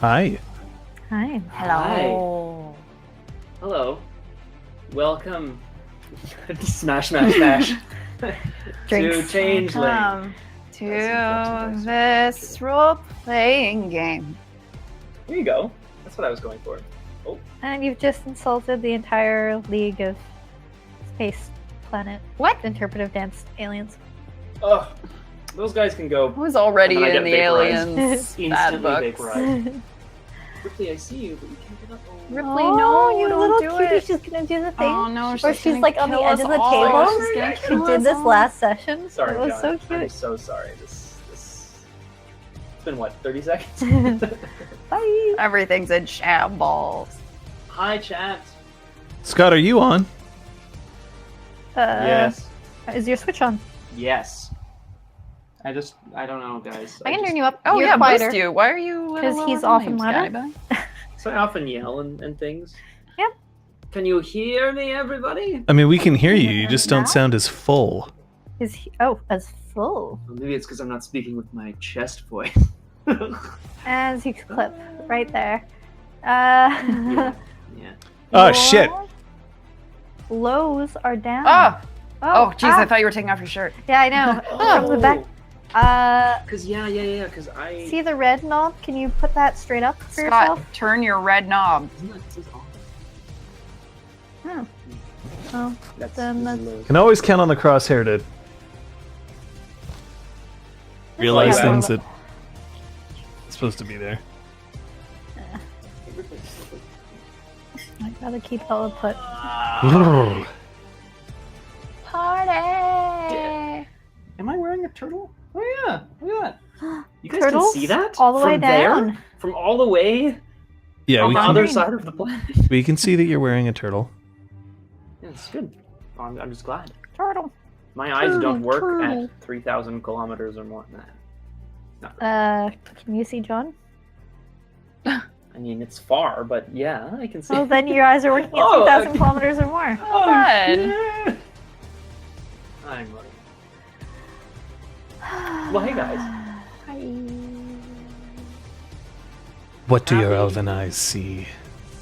Hi. Hi. Hello. Hello. Welcome. Smash, smash, smash. To Changeling. Welcome to this role-playing game. Here you go. That's what I was going for. Oh. And you've just insulted the entire League of Space Planet. What? Interpretive Dance Aliens. Oh. Those guys can go. Who's already And then I in the get vaporized. aliens bad Instantly books? vaporized. Ripley, I see you, but you can't get up. Ripley, Oh, no, you don't little do cutie, it. she's gonna do the thing. Oh no, Or she's gonna like on the kill edge us of the all. table. She's gonna She kill did us this all. last session. Sorry, It was John. so I'm cute. so sorry. This. It's been what, 30 seconds? Bye. Everything's in shambles. Hi, chat. Scott, are you on? Yes. Is your switch on? Yes. I don't know, guys. I can turn you up. Oh You're yeah, quieter. boost you. Why are you? Because he's often louder. So I often yell and things. Yep. Can you hear me, everybody? I mean, we can hear you. You just don't sound as full. Is he? As full Well, maybe it's because I'm not speaking with my chest voice. as you clip right there. Yeah. Oh, shit. Lows are down. Oh, jeez, I thought you were taking off your shirt. Yeah, I know. From the back. Because because I. See the red knob? Can you put that straight up for Scott, yourself? turn your red knob. Isn't that this is on? Oh. Oh. That's, Then this is that's- low. Can always count on the crosshair to realize Yeah. things that supposed to be there. I'd rather keep the output. Party! Am I wearing a turtle? Oh yeah, look at that. You guys Turtles? can see that All the way from there? down. From all the way Yeah, on we the can, other side of the planet. we can see that you're wearing a turtle. Yeah, it's good. I'm just glad. Turtle. My eyes don't work Turtle. at 3,000 kilometers or more than that. Can you see John? I mean, it's far, but yeah, I can see. Well, then your eyes are working at Oh, 2,000 okay. kilometers or more. Oh, Good. yeah. I'm ready. Well, hey guys. Hi. What do your Happy- elven eyes see?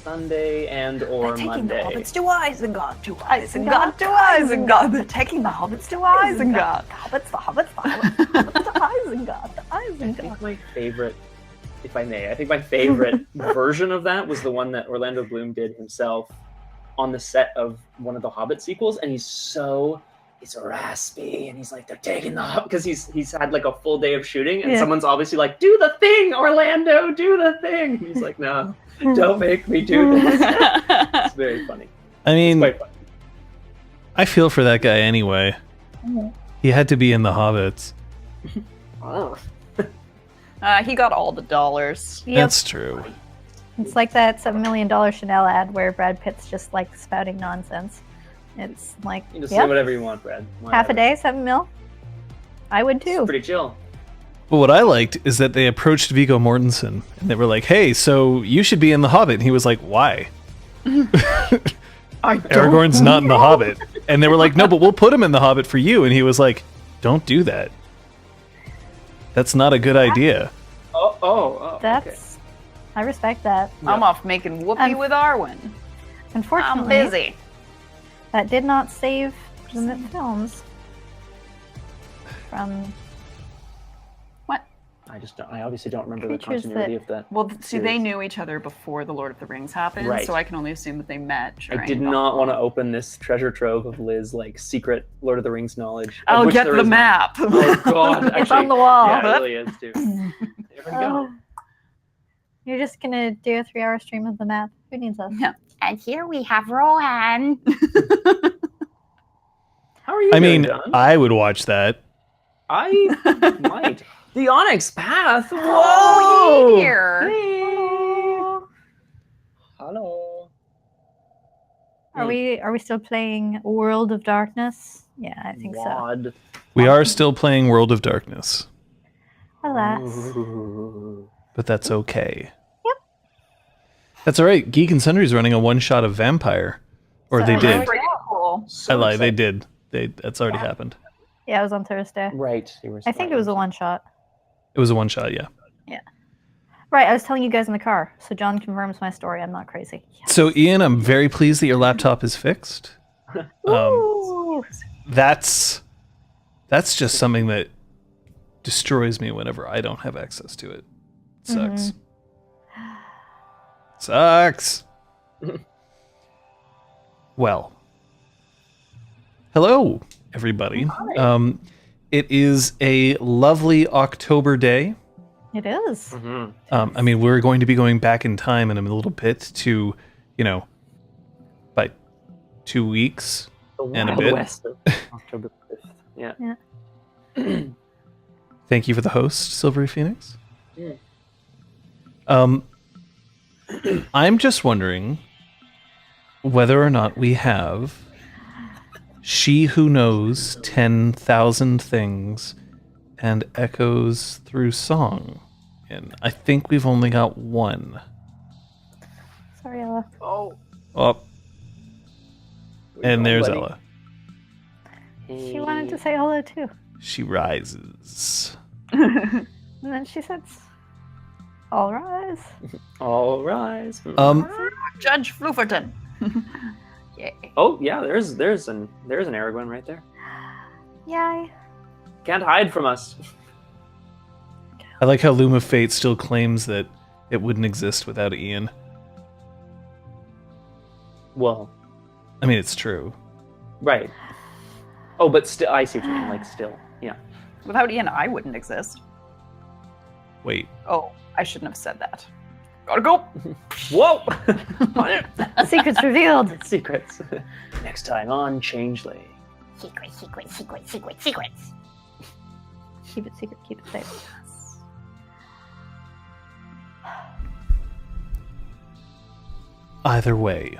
Sunday and or Monday. hobbits to Isengard, to Isengard, to Isengard. They're taking the hobbits to Isengard. Hobbits, the hobbits, the hobbits, the Isengard, the I Isengard. think my favorite, if I may, I think my favorite version of that was the one that Orlando Bloom did himself on the set of one of the Hobbit sequels, and he's raspy, and he's like, they're taking the Hobbit, because he's had like a full day of shooting, and Yeah. someone's obviously like, do the thing, Orlando, do the thing. And he's like, no, don't make me do this. It's very funny. I It's mean, quite funny. I feel for that guy anyway. He had to be in the Hobbits. Oh. He got all the dollars. Yep. That's true. It's like that $7 million Chanel ad where Brad Pitt's just like spouting nonsense. It's like, You can just say yep, whatever you want, Brad. half a Whatever. day, 7 mil. I would It's too. pretty chill. But what I liked is that they approached Viggo Mortensen and they were like, "Hey, so you should be in the Hobbit." And he was like, "Why?" Aragorn's not in the Hobbit. And they were like, "No, but we'll put him in the Hobbit for you." And he was like, "Don't do that. That's not a good idea." Okay. That's, I respect that. I'm off making whoopee with Arwen. I'm Unfortunately, busy. that did not save the films from I obviously don't remember the Creatures continuity of that. Well, see, they series. knew each other before The Lord of the Rings happened, Right. so I can only assume that they met. I did not want to open this treasure trove of Liz like secret Lord of the Rings knowledge. of I'll which get there the is none. map. Oh God! It's actually, on the wall. Yeah, it really is too. There we go. You're just gonna do a 3-hour stream of the map. Who needs us? Yeah. And here we have Rohan. How are you I doing, mean, John? I would watch that. I might. The Onyx Path. Whoa! Oh, here. Hello. Are we still playing World of Darkness? Yeah, I think so. Wad. We are still playing World of Darkness, Alas. Ooh. but that's okay. Yep. That's all right. Geek and Sundry's running a one-shot of Vampire. Or So they I did. like- Pretty cool. So I lied. They excited. did. That's already happened. Yeah, it was on Thursday. Right. You were I think it was a one-shot. It was a one-shot, yeah. Right, I was telling you guys in the car, so John confirms my story. I'm not crazy. Yes. So, Ian, I'm very pleased that your laptop is fixed. Ooh. That's just something that destroys me whenever I don't have access to it. Sucks. Sucks. Well, hello, everybody. It is a lovely October day. It is. Mm-hmm. I mean, we're going to be going back in time in a little bit to, by 2 weeks The and a Wild bit. West of October 5th. Yeah. Thank you for the host, Silvery Phoenix. Yeah. I'm just wondering whether or not we have She Who Knows 10,000 Things and Echoes Through Song. And I think we've only got one. Sorry, Ella. Oh. Oh, and there's buddy. Ella. She wanted to say hello too. She rises. And then she says, all rise. All rise. Judge Flufferton. Yay. Oh yeah, there's an Aragorn right there. Yay. Can't hide from us. I like how Loom of Fate still claims that it wouldn't exist without Ian. Well, I mean, it's true. right. Oh, but still, I see what you mean. Like still, yeah. Without Ian, I wouldn't exist. Wait. Oh, I shouldn't have said that. Gotta go. Whoa! Secrets revealed. Secrets. Next time on Changeling. Secrets, secrets, secrets, secrets, secrets. Keep it secret, keep it safe. Either way,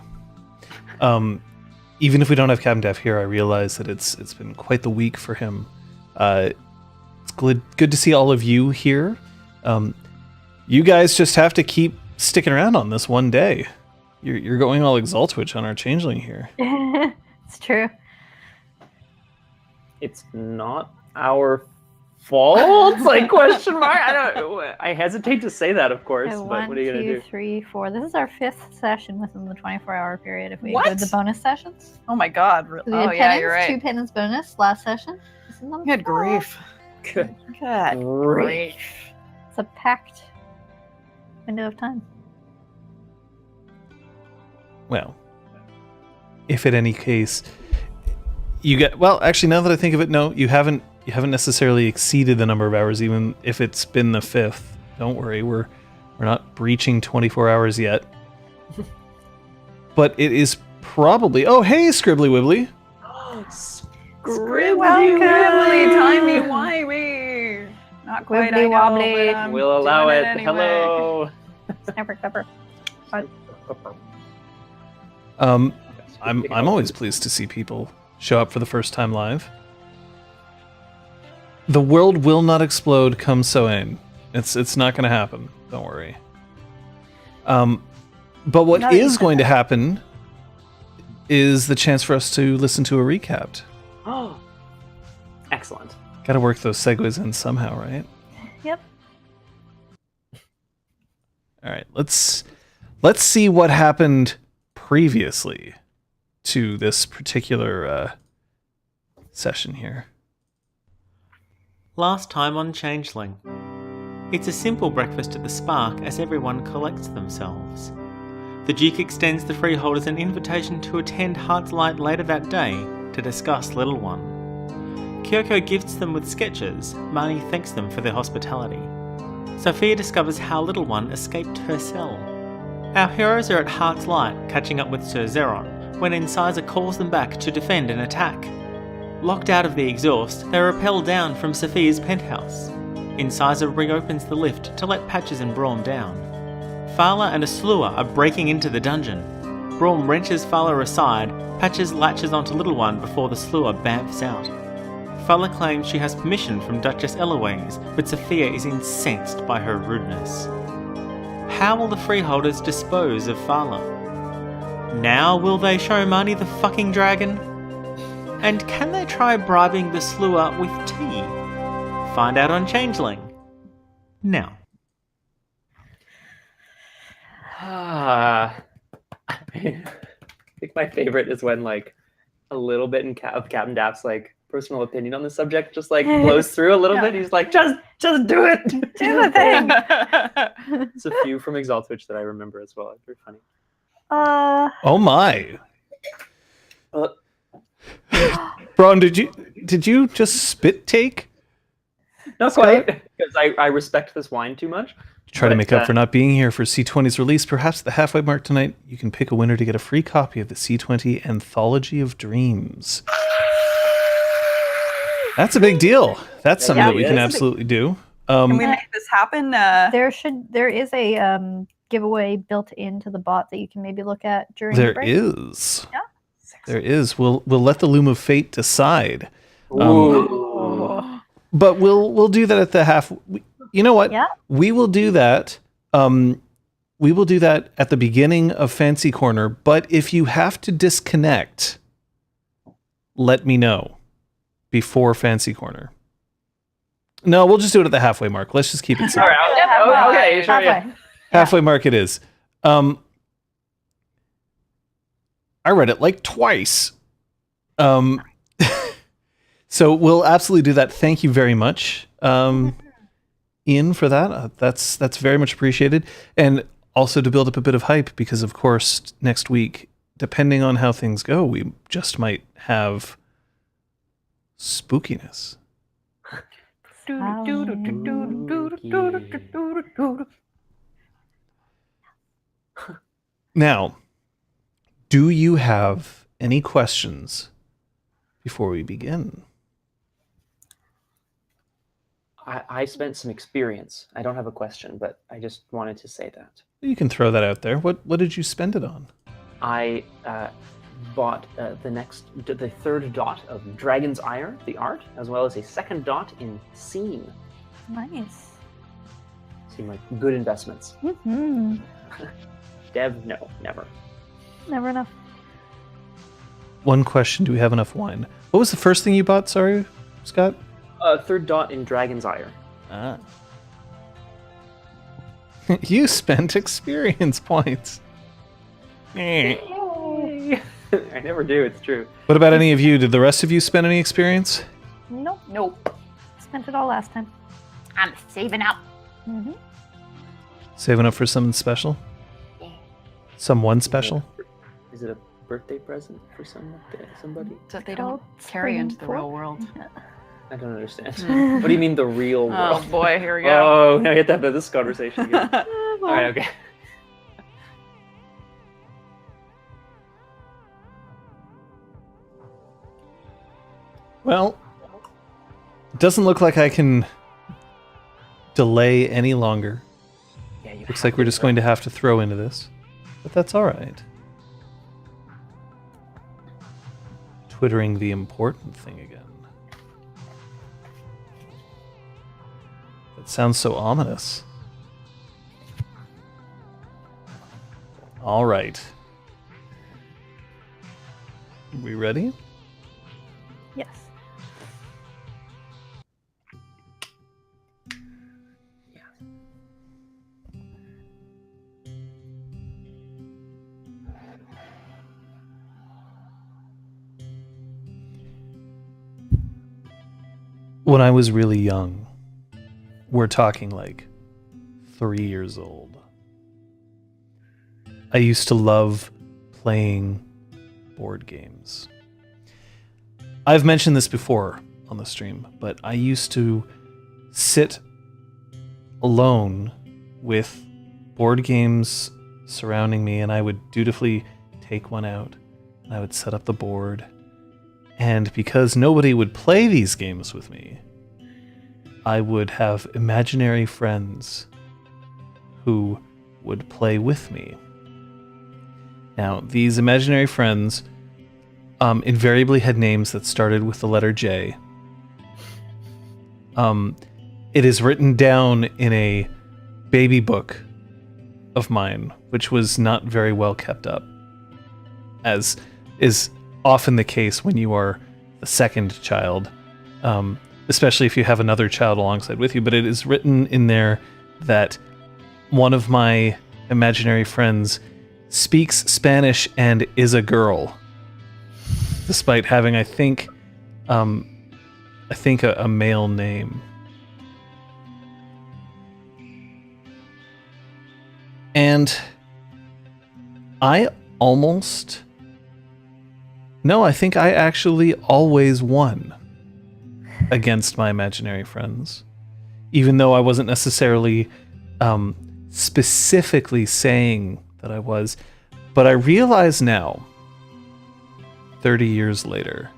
even if we don't have Captain Death here, I realize that it's been quite the week for him. It's good to see all of you here. You guys just have to keep sticking around on this one day. You're going all Exaltwitch on our Changeling here. It's true. It's not our fault? Like question mark? I hesitate to say that, of course. Okay, But 1, what are you gonna 2, do? 3, 4. This is our 5th session within the 24-hour period if we What? include the bonus sessions. Oh my god. So we Oh did yeah, penance, you're right. 2 penance bonus last session. This is number Good 4. grief. Good Good grief. It's a packed window of time. Well, if in any case you get actually, now that I think of it, no, you haven't necessarily exceeded the number of hours, even if it's been the 5th. Don't worry, we're not breaching 24 hours yet. But it is probably hey, Scribbly Wibbly. Scribbly Wibbly, timey-wimey. Not quite, I Wibbly know, wobbly. but I'm We'll allow doing it. anyway. Hello. Snapper, clever. I'm always pleased to see people show up for the first time live. The world will not explode come Soin. It's not going to happen. Don't worry. But what Not is even going to happen is the chance for us to listen to a recap. Oh, excellent. Got to work those segues in somehow, right? Yep. All right, let's see what happened previously to this particular session here. Last time on Changeling. It's a simple breakfast at the Spark as everyone collects themselves. The Duke extends the freeholders an invitation to attend Heart's Light later that day to discuss Little One. Kyoko gifts them with sketches. Marnie thanks them for their hospitality. Sophia discovers how Little One escaped her cell. Our heroes are at Heart's Light catching up with Sir Zeron when Incisor calls them back to defend an attack. Locked out of the exhaust, they rappel down from Sophia's penthouse. Incisor reopens the lift to let Patches and Braum down. Fala and a Slua are breaking into the dungeon. Braum wrenches Fala aside, Patches latches onto Little One before the Slua bamfs out. Fala claims she has permission from Duchess Eloise, but Sophia is incensed by her rudeness. How will the freeholders dispose of Fala? Now will they show Marnie the fucking dragon? And can they try bribing the Slua with tea? Find out on Changeling. Now. I think my favorite is when like a little bit of Captain Daft's like personal opinion on the subject just like blows through a little bit. He's like, just do it. Do the thing. It's a few from Exaltwitch that I remember as well. It's very funny. Oh my. Uh, Braum, did you just spit take? Not quite, because I respect this wine too much. Try to make up for not being here for C20's release. Perhaps at the halfway mark tonight, you can pick a winner to get a free copy of the C20 Anthology of Dreams. That's a big deal. That's something that we can absolutely do. Can we make this happen? There is a giveaway built into the bot that you can maybe look at during the There break. is. Yeah. There is. We'll let the Loom of Fate decide. Ooh. But we'll do that at the half. You know what? Yeah. We will do that. We will do that at the beginning of Fancy Corner. But if you have to disconnect, let me know before Fancy Corner. No, we'll just do it at the halfway mark. Let's just keep it simple. All right. Okay. Sure, yeah. Halfway. Halfway mark it is. I read it like twice. So we'll absolutely do that. Thank you very much, Ian, for that. That's very much appreciated. And also to build up a bit of hype, because of course next week, depending on how things go, we just might have spookiness. Now, do you have any questions before we begin? I spent some experience. I don't have a question, but I just wanted to say that. You can throw that out there. What did you spend it on? I bought the third dot of Dragon's Ire, the art, as well as a second dot in Scene. Nice. Seem like good investments. Mm-hmm. Dev, no, never. Never enough. One question, do we have enough wine? What was the first thing you bought, sorry, Scott? Third dot in Dragon's Ire. Ah. You spent experience points. I never do, it's true. What about any of you? Did the rest of you spend any experience? Nope. Spent it all last time. I'm saving up. Mm-hmm. Saving up for something special? Someone special? Is it a birthday present for somebody? That they don't carry into the real world. I don't understand. What do you mean the real world? Oh boy, here we go. Oh, now we have to have this conversation again. All right, okay. Well, it doesn't look like I can delay any longer. Yeah, you Looks like we're just going to have to throw into this. But that's all right. Twittering the important thing again. That sounds so ominous. All right. We ready? Yes. When I was really young, we're talking like 3 years old, I used to love playing board games. I've mentioned this before on the stream, but I used to sit alone with board games surrounding me, and I would dutifully take one out, and I would set up the board. And because nobody would play these games with me, I would have imaginary friends who would play with me. Now, these imaginary friends invariably had names that started with the letter J. It is written down in a baby book of mine, which was not very well kept up, as is often the case when you are the second child, especially if you have another child alongside with you. But it is written in there that one of my imaginary friends speaks Spanish and is a girl, despite having, I think a male name. And I think I actually always won against my imaginary friends, even though I wasn't necessarily specifically saying that I was. But I realize now, 30 years later,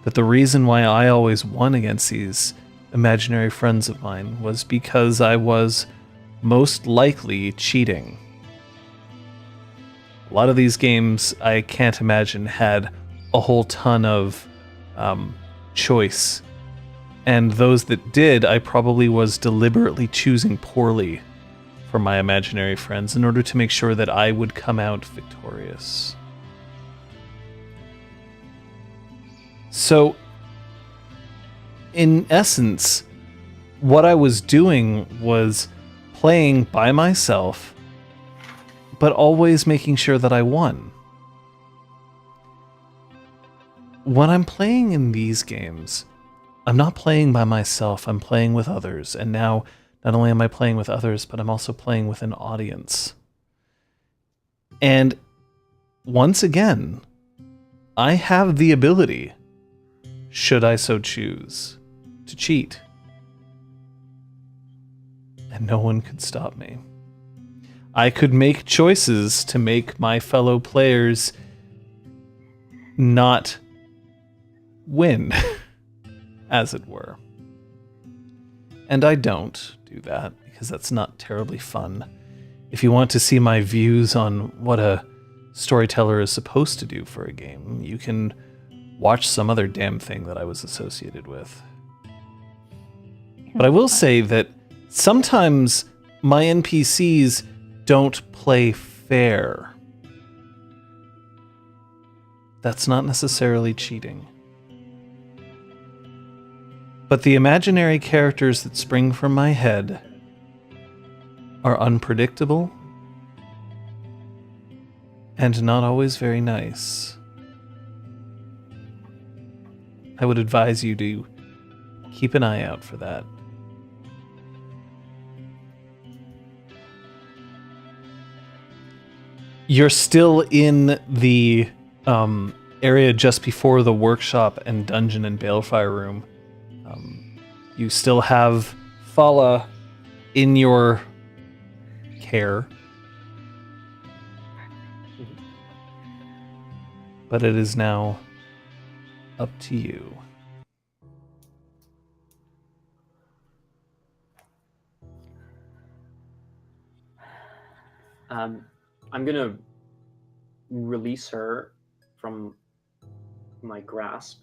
that the reason why I always won against these imaginary friends of mine was because I was most likely cheating. A lot of these games, I can't imagine, had a whole ton of choice. And those that did, I probably was deliberately choosing poorly for my imaginary friends in order to make sure that I would come out victorious. So, in essence, what I was doing was playing by myself, but always making sure that I won. When I'm playing in these games, I'm not playing by myself, I'm playing with others. And now, not only am I playing with others, but I'm also playing with an audience. And once again, I have the ability, should I so choose, to cheat. And no one could stop me. I could make choices to make my fellow players not win, as it were. And I don't do that, because that's not terribly fun. If you want to see my views on what a storyteller is supposed to do for a game, you can watch some other damn thing that I was associated with. But I will say that sometimes my NPCs don't play fair. That's not necessarily cheating. But the imaginary characters that spring from my head are unpredictable and not always very nice. I would advise you to keep an eye out for that. You're still in the area just before the workshop and dungeon and balefire room. You still have Fala in your care. But it is now up to you. I'm gonna release her from my grasp.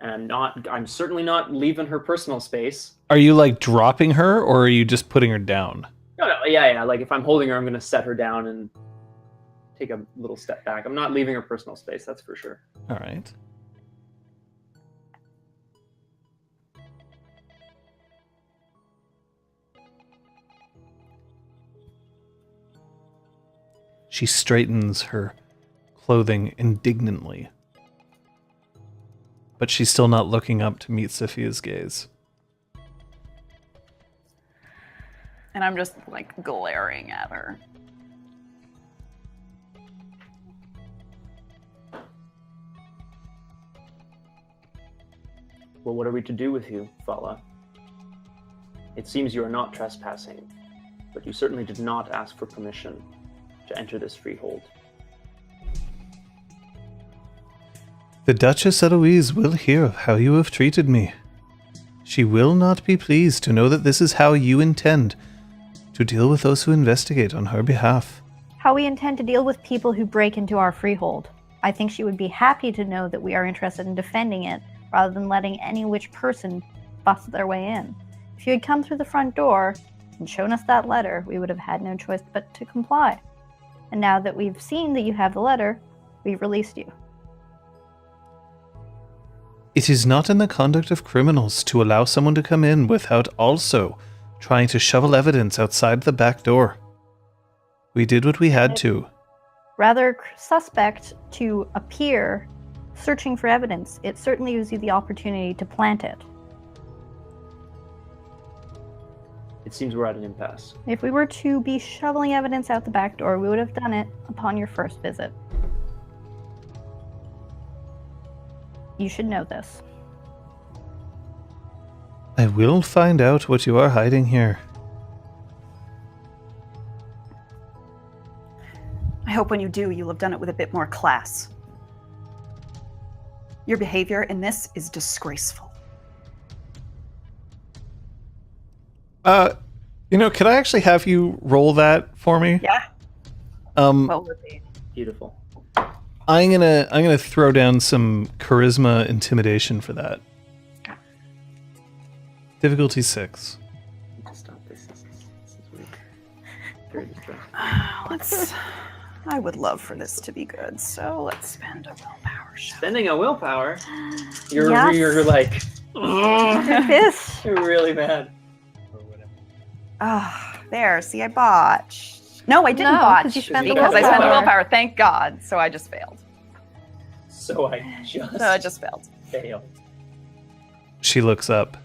And I'm certainly not leaving her personal space. Are you like dropping her, or are you just putting her down? No, yeah. Like if I'm holding her, I'm gonna set her down and take a little step back. I'm not leaving her personal space, that's for sure. All right. She straightens her clothing indignantly. But she's still not looking up to meet Sophia's gaze. And I'm just like glaring at her. Well, what are we to do with you, Fala? It seems you are not trespassing, but you certainly did not ask for permission to enter this freehold. The Duchess Eloise will hear of how you have treated me. She will not be pleased to know that this is how you intend to deal with those who investigate on her behalf. How we intend to deal with people who break into our freehold. I think she would be happy to know that we are interested in defending it, rather than letting any which person bust their way in. If you had come through the front door and shown us that letter, we would have had no choice but to comply. And now that we've seen that you have the letter, we've released you. It is not in the conduct of criminals to allow someone to come in without also trying to shovel evidence outside the back door. We did what we had to. Rather suspect to appear searching for evidence. It certainly gives you the opportunity to plant it. It seems we're at an impasse. If we were to be shoveling evidence out the back door, we would have done it upon your first visit. You should know this. I will find out what you are hiding here. I hope when you do, you'll have done it with a bit more class. Your behavior in this is disgraceful. Could I actually have you roll that for me? Yeah. Oh. Well, Libby. Beautiful. I'm gonna throw down some charisma intimidation for that. Difficulty 6. Stop this. This is weird. Very distracting. I would love for this to be good, so let's spend a willpower shot. Spending a willpower. You're Yes. you're like This. you're really mad. Or whatever. Ah, there. See, I botched. No, I didn't No, botch 'cause you spent the because I spent the willpower. willpower. Thank God. So I just failed. So I just failed. failed. She looks up.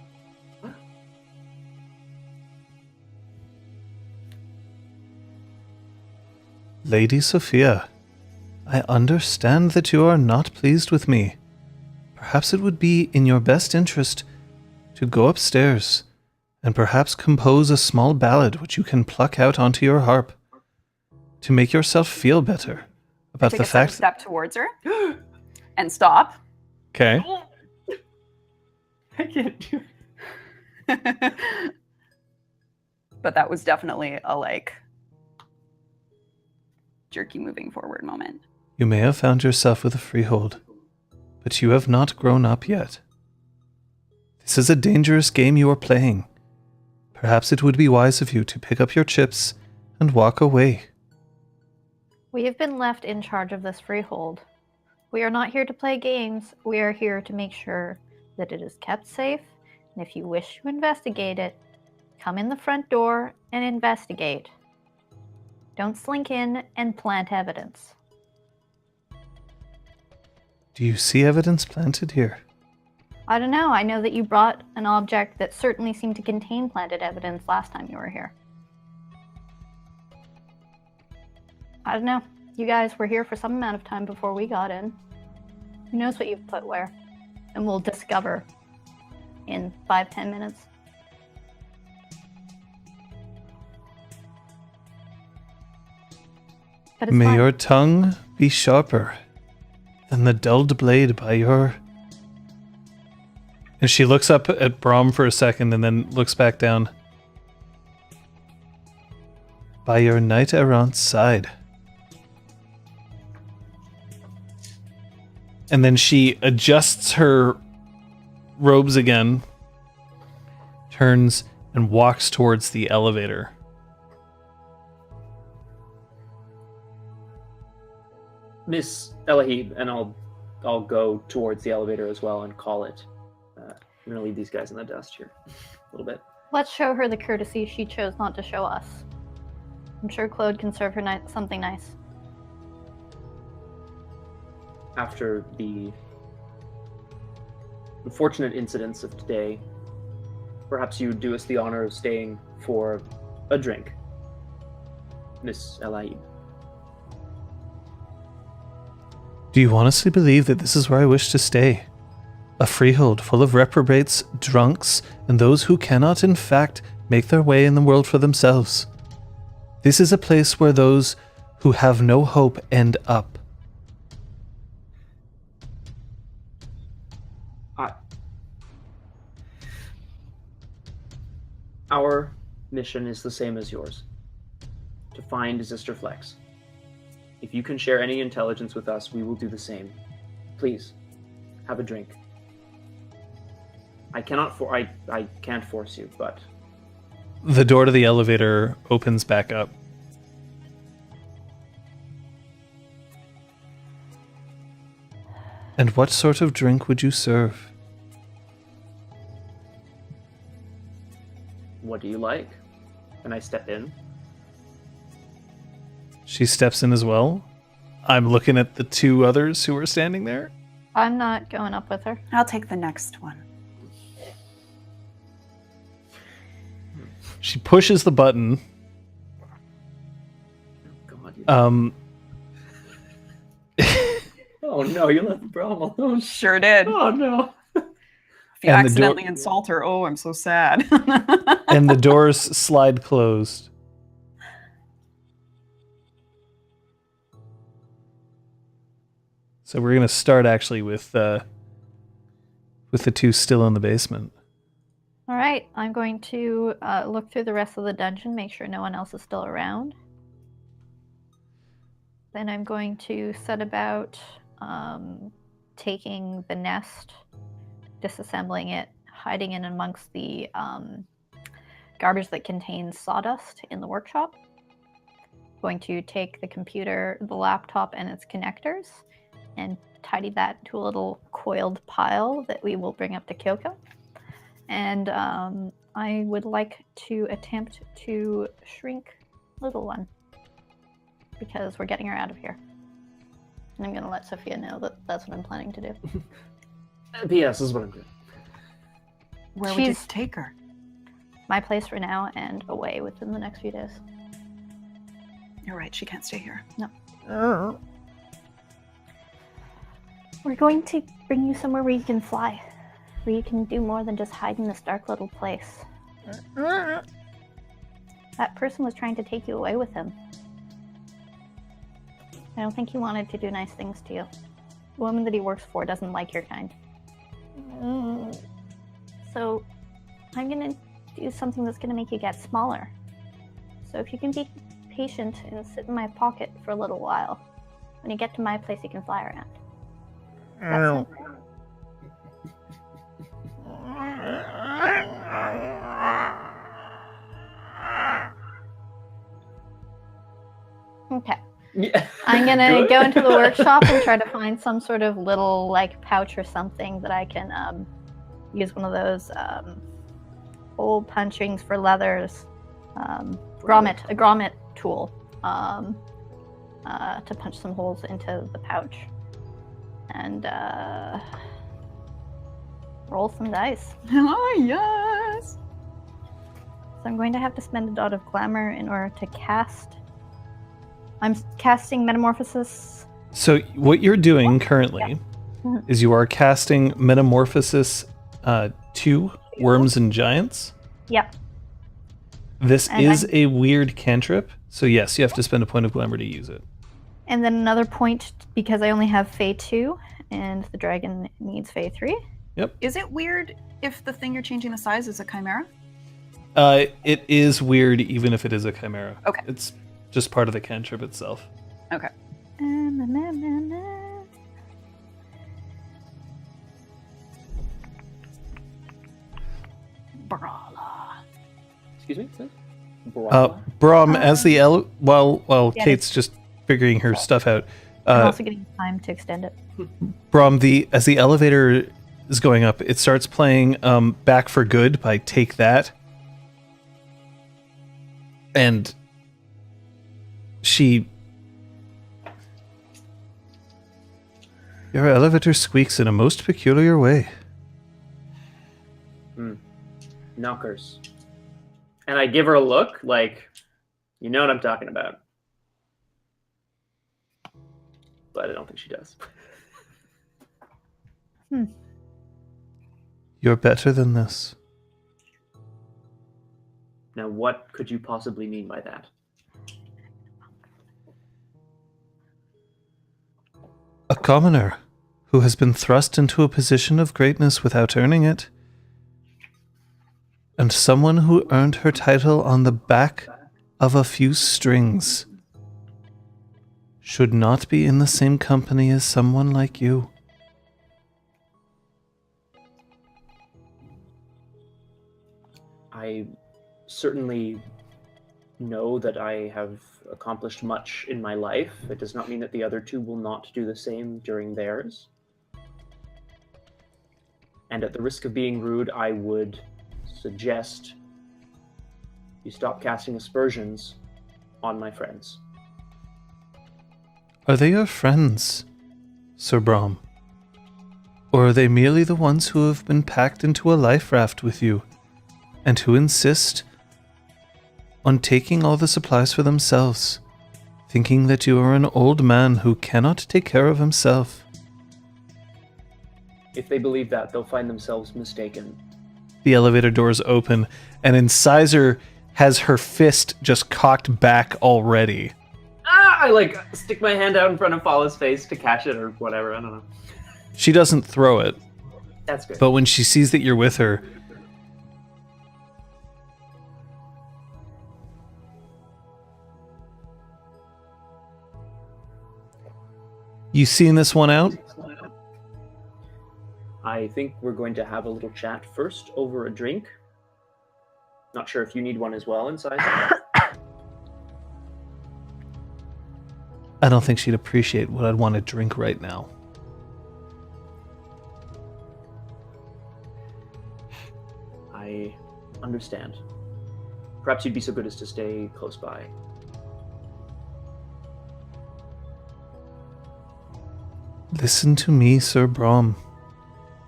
Lady Sophia, I understand that you are not pleased with me. Perhaps it would be in your best interest to go upstairs and perhaps compose a small ballad which you can pluck out onto your harp to make yourself feel better about Take the a sudden fact. step towards her and stop. Okay. I can't do it. But that was definitely a jerky moving forward moment. You may have found yourself with a freehold, but you have not grown up yet. This is a dangerous game you are playing. Perhaps it would be wise of you to pick up your chips and walk away. We have been left in charge of this freehold. We are not here to play games. We are here to make sure that it is kept safe. And if you wish to investigate it, come in the front door and investigate. Don't slink in and plant evidence. Do you see evidence planted here? I don't know. I know that you brought an object that certainly seemed to contain planted evidence last time you were here. I don't know. You guys were here for some amount of time before we got in. Who knows what you've put where? And we'll discover in 5-10 minutes. But it's May fine. your tongue be sharper than the dulled blade by your... And she looks up at Braum for a second and then looks back down. By your knight-errant's side. And then she adjusts her robes again, turns, and walks towards the elevator. Miss Elahib, and I'll go towards the elevator as well and call it. I'm gonna leave these guys in the dust here a little bit. Let's show her the courtesy she chose not to show us. I'm sure Claude can serve her something nice. After the unfortunate incidents of today, perhaps you would do us the honor of staying for a drink, Miss Elahib. Do you honestly believe that this is where I wish to stay? A freehold full of reprobates, drunks, and those who cannot, in fact, make their way in the world for themselves. This is a place where those who have no hope end up. Our mission is the same as yours, to find Zistor Flexx. If you can share any intelligence with us, we will do the same. Please, have a drink. I can't force you, but The door to the elevator opens back up. And what sort of drink would you serve? what do you like? Can I step in? She steps in as well. I'm looking at the two others who are standing there. I'm not going up with her. I'll take the next one. She pushes the button. God, Um, oh no, you left Braum alone. Sure did. Oh no. If you And the door- accidentally insult her, oh, I'm so sad. and the doors slide closed. So we're gonna start actually with the two still in the basement. All right, I'm going to look through the rest of the dungeon, make sure no one else is still around. Then I'm going to set about taking the nest, disassembling it, hiding it amongst the garbage that contains sawdust in the workshop. Going to take the computer, the laptop, and its connectors, and tidy that to a little coiled pile that we will bring up to Kyoko. And I would like to attempt to shrink little one, because we're getting her out of here. And I'm going to let Sophia know that that's what I'm planning to do. P.S. This is what I'm doing. Where would you She's- take her? My place for now and away within the next few days. You're right, she can't stay here. We're going to bring you somewhere where you can fly, where you can do more than just hide in this dark little place. That person was trying to take you away with him. I don't think he wanted to do nice things to you. The woman that he works for doesn't like your kind. So I'm going to do something that's going to make you get smaller. So if you can be patient and sit in my pocket for a little while, when you get to my place, you can fly around. That's it. Okay. Yeah. I'm gonna Good. go into the workshop and try to find some sort of little like pouch or something that I can use one of those hole punchings for leathers, a grommet tool, to punch some holes into the pouch, and roll some dice. Oh, yes! So I'm going to have to spend a dot of glamour in order to cast. I'm casting Metamorphosis. So what you're doing currently Mhm. is you are casting Metamorphosis 2, Worms and Giants. Yep. This And is a weird cantrip, so yes, you have to spend a point of glamour to use it. And then another point because I only have Fae 2 and the dragon needs Fae 3. Is it weird if the thing you're changing the size is a chimera? It is weird even if it is a chimera. Okay. It's just part of the cantrip itself. Okay. Brawler. Excuse me? Sis? Braum, as the while Yeah, Kate's just figuring her stuff out, I'm also getting time to extend it. Braum, as the elevator is going up, it starts playing "Back for Good" by Take That, and your elevator squeaks in a most peculiar way. Knockers. And I give her a look like, you know what I'm talking about. But I don't think she does. You're better than this. Now, what could you possibly mean by that? A commoner who has been thrust into a position of greatness without earning it. And someone who earned her title on the back of a few strings should not be in the same company as someone like you. I certainly know that I have accomplished much in my life. It does not mean that the other two will not do the same during theirs. And at the risk of being rude, I would suggest you stop casting aspersions on my friends. Are they your friends, Sir Braum? Or are they merely the ones who have been packed into a life raft with you, and who insist on taking all the supplies for themselves, thinking that you are an old man who cannot take care of himself? If they believe that, they'll find themselves mistaken. The elevator doors open, and Incisor has her fist just cocked back already. I stick my hand out in front of Fala's face to catch it or whatever. I don't know. She doesn't throw it, That's good. but when she sees that you're with her, you seeing this one out? I think we're going to have a little chat first over a drink. Not sure if you need one as well, Inside. I don't think she'd appreciate what I'd want to drink right now. I understand. Perhaps you'd be so good as to stay close by. Listen to me, Sir Braum.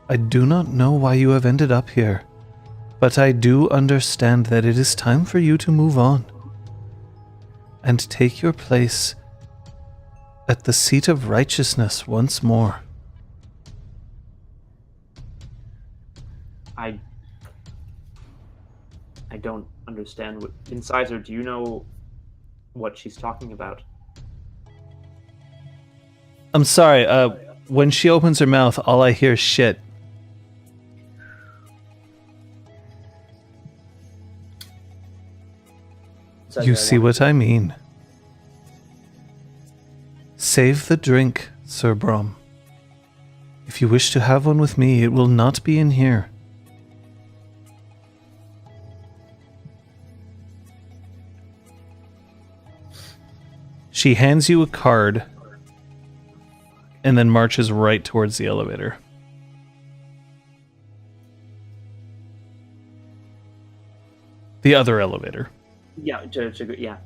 I do not know why you have ended up here, but I do understand that it is time for you to move on and take your place at the seat of righteousness once more. I don't understand what Incisor, do you know what she's talking about? I'm sorry, when she opens her mouth, all I hear is shit. Incisor, You see what I mean. Save the drink, Sir Braum. If you wish to have one with me, it will not be in here. She hands you a card and then marches right towards the elevator. The other elevator. Yeah, yeah.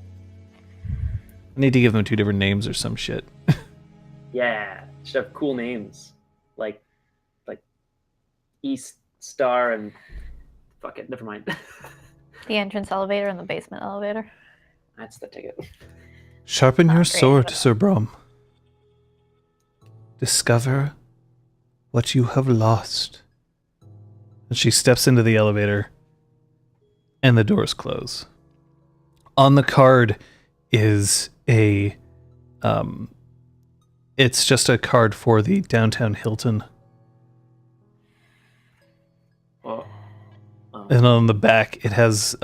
I need to give them two different names or some shit. Yeah, should have cool names. Like East Star and... Fuck it, never mind. The entrance elevator and the basement elevator. That's the ticket. Sharpen your Great. sword, Sir Braum. Discover what you have lost. And she steps into the elevator, and the doors close. On the card is a, it's just a card for the downtown Hilton. And on the back, it has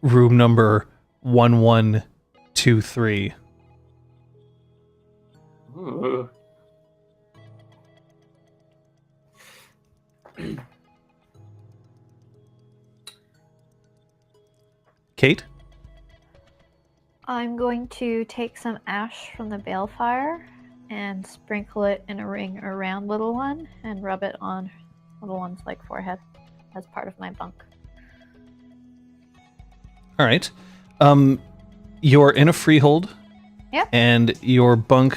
room number 1123. Ooh. Kate? I'm going to take some ash from the balefire and sprinkle it in a ring around Little One and rub it on Little One's forehead as part of my bunk. All right. You're in a freehold. Yep. And your bunk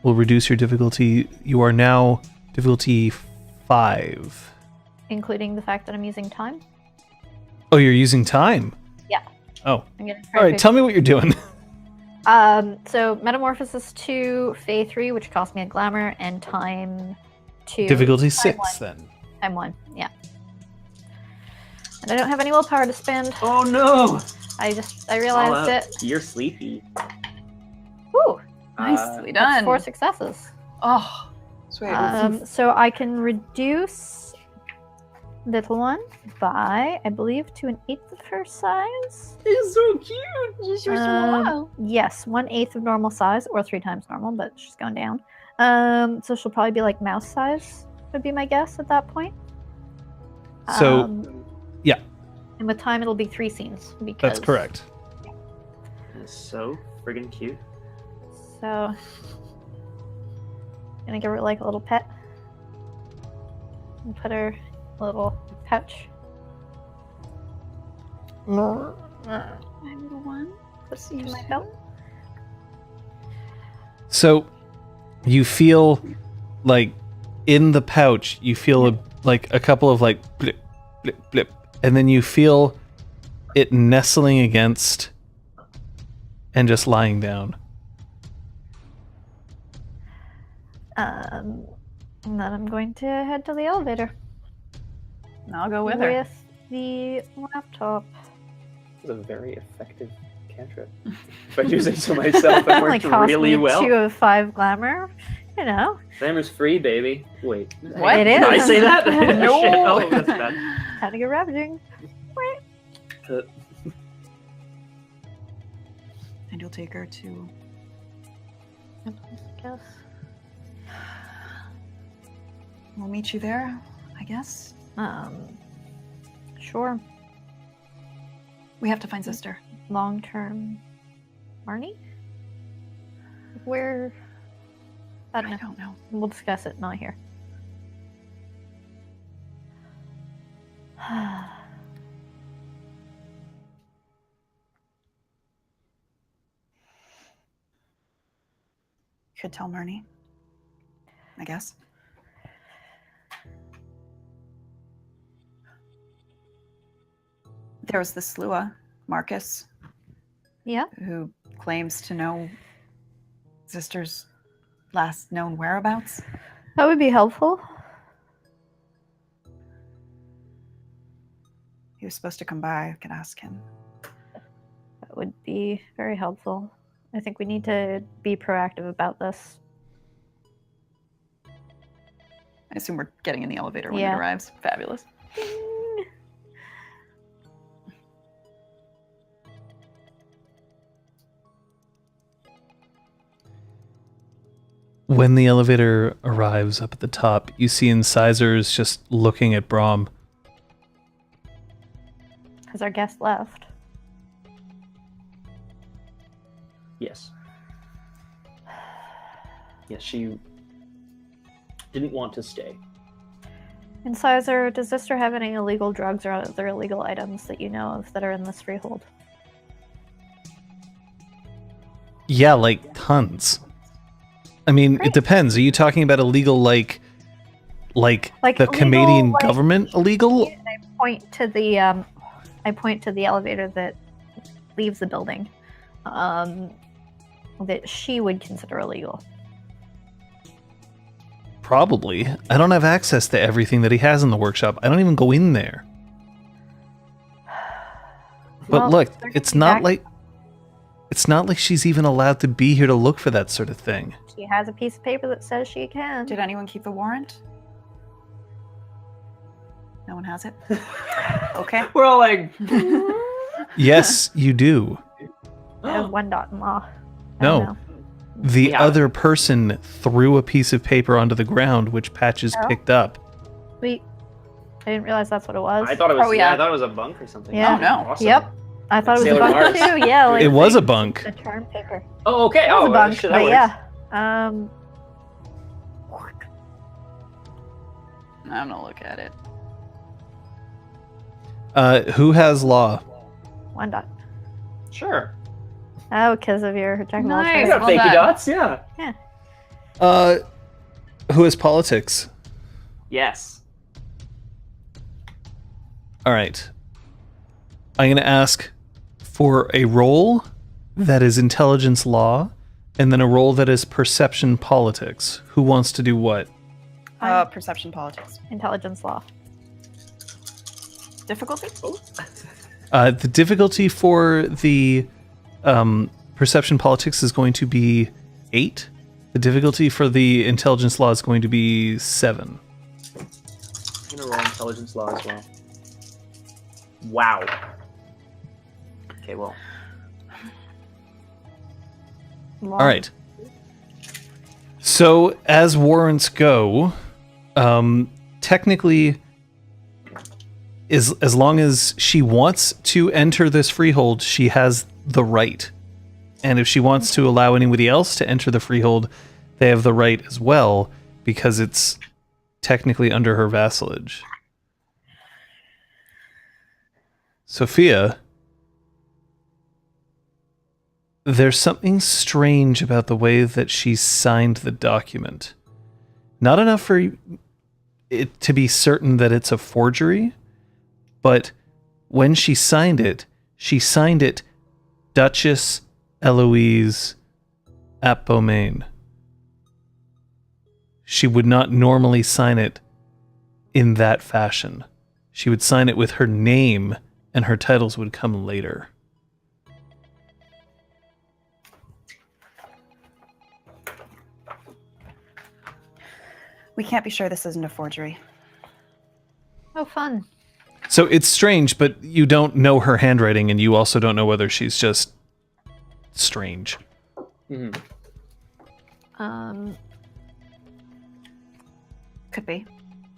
will reduce your difficulty. You are now difficulty 5. Including the fact that I'm using time. Oh, you're using time? Yeah. Oh. I'm getting All right, tell me what you're doing. So Metamorphosis 2, Fae 3, which cost me a glamour, and time 2. Difficulty time 6, 1. then. Time 1, yeah. And I don't have any willpower to spend. Oh no! I realized it. You're sleepy. Ooh, Nicely that's done. 4 successes. Oh, sweet. So I can reduce Little One by, I believe, to 1/8 of her size. It's so cute! She's so small. Yes, 1/8 of normal size, or 3 times normal, but she's going down. So she'll probably be like mouse size, would be my guess at that point. So, yeah. And with time, it'll be 3 scenes. Because, That's correct. It's so friggin' cute. So, gonna give her like a little pet. And put her in a little pouch. My little one. Put it in my belt. So you feel like in the pouch, you feel a couple of like blip, blip, blip, and then you feel it nestling against and just lying down. And then I'm going to head to the elevator And I'll go with her. with the laptop. It's a very effective cantrip. If I do say so myself, it Like worked cost really me well. 2 of 5 glamour. You know, Glamour's free, baby. Wait. What? It Did I is. say that? No. Shit. Oh, that's bad. time to get ravaging. And you'll take her to... Guess. We'll meet you there, I guess. Sure. We have to find Zistor. Long-term Marnie? Where? I don't I know. don't know. We'll discuss it, not here. Could tell Marnie, I guess. There was this Lua, Marcus, Yeah. who claims to know Zistor's last known whereabouts. That would be helpful. He was supposed to come by. I could ask him. That would be very helpful. I think we need to be proactive about this. I assume we're getting in the elevator when Yeah. it arrives. Fabulous. When the elevator arrives up at the top, you see incisors just looking at Braum. Because our guest left. Yes. Yes, she didn't want to stay. Incisor, does Zistor have any illegal drugs or other illegal items that you know of that are in this freehold? Yeah, like tons. I mean, Great. it depends. Are you talking about illegal like Like the illegal, Canadian like- government illegal? I point to the elevator that leaves the building. That she would consider illegal. Probably. I don't have access to everything that he has in the workshop. I don't even go in there. But Well, look, they're it's gonna be not back- like she's even allowed to be here to look for that sort of thing. She has a piece of paper that says she can. Did anyone keep the warrant? No one has it? Okay. We're all like, Yes, you do. I have one dot in law. I No. don't know. The Yeah. other person threw a piece of paper onto the ground, which Patches Oh. picked up. Sweet. I didn't realize that's what it was. I thought it was. Oh, yeah. yeah. I thought it was a bunk or something. Yeah. Oh, no. Awesome. Yep. I thought it was Sailor a bunk Mars. too. Yeah, like It was a bunk. the term paper. Oh, okay. It was Oh, a bunk, shit, that but works. yeah. I'm gonna look at it. Who has law? One dot. Sure. Oh, because of your jack of all Nice. I trades. got Well fakey done. dots. Yeah. Who has politics? Yes. All right. I'm going to ask for a roll that is intelligence law, and then a roll that is perception politics. Who wants to do what? Perception politics. Intelligence law. Difficulty? The difficulty for the perception politics is going to be 8. The difficulty for the intelligence law is going to be 7. I'm gonna roll intelligence law as well. Wow. Okay, well. Law. All right. So as warrants go, technically, as long as she wants to enter this freehold, she has the right. And if she wants to allow anybody else to enter the freehold, they have the right as well, because it's technically under her vassalage. Sophia, there's something strange about the way that she signed the document. Not enough for it to be certain that it's a forgery, but when she signed it Duchess Eloise Appomain. She would not normally sign it in that fashion. She would sign it with her name, and her titles would come later. We can't be sure this isn't a forgery. Oh, fun. So it's strange, but you don't know her handwriting, and you also don't know whether she's just strange. Mm-hmm. Could be.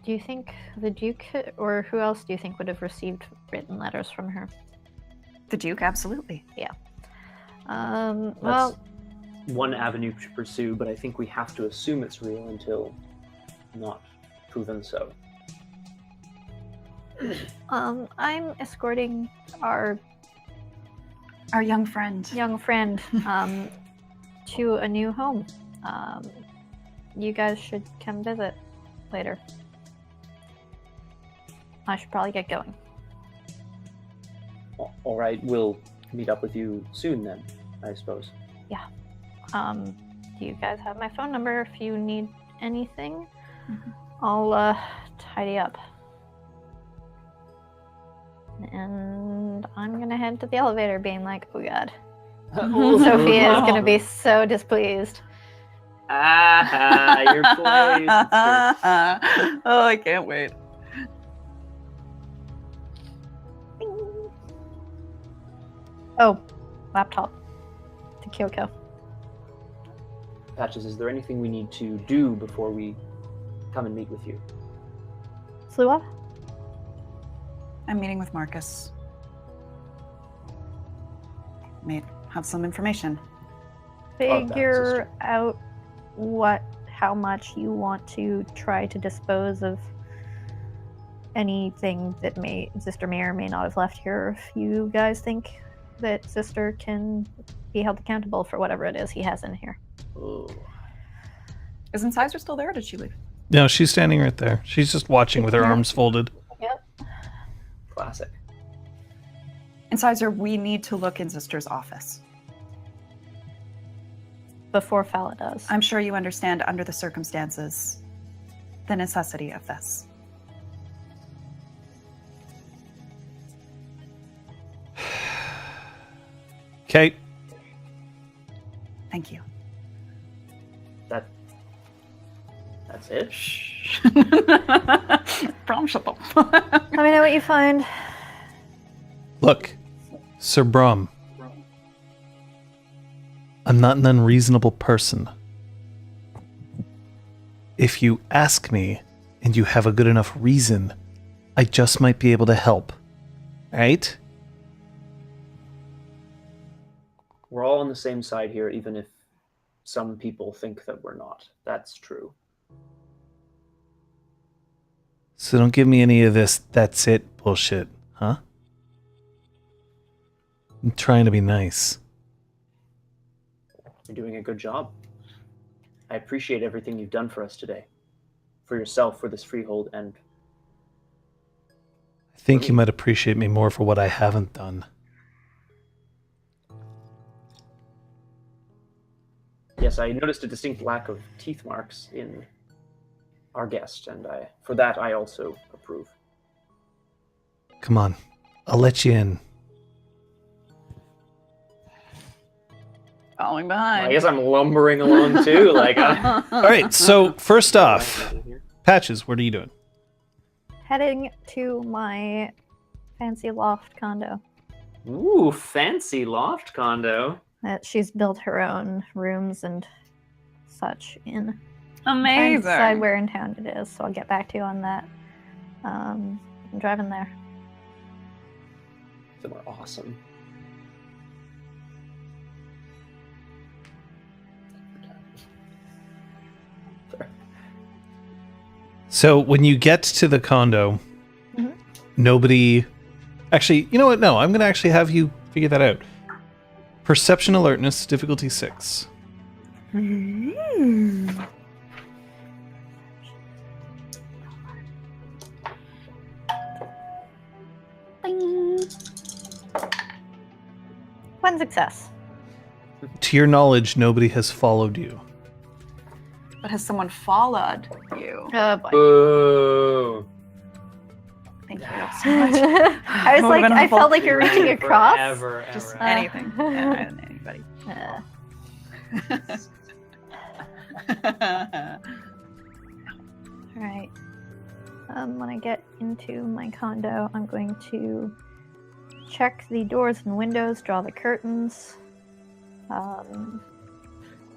Do you think the Duke, or who else do you think would have received written letters from her? The Duke, absolutely. Well, One avenue to pursue, but I think we have to assume it's real until not proven so. I'm escorting our young friend. young friend to a new home. You guys should come visit later. I should probably get going. All right, we'll meet up with you soon then, I suppose. Do you guys have my phone number if you need anything? Mhm. I'll tidy up. And I'm gonna head to the elevator being like, oh god. Sophia is gonna be so displeased. You're pleased. Oh, I can't wait. Oh, laptop to Kyoko. Patches, is there anything we need to do before we come and meet with you? Slua? I'm meeting with Marcus. May have some information. Figure out how much you want to try to dispose of anything that Zistor may or may not have left here. If you guys think that Zistor can be held accountable for whatever it is he has in here. Oh. Isn't Sizer still there, or did she leave? No, she's standing right there. She's just watching with her Yeah. arms folded. Yep. Classic. And Sizer, we need to look in Zistor's office. Before Fala does. I'm sure you understand, under the circumstances, the necessity of this. Okay. Thank you. That's it? Braum, shut up. Let me know what you find. Look, Sir Braum. I'm not an unreasonable person. If you ask me, and you have a good enough reason, I just might be able to help. Right? We're all on the same side here, even if some people think that we're not. That's true. So don't give me any of this "that's it" bullshit, huh? I'm trying to be nice. You're doing a good job. I appreciate everything you've done for us today. For yourself, for this freehold, and I think you might appreciate me more for what I haven't done. yes, I noticed a distinct lack of teeth marks in our guest, and for that I also approve. Come on, I'll let you in. Falling behind. I guess I'm lumbering along too. All right, so first off, Patches, what are you doing? Heading to my fancy loft condo. Ooh, fancy loft condo. That she's built her own rooms and such in. Amazing. I decide where in town it is, so I'll get back to you on that. I'm driving there. Somewhere awesome. So when you get to the condo, nobody... Actually, you know what? No, I'm going to actually have you figure that out. Perception alertness, difficulty 6. Bing. 1 success. To your knowledge, nobody has followed you. But has someone followed you? Oh boy. Boo. Thank you so much. I was like, I felt like you're reaching across. Forever, Just ever. anything. Yeah, anybody. All right. When I get into my condo, I'm going to check the doors and windows, draw the curtains.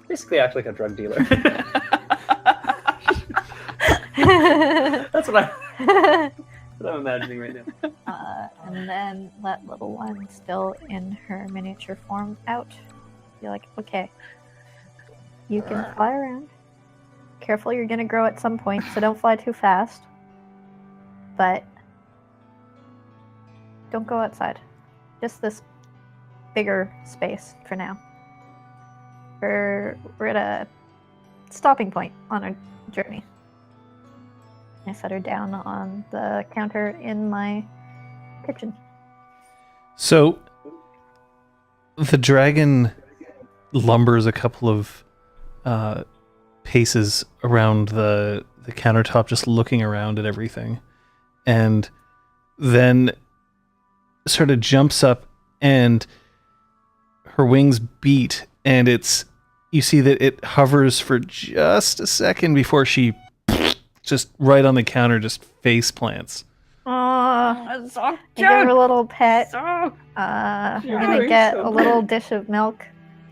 Basically act like a drug dealer. That's what I'm imagining right now. And then let little one still in her miniature form out. Be like, okay, you can fly around. Careful, you're gonna grow at some point, so don't fly too fast. But don't go outside. Just this bigger space for now. We're at a stopping point on our journey. I set her down on the counter in my kitchen. So, the dragon lumbers a couple of paces around the countertop, just looking around at everything, and then sort of jumps up, and her wings beat, and you see that it hovers for just a second before she just right on the counter just face plants. Aww. So I give her a little pet. So I'm You're gonna doing get so a little dish of milk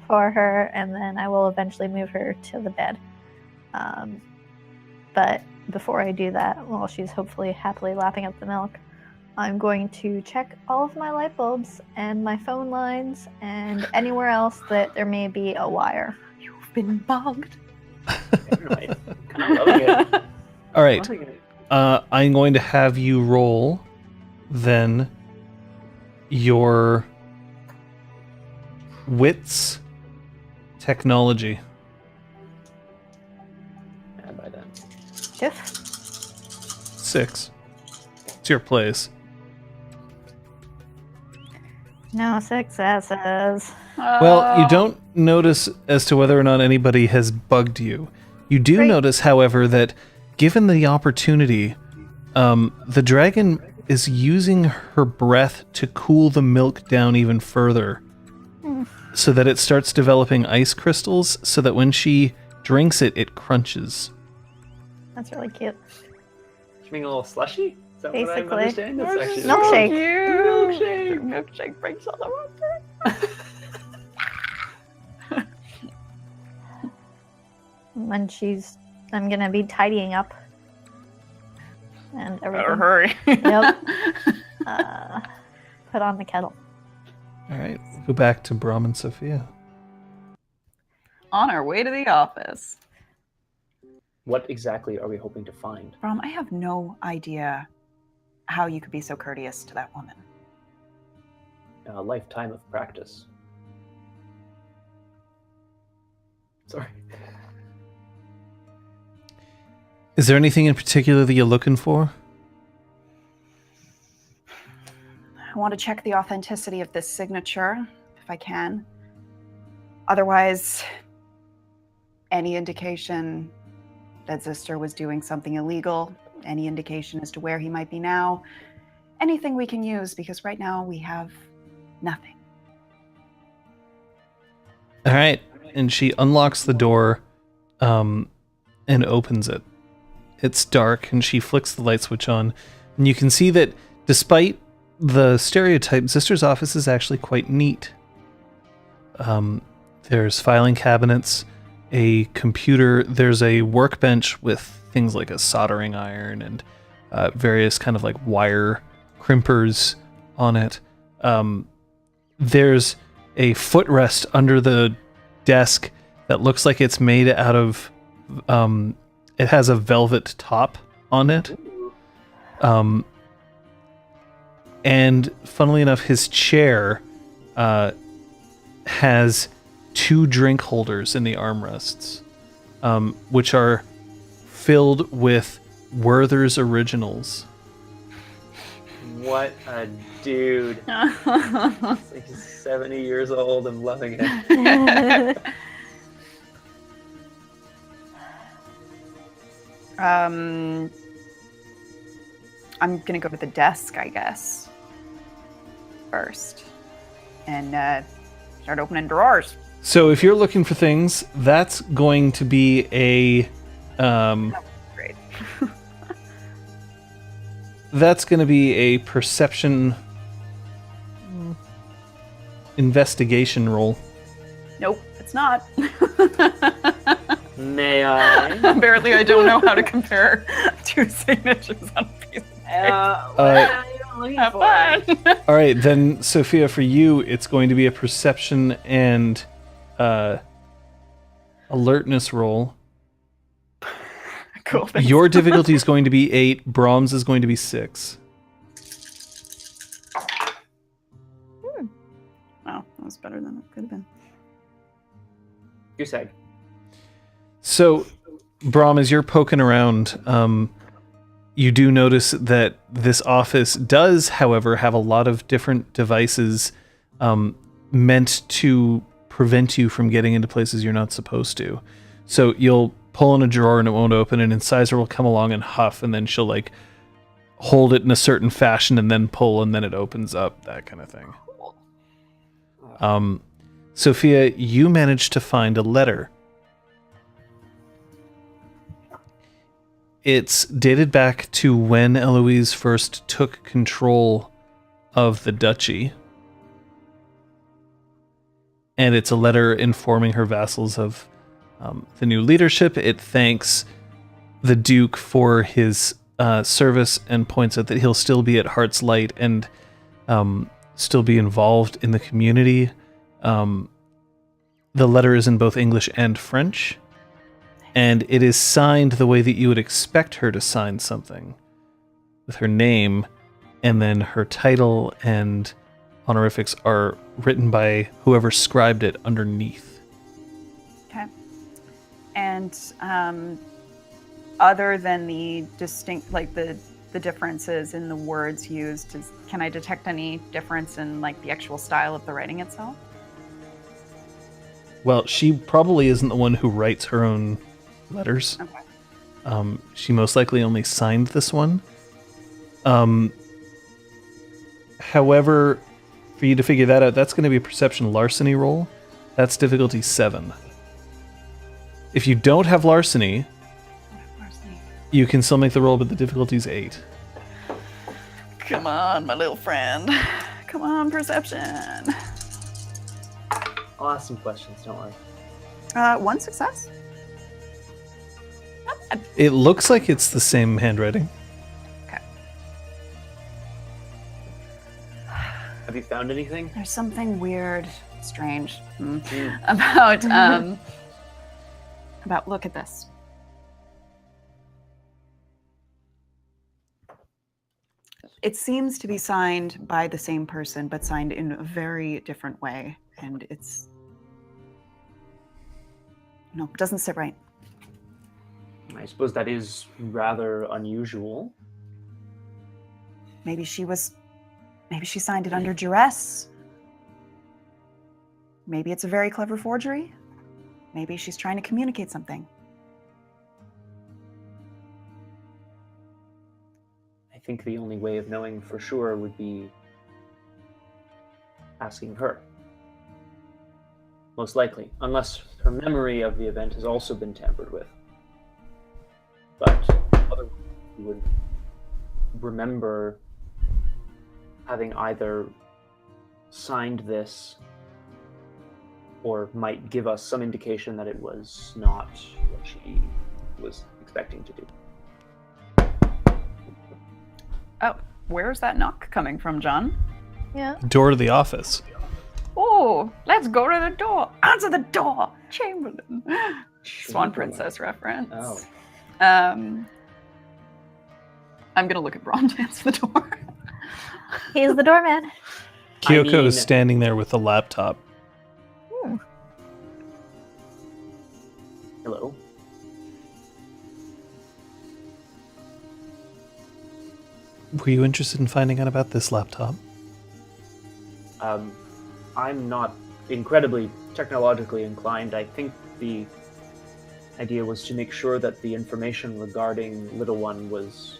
for her, and then I will eventually move her to the bed. But before I do that, while she's hopefully happily lapping up the milk, I'm going to check all of my light bulbs and my phone lines and anywhere else that there may be a wire. you've been bugged. Right. Kind of loving it. All right. Loving it. I'm going to have you roll then your wits technology. And by then. If 6. It's your place. no successes. Well, you don't notice as to whether or not anybody has bugged you. You do Great. notice, however, that given the opportunity, the dragon is using her breath to cool the milk down even further so that it starts developing ice crystals so that when she drinks it, it crunches. That's really cute. You mean a little slushy? Is that what I'm Basically. understanding? That's actually Milkshake. Milkshake. Milkshake brings all the water. When I'm gonna be tidying up and everything. Better hurry. Yep. Put on the kettle. All right, go back to Braum and Sophia. On our way to the office. What exactly are we hoping to find? Braum, I have no idea how you could be so courteous to that woman. A lifetime of practice. Sorry. Is there anything in particular that you're looking for? I want to check the authenticity of this signature, if I can. Otherwise, any indication that Zistor was doing something illegal, any indication as to where he might be now, anything we can use, because right now we have nothing. All right, and she unlocks the door and opens it. It's dark, and she flicks the light switch on, and you can see that despite the stereotype, Zistor's office is actually quite neat. There's filing cabinets, a computer, there's a workbench with things like a soldering iron and various kind of like wire crimpers on it. There's a footrest under the desk that looks like it's made out of it has a velvet top on it. And funnily enough, his chair has 2 drink holders in the armrests, which are filled with Werther's Originals. What a dude. It's like he's 70 years old. I'm loving it. I'm gonna go to the desk, I guess, first, and start opening drawers. So if you're looking for things, that's going to be a Great. that's going to be a perception investigation roll. Nope, it's not. May I? Apparently, I don't know how to compare 2 signatures on a piece of paper. Have fun. All right, then Sophia, for you, it's going to be a perception and alertness roll. Cool. Thanks. Your difficulty is going to be 8. Braum's is going to be 6. Oh, that was better than it could have been. Goose egg. So, Braum, as you're poking around, you do notice that this office does, however, have a lot of different devices meant to prevent you from getting into places you're not supposed to. So you'll pull in a drawer and it won't open, and Incisor will come along and huff, and then she'll like hold it in a certain fashion and then pull, and then it opens up, that kind of thing. Sophia, you managed to find a letter. It's dated back to when Eloise first took control of the duchy. And it's a letter informing her vassals of the new leadership. It thanks the Duke for his service and points out that he'll still be at Heart's Light and still be involved in the community. The letter is in both English and French. And it is signed the way that you would expect her to sign something, with her name, and then her title and honorifics are written by whoever scribed it underneath. Okay. And other than the distinct, like the differences in the words used, can I detect any difference in like the actual style of the writing itself? Well, she probably isn't the one who writes her own letters. Okay. She most likely only signed this one. However, for you to figure that out, that's going to be a perception larceny roll. That's difficulty 7. If you don't have larceny, you can still make the roll, but the difficulty is 8. Come on, my little friend. Come on, perception. I'll ask some questions, don't worry. 1 success. It looks like it's the same handwriting. Okay. Have you found anything? There's something weird, strange Mm. about look at this. It seems to be signed by the same person, but signed in a very different way, and it doesn't sit right. I suppose that is rather unusual. Maybe she signed it under duress. Maybe it's a very clever forgery. Maybe she's trying to communicate something. I think the only way of knowing for sure would be asking her. Most likely, unless her memory of the event has also been tampered with. But otherwise, you would remember having either signed this or might give us some indication that it was not what she was expecting to do. Oh, where's that knock coming from, John? Yeah. Door to the office. Oh, let's go to the door. Answer the door. Chamberlain. Swan Princess reference. Oh. I'm gonna look at Braum to answer the door. He's the doorman. Kyoko mean- is standing there with the laptop. Hello. Were you interested in finding out about this laptop? I'm not incredibly technologically inclined. I think the idea was to make sure that the information regarding Little One was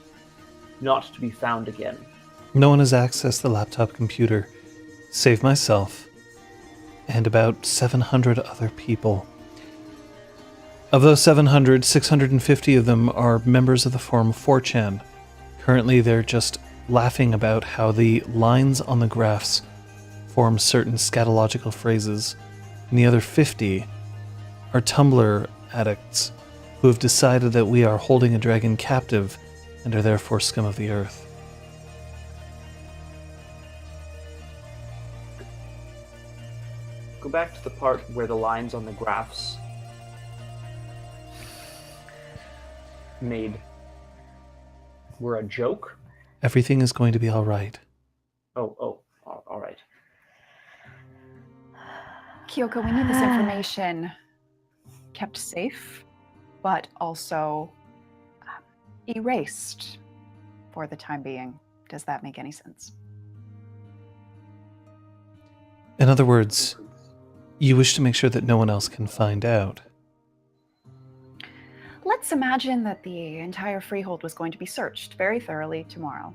not to be found again. No one has accessed the laptop computer, save myself and about 700 other people. Of those 700, 650 of them are members of the forum 4chan. Currently, they're just laughing about how the lines on the graphs form certain scatological phrases, and the other 50 are Tumblr addicts who have decided that we are holding a dragon captive and are therefore scum of the earth. Go back to the part where the lines on the graphs were a joke. Everything is going to be all right. All right. Kyoko, we need this information kept safe, but also erased for the time being. Does that make any sense? In other words, you wish to make sure that no one else can find out. Let's imagine that the entire freehold was going to be searched very thoroughly tomorrow.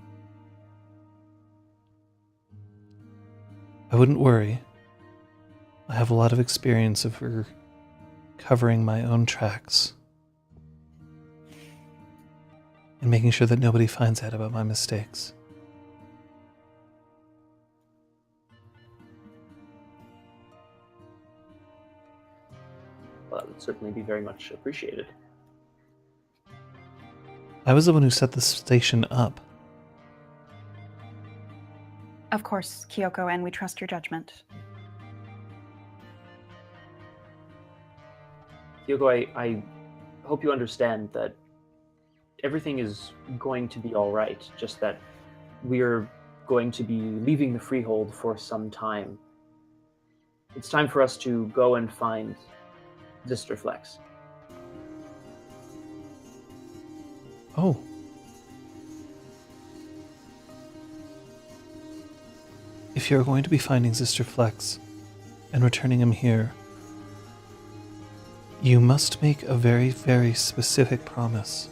I wouldn't worry. I have a lot of experience of covering my own tracks and making sure that nobody finds out about my mistakes. Well, that would certainly be very much appreciated. I was the one who set the station up. Of course, Kyoko, and we trust your judgment. Kyoko, I hope you understand that everything is going to be all right, just that we're going to be leaving the freehold for some time. It's time for us to go and find Zistor Flexx. Oh. If you're going to be finding Zistor Flexx and returning him here, you must make a very, very specific promise.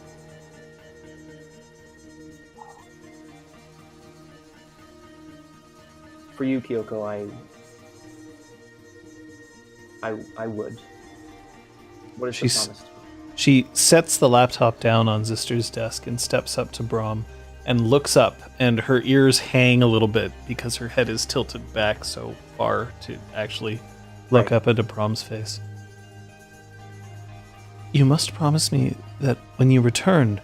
For you, Kyoko, I would. What is the promise? She sets the laptop down on Zistor's desk and steps up to Braum and looks up, and her ears hang a little bit because her head is tilted back so far to actually look up into Braum's face. You must promise me that when you return,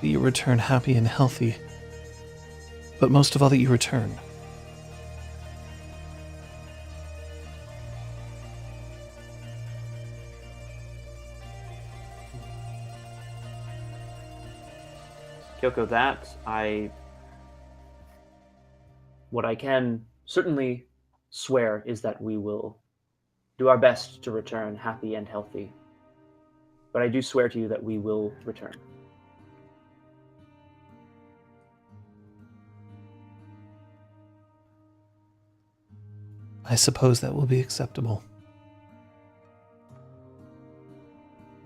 that you return happy and healthy, but most of all that you return. Kyoko, what I can certainly swear is that we will do our best to return happy and healthy. But I do swear to you that we will return. I suppose that will be acceptable.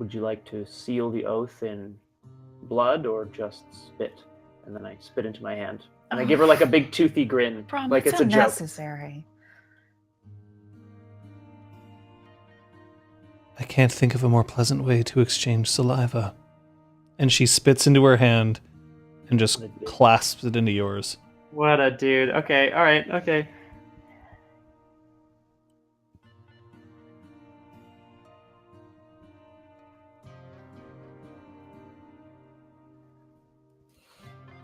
Would you like to seal the oath in blood or just spit? And then I spit into my hand. And I give her like a big toothy grin. Braum, like it's a joke. unnecessary. I can't think of a more pleasant way to exchange saliva. And she spits into her hand and just clasps it into yours. What a dude. Okay, alright, okay.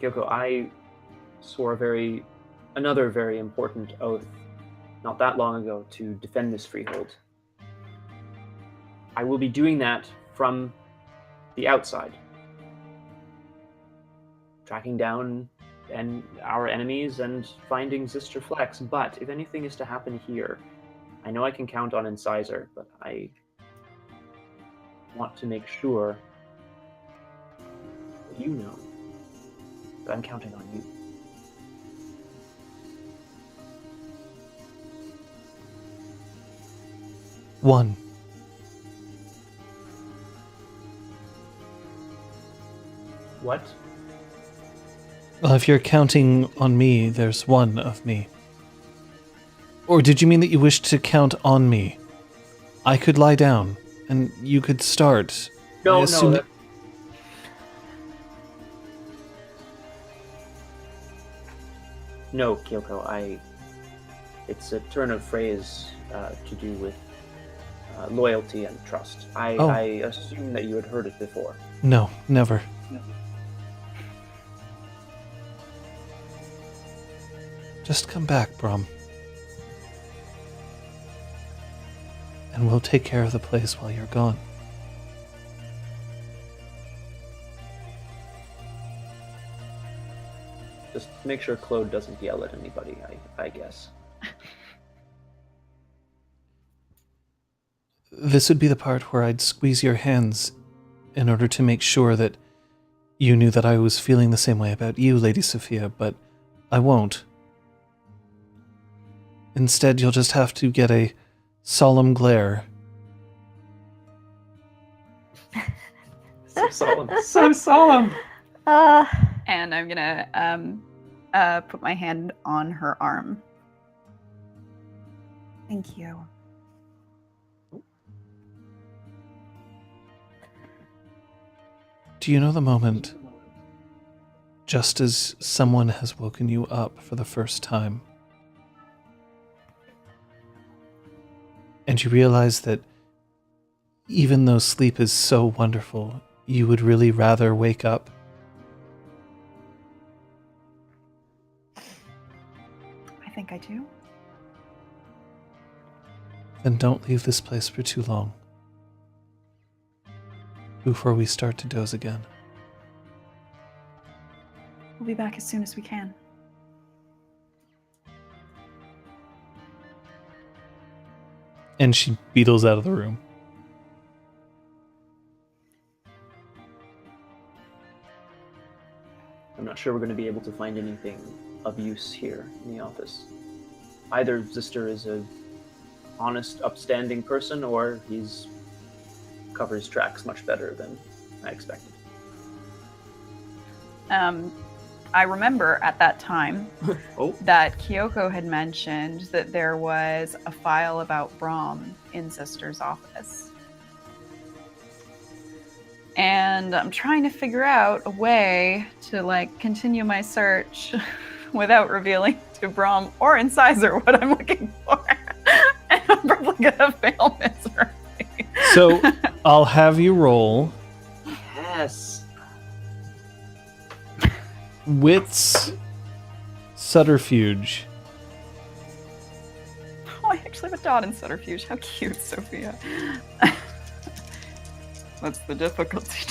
Kyoko, I swore another very important oath not that long ago to defend this freehold. I will be doing that from the outside, tracking down our enemies and finding Zistor Flexx. But if anything is to happen here, I know I can count on Incisor, but want to make sure that you know that I'm counting on you. One. What? Well, if you're counting on me, there's one of me. Or did you mean that you wished to count on me? I could lie down, and you could start. No, I assume no. No, Kyoko, it's a turn of phrase to do with loyalty and trust. I assume that you had heard it before. No, never. Just come back, Braum. And we'll take care of the place while you're gone. Just make sure Claude doesn't yell at anybody, I guess. This would be the part where I'd squeeze your hands in order to make sure that you knew that I was feeling the same way about you, Lady Sophia, but I won't. Instead, you'll just have to get a solemn glare. So solemn. So solemn! And I'm gonna put my hand on her arm. Thank you. Do you know the moment, just as someone has woken you up for the first time, and you realize that even though sleep is so wonderful, you would really rather wake up? I think I do. Then don't leave this place for too long, before we start to doze again. We'll be back as soon as we can. And she beetles out of the room. I'm not sure we're going to be able to find anything of use here in the office. Either Zistor is a honest, upstanding person, or he's covers tracks much better than I expected. I remember at that time Oh. that Kyoko had mentioned that there was a file about Braum in Zistor's office. And I'm trying to figure out a way to continue my search without revealing to Braum or Incisor what I'm looking for. And I'm probably gonna fail miserably. So, I'll have you roll Yes. Wits Subterfuge. Oh, I actually have a dot in Subterfuge. How cute, Sophia. What's the difficulty?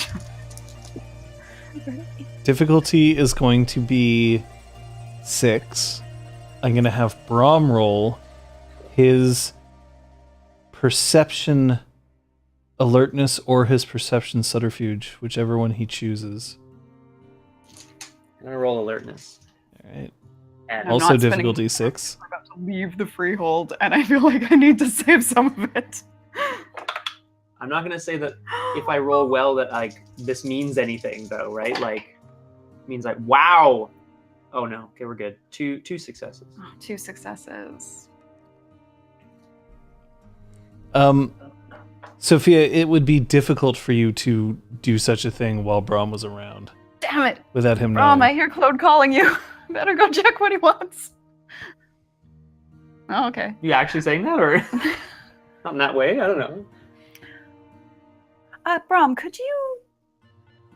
Difficulty is going to be 6. I'm going to have Braum roll his perception alertness or his perception subterfuge, whichever one he chooses. I'm going to roll alertness. All right. And I'm Also not spending- difficulty 6. We're about to leave the freehold, and I feel like I need to save some of it. I'm not going to say that if I roll well that this means anything though, right? Means wow. Oh no. Okay, we're good. Two successes. Oh, 2 successes. Sophia, it would be difficult for you to do such a thing while Braum was around. Damn it! Without him Braum, knowing. I hear Claude calling you. Better go check what he wants. Oh, okay. You actually saying that, or not in that way? I don't know. Braum, could you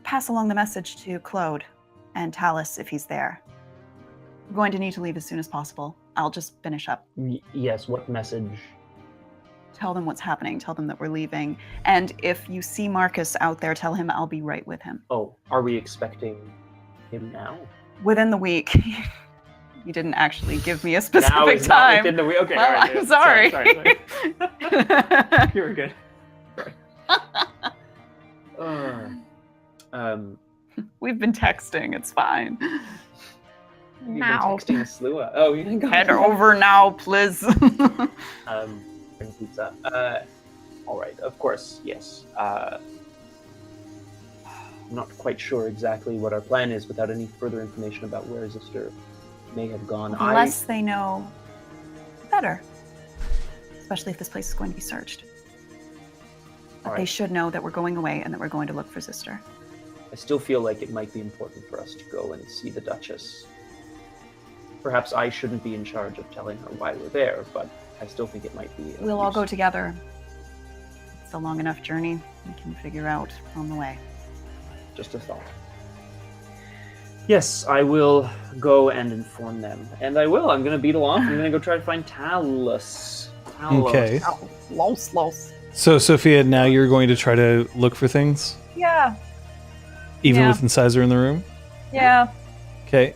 pass along the message to Claude and Talus if he's there? I'm going to need to leave as soon as possible. I'll just finish up. Yes. What message? Tell them what's happening. Tell them that we're leaving. And if you see Marcus out there, tell him I'll be right with him. Oh, are we expecting him now? Within the week. You didn't actually give me a specific Now is time. not within the week. Okay. Well, all right, I'm sorry. Sorry. You're good. Sorry. We've been texting. It's fine. You've been Now. texting Slua. Oh, you didn't go. Head over now, please. Bring pizza. All right, of course, yes. I'm not quite sure exactly what our plan is without any further information about where Zistor may have gone. The less they know, the better. Especially if this place is going to be searched. But they should know that we're going away and that we're going to look for Zistor. I still feel like it might be important for us to go and see the Duchess. Perhaps I shouldn't be in charge of telling her why we're there, but I still think it might be. We'll all go together. It's a long enough journey. We can figure out on the way. Just a thought. Yes, I will go and inform them. And I will. I'm going to beat along. I'm going to go try to find Talos. Okay. Los. So, Sophia, now you're going to try to look for things? Yeah. Even Yeah. with Incisor in the room? Yeah. Okay.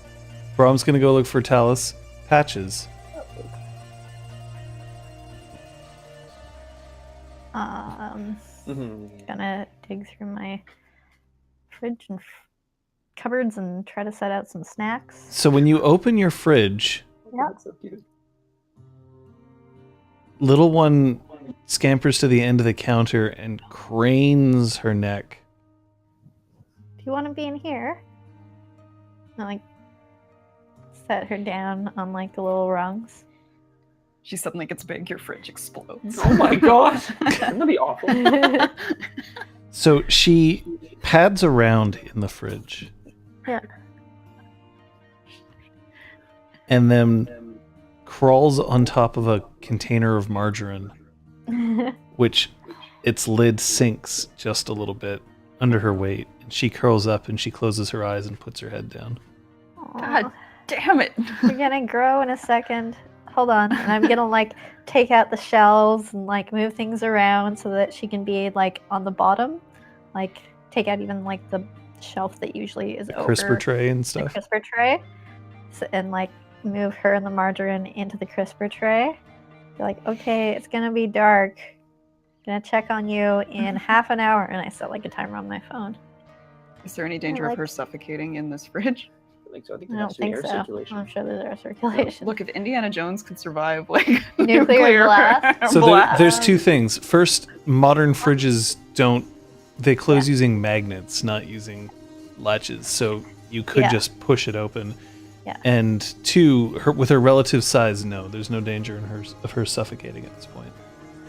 Braum's going to go look for Talos. Patches. Gonna dig through my fridge and cupboards and try to set out some snacks. So when you open your fridge, Yeah. That's so cute. little one scampers to the end of the counter and cranes her neck. Do you want to be in here? I like set her down on like the little rungs. She suddenly gets big, your fridge explodes. Oh my god. That'd be awful. So she pads around in the fridge. Yeah. And then crawls on top of a container of margarine, which its lid sinks just a little bit under her weight. And she curls up and she closes her eyes and puts her head down. God damn it. We're gonna grow in a second. Hold on. And I'm gonna like take out the shelves and like move things around so that she can be like on the bottom. Like take out even like the shelf that usually is over Crisper tray and the stuff. crisper tray. And like move her and the margarine into the crisper tray. Be like, okay, it's gonna be dark. Gonna check on you in half an hour. And I set like a timer on my phone. Is there any danger of her suffocating in this fridge? I think so. I think I there don't has to be think air so. circulation. I'm sure there's air circulation. Look, if Indiana Jones could survive like Nuclear blast. So blast. there's two things. First, modern fridges they close using magnets, not using latches. So you could just push it open. Yeah. And two, with her relative size, no, there's no danger of her suffocating at this point.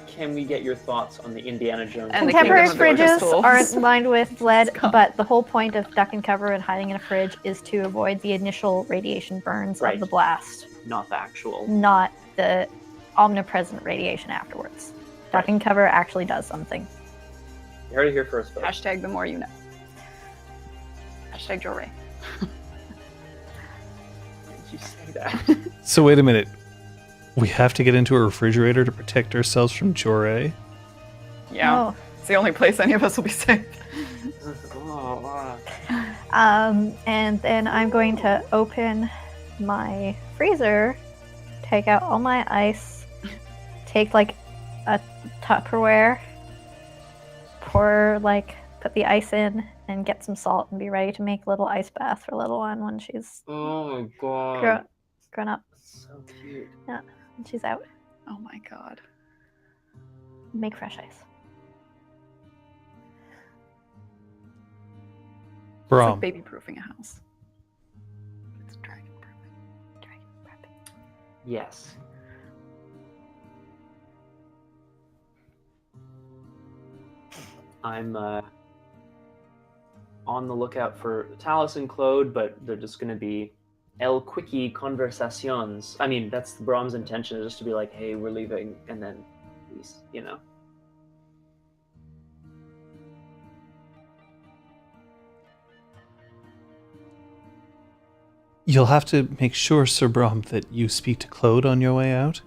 Can we get your thoughts on the Indiana Jones? And the Contemporary Kingdom of the fridges Crystals. aren't lined with lead, Scum. but the whole point of duck and cover and hiding in a fridge is to avoid the initial radiation burns Right. of the blast, Not the actual. not the omnipresent radiation afterwards. Duck and cover actually does something. You heard it here first, folks. Hashtag the more you know. Hashtag Joe Ray. Why did you say that? So wait a minute. We have to get into a refrigerator to protect ourselves from Jore? Yeah. Oh. It's the only place any of us will be safe. And then I'm going to open my freezer, take out all my ice, take like a Tupperware, put the ice in, and get some salt and be ready to make a little ice bath for little one when she's Oh my god. grown up. So cute. Yeah, when she's out. Oh my god. Make fresh ice. It's like Braum. baby proofing a house. It's dragon proofing. Yes. I'm on the lookout for Talos and Claude, but they're just going to be el quickie conversations. I mean, that's Braum's intention, is just to be like, hey, we're leaving, and then, please, you know. You'll have to make sure, Sir Braum, that you speak to Claude on your way out.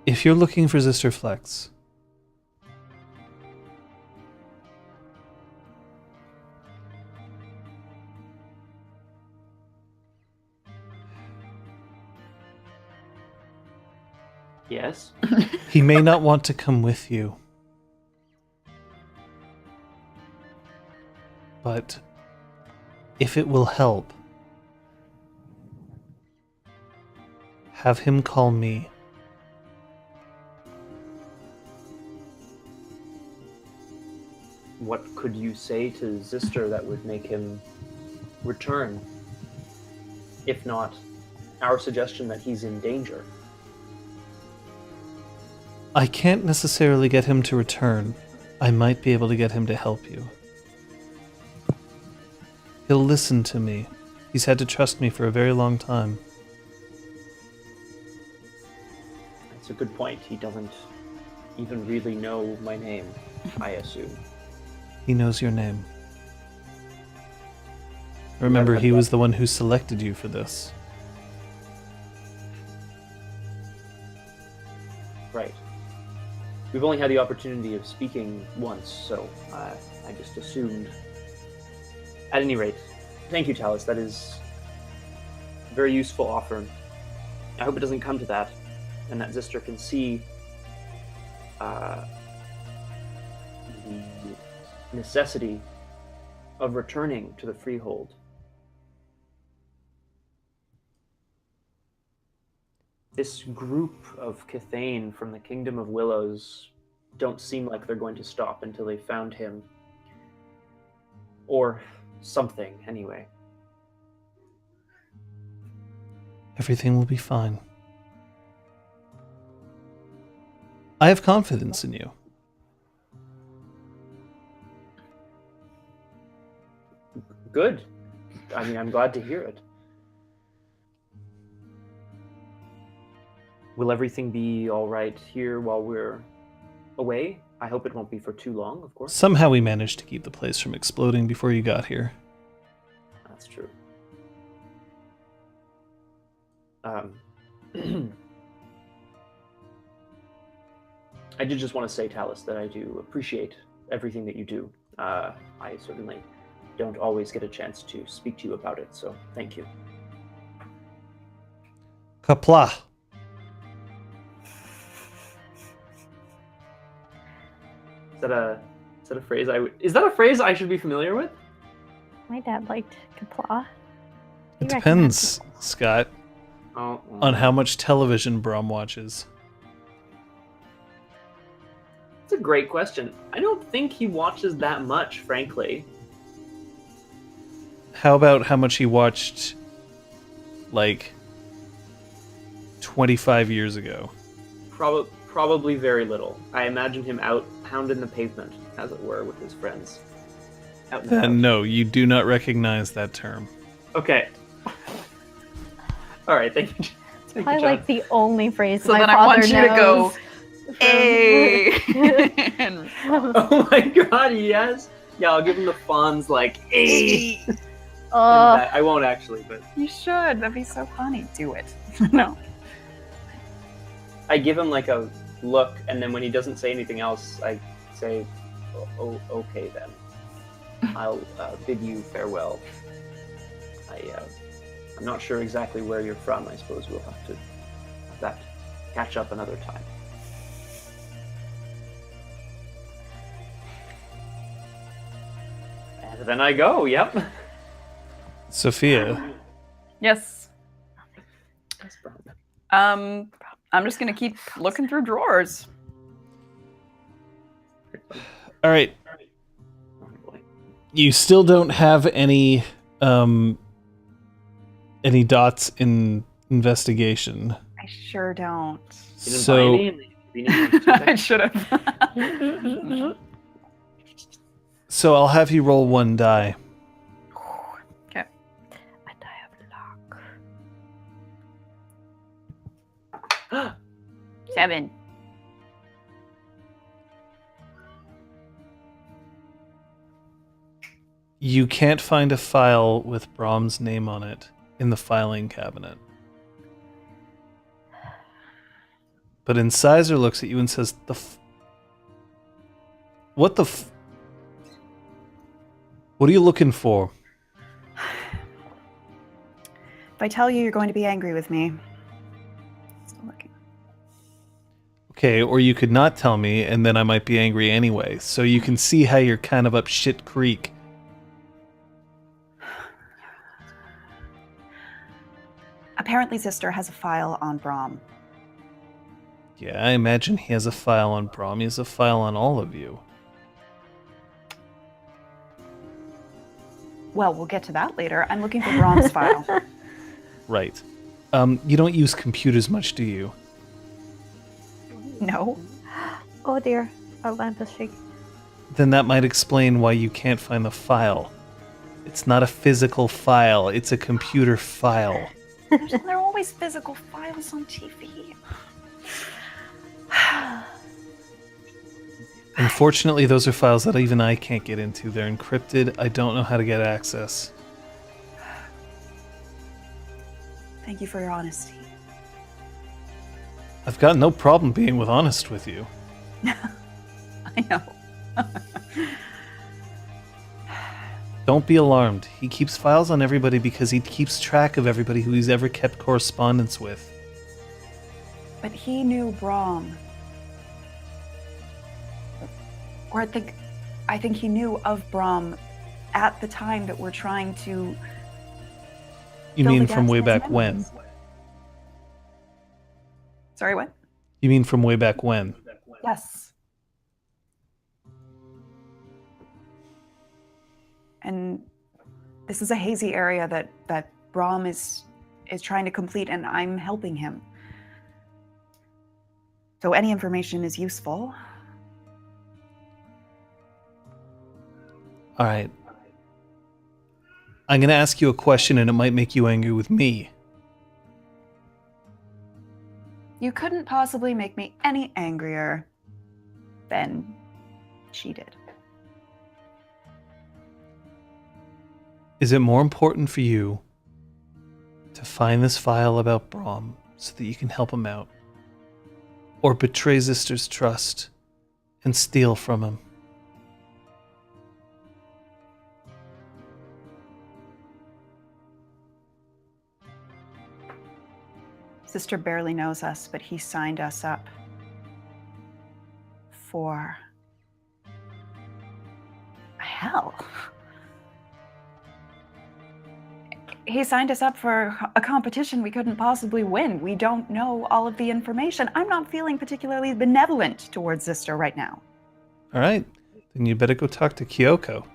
If you're looking for Zistor Flexx, Yes? he may not want to come with you. But if it will help, have him call me. What could you say to Zistor that would make him return? If not our suggestion that he's in danger. I can't necessarily get him to return. I might be able to get him to help you. He'll listen to me. He's had to trust me for a very long time. That's a good point. He doesn't even really know my name, I assume. He knows your name. Remember, he was the one who selected you for this. Right. We've only had the opportunity of speaking once, so I just assumed. At any rate, thank you, Talus. That is a very useful offer. I hope it doesn't come to that, and that Zistor can see the necessity of returning to the freehold. This group of Cathane from the Kingdom of Willows don't seem like they're going to stop until they found him. Or something, anyway. Everything will be fine. I have confidence in you. Good. I mean, I'm glad to hear it. Will everything be all right here while we're away? I hope it won't be for too long, of course. Somehow we managed to keep the place from exploding before you got here. That's true. I did just want to say, Talus, that I do appreciate everything that you do. I certainly don't always get a chance to speak to you about it, so thank you. Kapla. Is that a phrase is that a phrase I should be familiar with? My dad liked Kapla. It depends, Scott, Oh, on how much television Braum watches. That's a great question. I don't think he watches that much, frankly. How about how much he watched, like, 25 years ago? Probably very little. I imagine him out pounding the pavement, as it were, with his friends. Out and about. No, you do not recognize that term. Okay. All right, thank you. Thank I you, like John. the only phrase So my then father I want you to go, knows. "Hey!" Oh my god, yes! Yeah, I'll give him the Fonz, like, "Hey!" I won't actually, but You should. That'd be so funny. Do it. No. I give him like a look, and then when he doesn't say anything else, I say, "Oh, okay then. I'll bid you farewell. I'm not sure exactly where you're from. I suppose we'll have to catch up another time." And then I go. Yep. Sophia, Yes. That's Braum. I'm just gonna keep looking through drawers. all right, Oh, boy. you still don't have any dots in investigation. I sure don't. You didn't buy So any, and you didn't have I to should have. so I'll have you roll one die. Okay. A die of luck. 7. You can't find a file with Braum's name on it in the filing cabinet. But Incisor looks at you and says, What are you looking for? If I tell you, you're going to be angry with me. Still looking. Okay, or you could not tell me, and then I might be angry anyway. So you can see how you're kind of up shit creek. Apparently Zistor has a file on Braum. Yeah, I imagine he has a file on Braum. He has a file on all of you. Well, we'll get to that later. I'm looking for Braum's file. Right. You don't use computers much, do you? No. Oh dear, our lamp is shaking. Then that might explain why you can't find the file. It's not a physical file, it's a computer file. There are always physical files on TV. Unfortunately, those are files that even I can't get into. They're encrypted. I don't know how to get access. Thank you for your honesty. I've got no problem being honest with you. I know. Don't be alarmed. He keeps files on everybody because he keeps track of everybody who he's ever kept correspondence with. But he knew Braum. Or I think he knew of Braum at the time that we're trying to... You fill mean the from gaps way in his back when? memories. Sorry, what? You mean from way back when? Yes. And this is a hazy area that Braum is trying to complete, and I'm helping him. So any information is useful. All right. I'm going to ask you a question, and it might make you angry with me. You couldn't possibly make me any angrier than she did. Is it more important for you to find this file about Braum so that you can help him out? Or betray Zistor's trust and steal from him? Zistor barely knows us, but he signed us up for hell. He signed us up for a competition we couldn't possibly win. We don't know all of the information. I'm not feeling particularly benevolent towards Zistor right now. All right. Then you better go talk to Kyoko.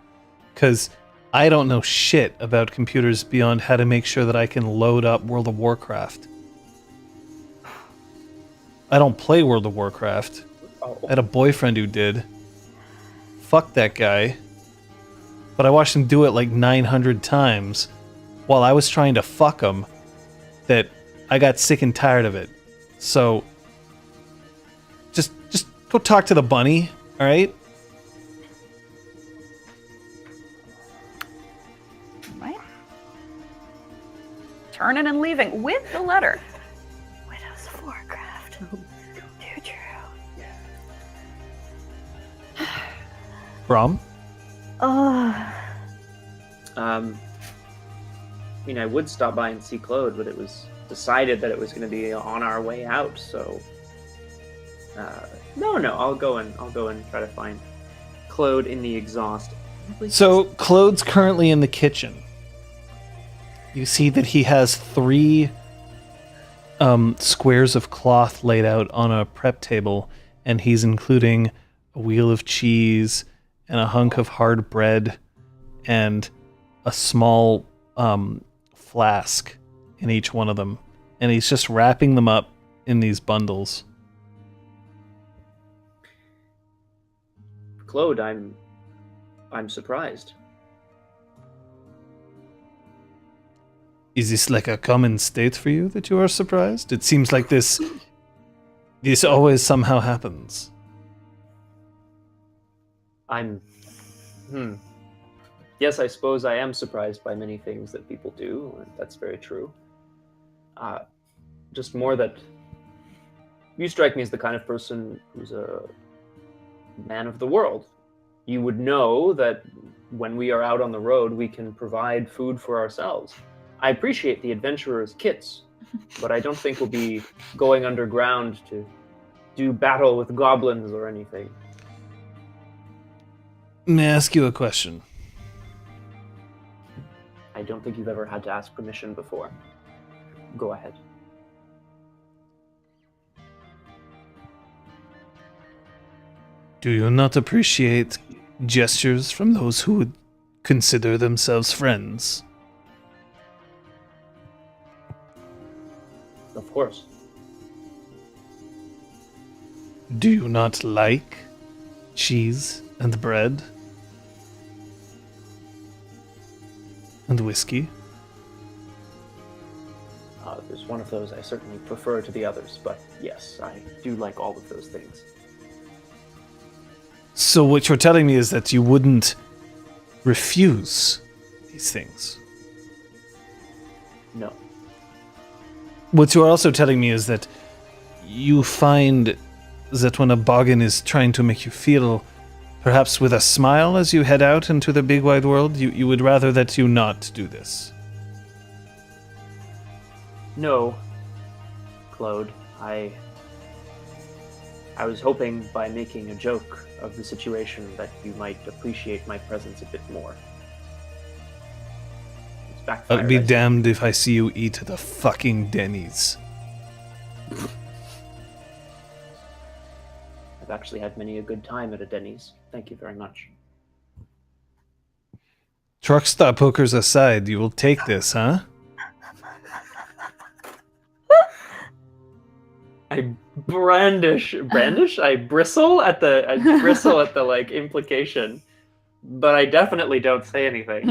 Because I don't know shit about computers beyond how to make sure that I can load up World of Warcraft. I don't play World of Warcraft. I had a boyfriend who did. Fuck that guy. But I watched him do it like 900 times while I was trying to fuck him that I got sick and tired of it. So just go talk to the bunny, all right? Right? Turning and leaving with the letter. Widows of Warcraft. Too true. Braum? Oh. I mean, I would stop by and see Claude, but it was decided that it was going to be on our way out. So, no, I'll go and try to find Claude in the exhaust. So Claude's currently in the kitchen. You see that he has 3 squares of cloth laid out on a prep table, and he's including a wheel of cheese and a hunk of hard bread and a small flask in each one of them, and he's just wrapping them up in these bundles. Claude, I'm surprised. Is this like a common state for you that you are surprised? It seems like this always somehow happens. Yes, I suppose I am surprised by many things that people do, and that's very true. Just more that you strike me as the kind of person who's a man of the world. You would know that when we are out on the road, we can provide food for ourselves. I appreciate the adventurer's kits, but I don't think we'll be going underground to do battle with goblins or anything. May I ask you a question? I don't think you've ever had to ask permission before. go ahead. Do you not appreciate gestures from those who would consider themselves friends? Of course. Do you not like cheese and bread? And whiskey? There's one of those I certainly prefer to the others, but yes, I do like all of those things. So what you're telling me is that you wouldn't refuse these things? No. What you are also telling me is that you find that when a boggin is trying to make you feel, perhaps with a smile as you head out into the big wide world, you would rather that you not do this. No, Claude. I was hoping by making a joke of the situation that you might appreciate my presence a bit more. It's backfired. I'd be I see. damned if I see you eat at a fucking Denny's. I've actually had many a good time at a Denny's. Thank you very much. Truck stop hookers aside, you will take this, huh? I brandish. I bristle at the like implication, but I definitely don't say anything.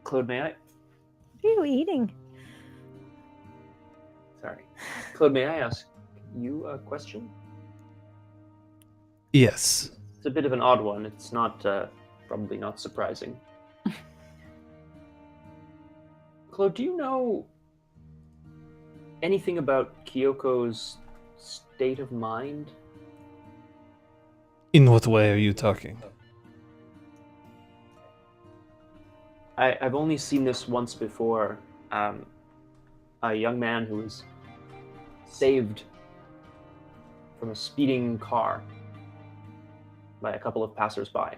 Claude, may I? What are you eating? Sorry, Claude, may I ask you a question? Yes. It's a bit of an odd one. It's not probably not surprising. Claude, do you know anything about Kyoko's state of mind? In what way are you talking? I've only seen this once before. A young man who was saved from a speeding car by a couple of passers-by.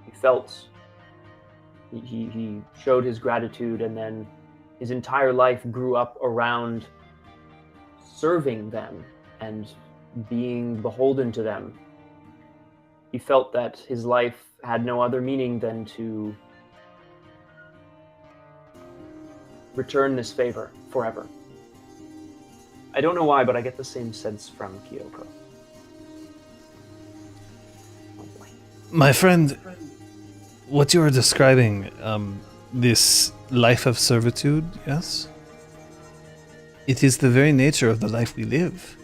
He felt... He showed his gratitude, and then his entire life grew up around serving them and being beholden to them. He felt that his life had no other meaning than to return this favor forever. I don't know why, but I get the same sense from Kyoko. Oh boy. My friend, what you are describing, this life of servitude, yes? It is the very nature of the life we live.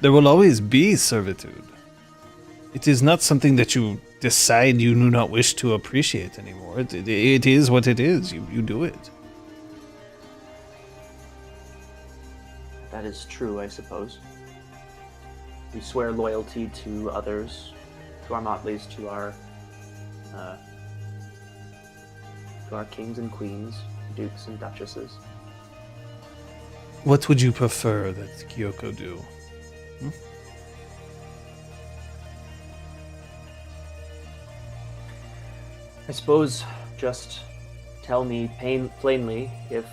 There will always be servitude. It is not something that you decide you do not wish to appreciate anymore. It is what it is. You do it. That is true, I suppose. We swear loyalty to others, to our motleys, to our kings and queens, dukes and duchesses. What would you prefer that Kyoko do? I suppose just tell me plainly if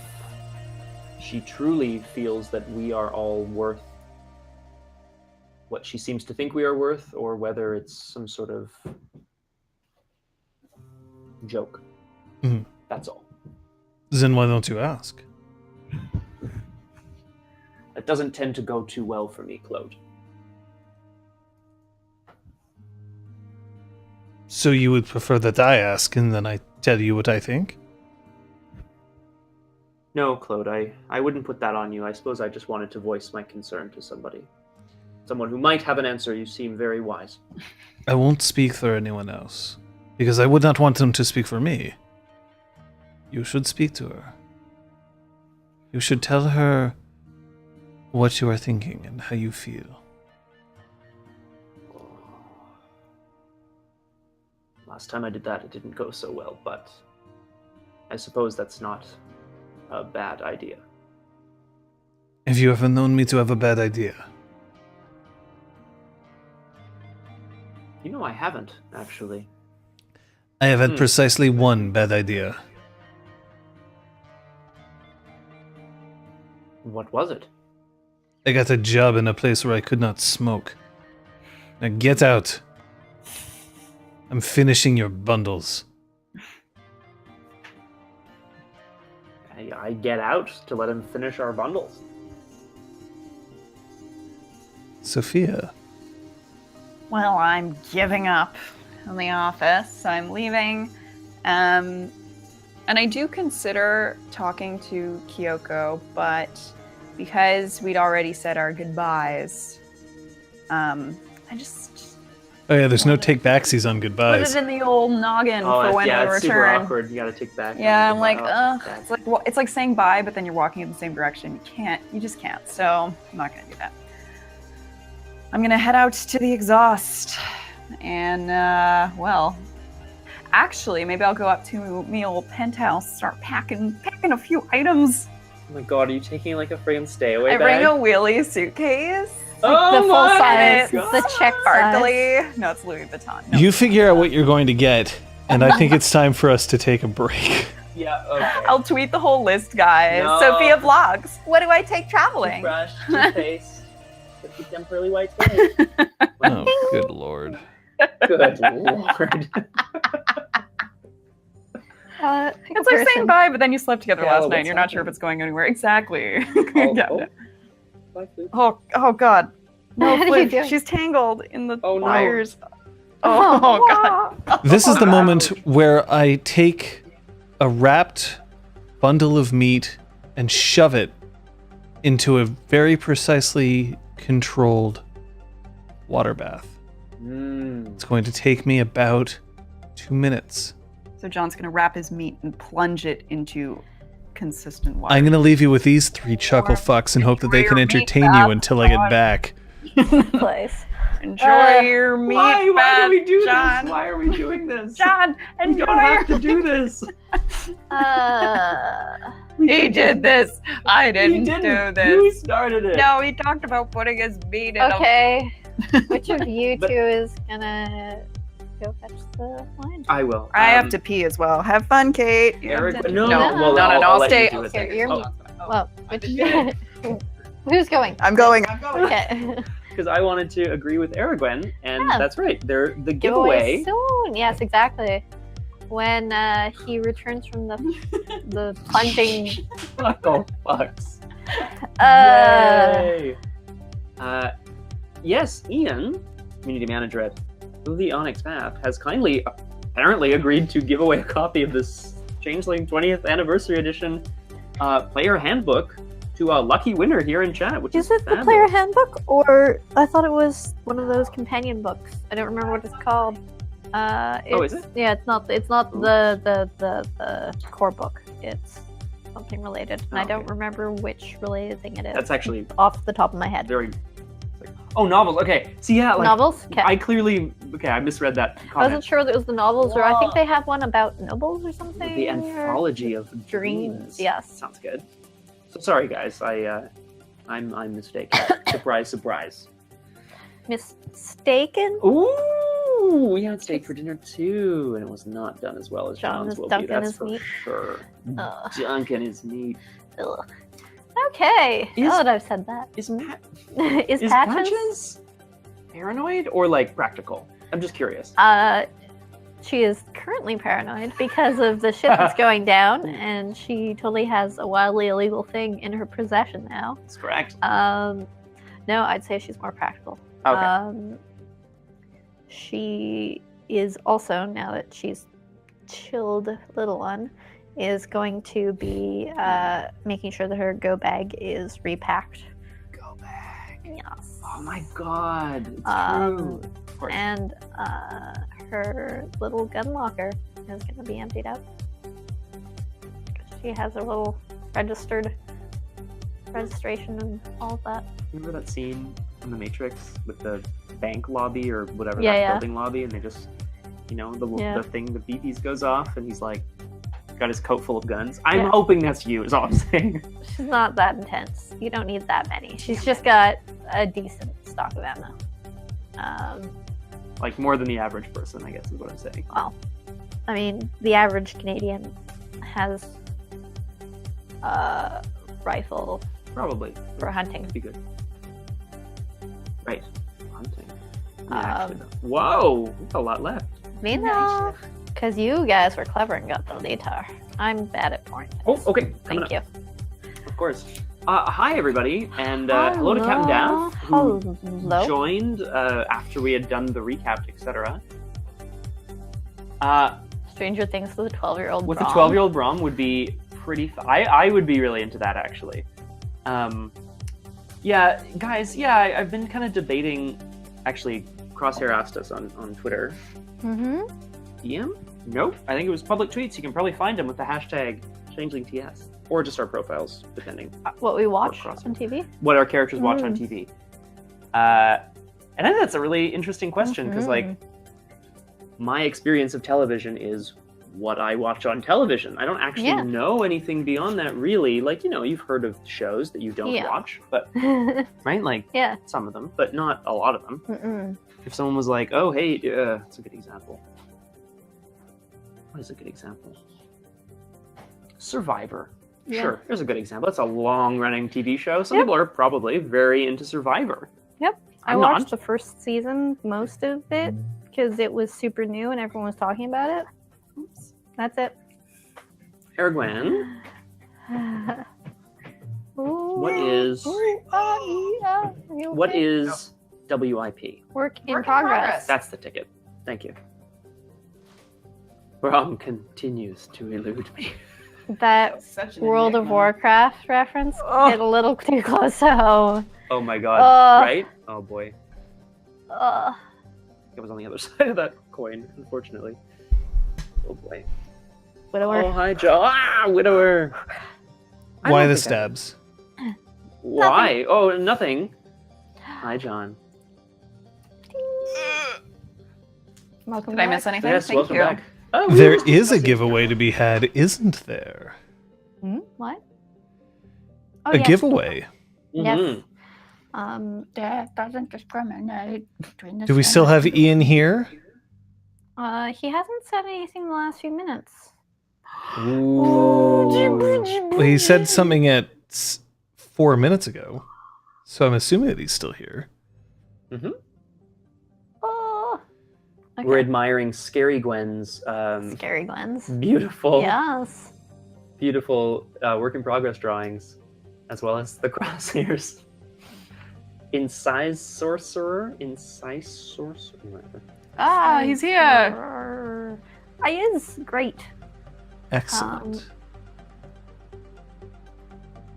she truly feels that we are all worth what she seems to think we are worth, or whether it's some sort of joke. Mhm. That's all. Then why don't you ask? It doesn't tend to go too well for me, Claude. So you would prefer that I ask and then I tell you what I think? No, Claude, I wouldn't put that on you. I suppose I just wanted to voice my concern to somebody. Someone who might have an answer. You seem very wise. I won't speak for anyone else, because I would not want them to speak for me. You should speak to her. You should tell her what you are thinking and how you feel. Last time I did that, it didn't go so well, but I suppose that's not a bad idea. Have you ever known me to have a bad idea? You know, I haven't, actually. I have had precisely one bad idea. What was it? I got a job in a place where I could not smoke. Now get out. I'm finishing your bundles. I get out to let him finish our bundles. Sophia. Well, I'm giving up on the office. I'm leaving. And I do consider talking to Kyoko, but because we'd already said our goodbyes, I just Oh yeah, there's no take backsies on put goodbyes. it in the old noggin for when we it's super return. awkward. You gotta take back. Yeah, I'm like, okay. it's like saying bye, but then you're walking in the same direction. You just can't. So I'm not gonna do that. I'm gonna head out to the exhaust, and well, actually, maybe I'll go up to Neale penthouse, start packing a few items. Oh my god, are you taking like a friggin' stay away I bag? bring a wheelie suitcase. Oh the full my size, God. the check size. Sparkly. No, it's Louis Vuitton. No. You figure out what you're going to get, and I think it's time for us to take a break. Yeah, okay. I'll tweet the whole list, guys. No. Sophia vlogs. What do I take traveling? Brush, toothpaste, with the temporarily white tape. Oh, good lord. Good lord. It's like saying bye, but then you slept together Yeah, last night. what's And you're not sure if happening? it's going anywhere. Exactly. Oh, Yeah. oh. Bye, Flute. Oh God. No, What are you Flip, doing? she's tangled in the Oh, no. wires. Oh God. This is the moment where I take a wrapped bundle of meat and shove it into a very precisely controlled water bath. It's going to take me about 2 minutes. So John's gonna wrap his meat and plunge it into consistent water. I'm going to leave you with these 3 chuckle fucks and hope that they can entertain you until I get back. place. Enjoy your meat Why bath, do we do John. this? Why are we doing this? John, We enjoy don't have to do this. He did this. I didn't, You do this. You started it. No, he talked about putting his meat in a... Okay. Which of you But- two is gonna go fetch the wine? I will. I have to pee as well. Have fun, Kate. You Eric, have to- no, No. well, No, I'll I'll let stay. you do it Here, then. you're Oh, me. Well, who's going? I'm going. Okay. because I wanted to agree with Aragwen, and Yeah. that's right. They're the Giveaway giveaway. soon. Yes, exactly. When he returns from the plunging. Oh, fucks. Uh, Yay. Yes, Ian, community manager at the Onyx Path, has kindly, apparently, agreed to give away a copy of this Changeling 20th Anniversary Edition player handbook to a lucky winner here in chat, which is is it the fabulous. player handbook, or I thought it was one of those companion books? I don't remember what it's called. Is it? Yeah, it's not the core book. It's something related, and I don't Okay. remember which related thing it is. That's actually off the top of my head. very... Oh, novels. Okay. See, yeah, like, Novels? Okay. I misread that I wasn't comment. sure that it was the novels, or I think Whoa. they have one about nobles or something. The or anthology of dreams. Yes. Sounds good. So sorry, guys. I'm mistaken. Surprise, surprise. Mistaken? Ooh, we had steak for dinner too, and it was not done as well as John John's is will be. dunking That's his for meat. sure. Ugh. Dunking his meat. Ugh. Okay. Is- Now that I've said that. Is Matt? Is Is Patches? Patches paranoid or like practical? I'm just curious. She is currently paranoid because of the shit that's going down, and she totally has a wildly illegal thing in her possession now. That's correct. No, I'd say she's more practical. Okay. She is also, now that she's chilled little one, is going to be making sure that her go bag is repacked. Go back. Yes. Oh my god. It's Um, true. Of course. And her little gun locker is going to be emptied out. She has a little registration and all of that. Remember that scene from The Matrix with the bank lobby or whatever Yeah, that yeah. building lobby, and they just, Yeah. the thing, the beepies goes off, and he's like, got his coat full of guns. I'm Yeah. hoping that's you, is all I'm saying. She's not that intense. You don't need that many. She's just got a decent stock of ammo. Like more than the average person, I guess is what I'm saying. Well, I mean, the average Canadian has a rifle Probably. for hunting. That'd be good. Right. Hunting. Yeah, actually, though. Whoa! That's a lot left. Me no, because you guys were clever and got the later. I'm bad at porn. Oh, okay. Coming Thank you. up. Of course. Hi, everybody, and hello to Captain Dav, who Hello. joined after we had done the recap, etc. Stranger Things with a 12-year-old. With a 12-year-old Braum would be pretty. I would be really into that, actually. Yeah, guys. Yeah, I've been kind of debating. Actually, Crosshair asked us on Twitter. Mm-hmm. DM? Nope. I think it was public tweets. You can probably find them with the hashtag ChangelingTS. Or just our profiles, depending. What we watch Crosshair. on TV? What our characters watch on TV. And I think that's a really interesting question, because, like, my experience of television is what I watch on television. I don't actually know anything beyond that, really. Like, you've heard of shows that you don't watch, but, right? Like, some of them, but not a lot of them. Mm-mm. If someone was like, oh, hey, that's a good example. What is a good example? Survivor. Yeah. Sure, there's a good example. It's a long-running TV show. Some people are probably very into Survivor. Yep. I I'm watched not. the first season, most of it, because it was super new and everyone was talking about it. Oops. That's it. Ergwan, what is WIP? Work in progress? That's the ticket. Thank you. Braum continues to elude me. That World of Warcraft reference hit a little too close to home. Oh my god, right? Oh boy. Uh, It was on the other side of that coin, unfortunately. Oh boy. Widower. Oh, hi, Joe. Ah, Widower. I Why don't the think stabs? Why? Oh, nothing. Hi, John. Welcome Did I back. miss anything? Yes, Thank welcome you. back. Oh, There is a giveaway to be had, isn't there? What? Oh, A yes. giveaway. Yes. Death doesn't discriminate between the Do we still have Ian here? He hasn't said anything in the last few minutes. Well, he said something at 4 minutes ago, so I'm assuming that he's still here. Oh. Okay. We're admiring Scary Gwen's Scary Glens. beautiful, Yes. beautiful work in progress drawings, as well as the crosshairs. Incise sorcerer. Whatever. Ah, he's here. He is great. Excellent.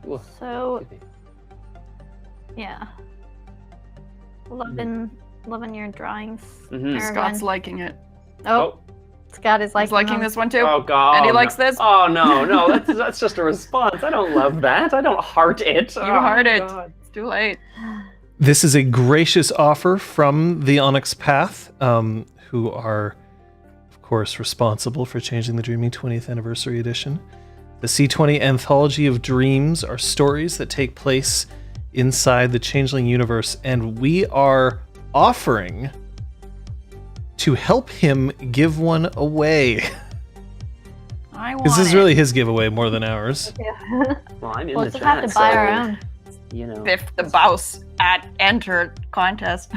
Ooh, So, excuse me. yeah. Loving your drawings. Mhm. Scott's liking it. Oh, Scott is He's liking them. this one too. Oh god. And he Oh, likes no. this. Oh no, that's just a response. I don't love that. I don't heart it. You heart it. God. It's too late. This is a gracious offer from the Onyx Path, who are, of course, responsible for Changing the Dreaming 20th Anniversary Edition. The C20 Anthology of Dreams are stories that take place inside the Changeling universe, and we are offering to help him give one away. I want Because this is it. really his giveaway more than ours. Well, I'm in We'll the just chat, have to buy so, our own. you know. Biff the Bouse at enter contest.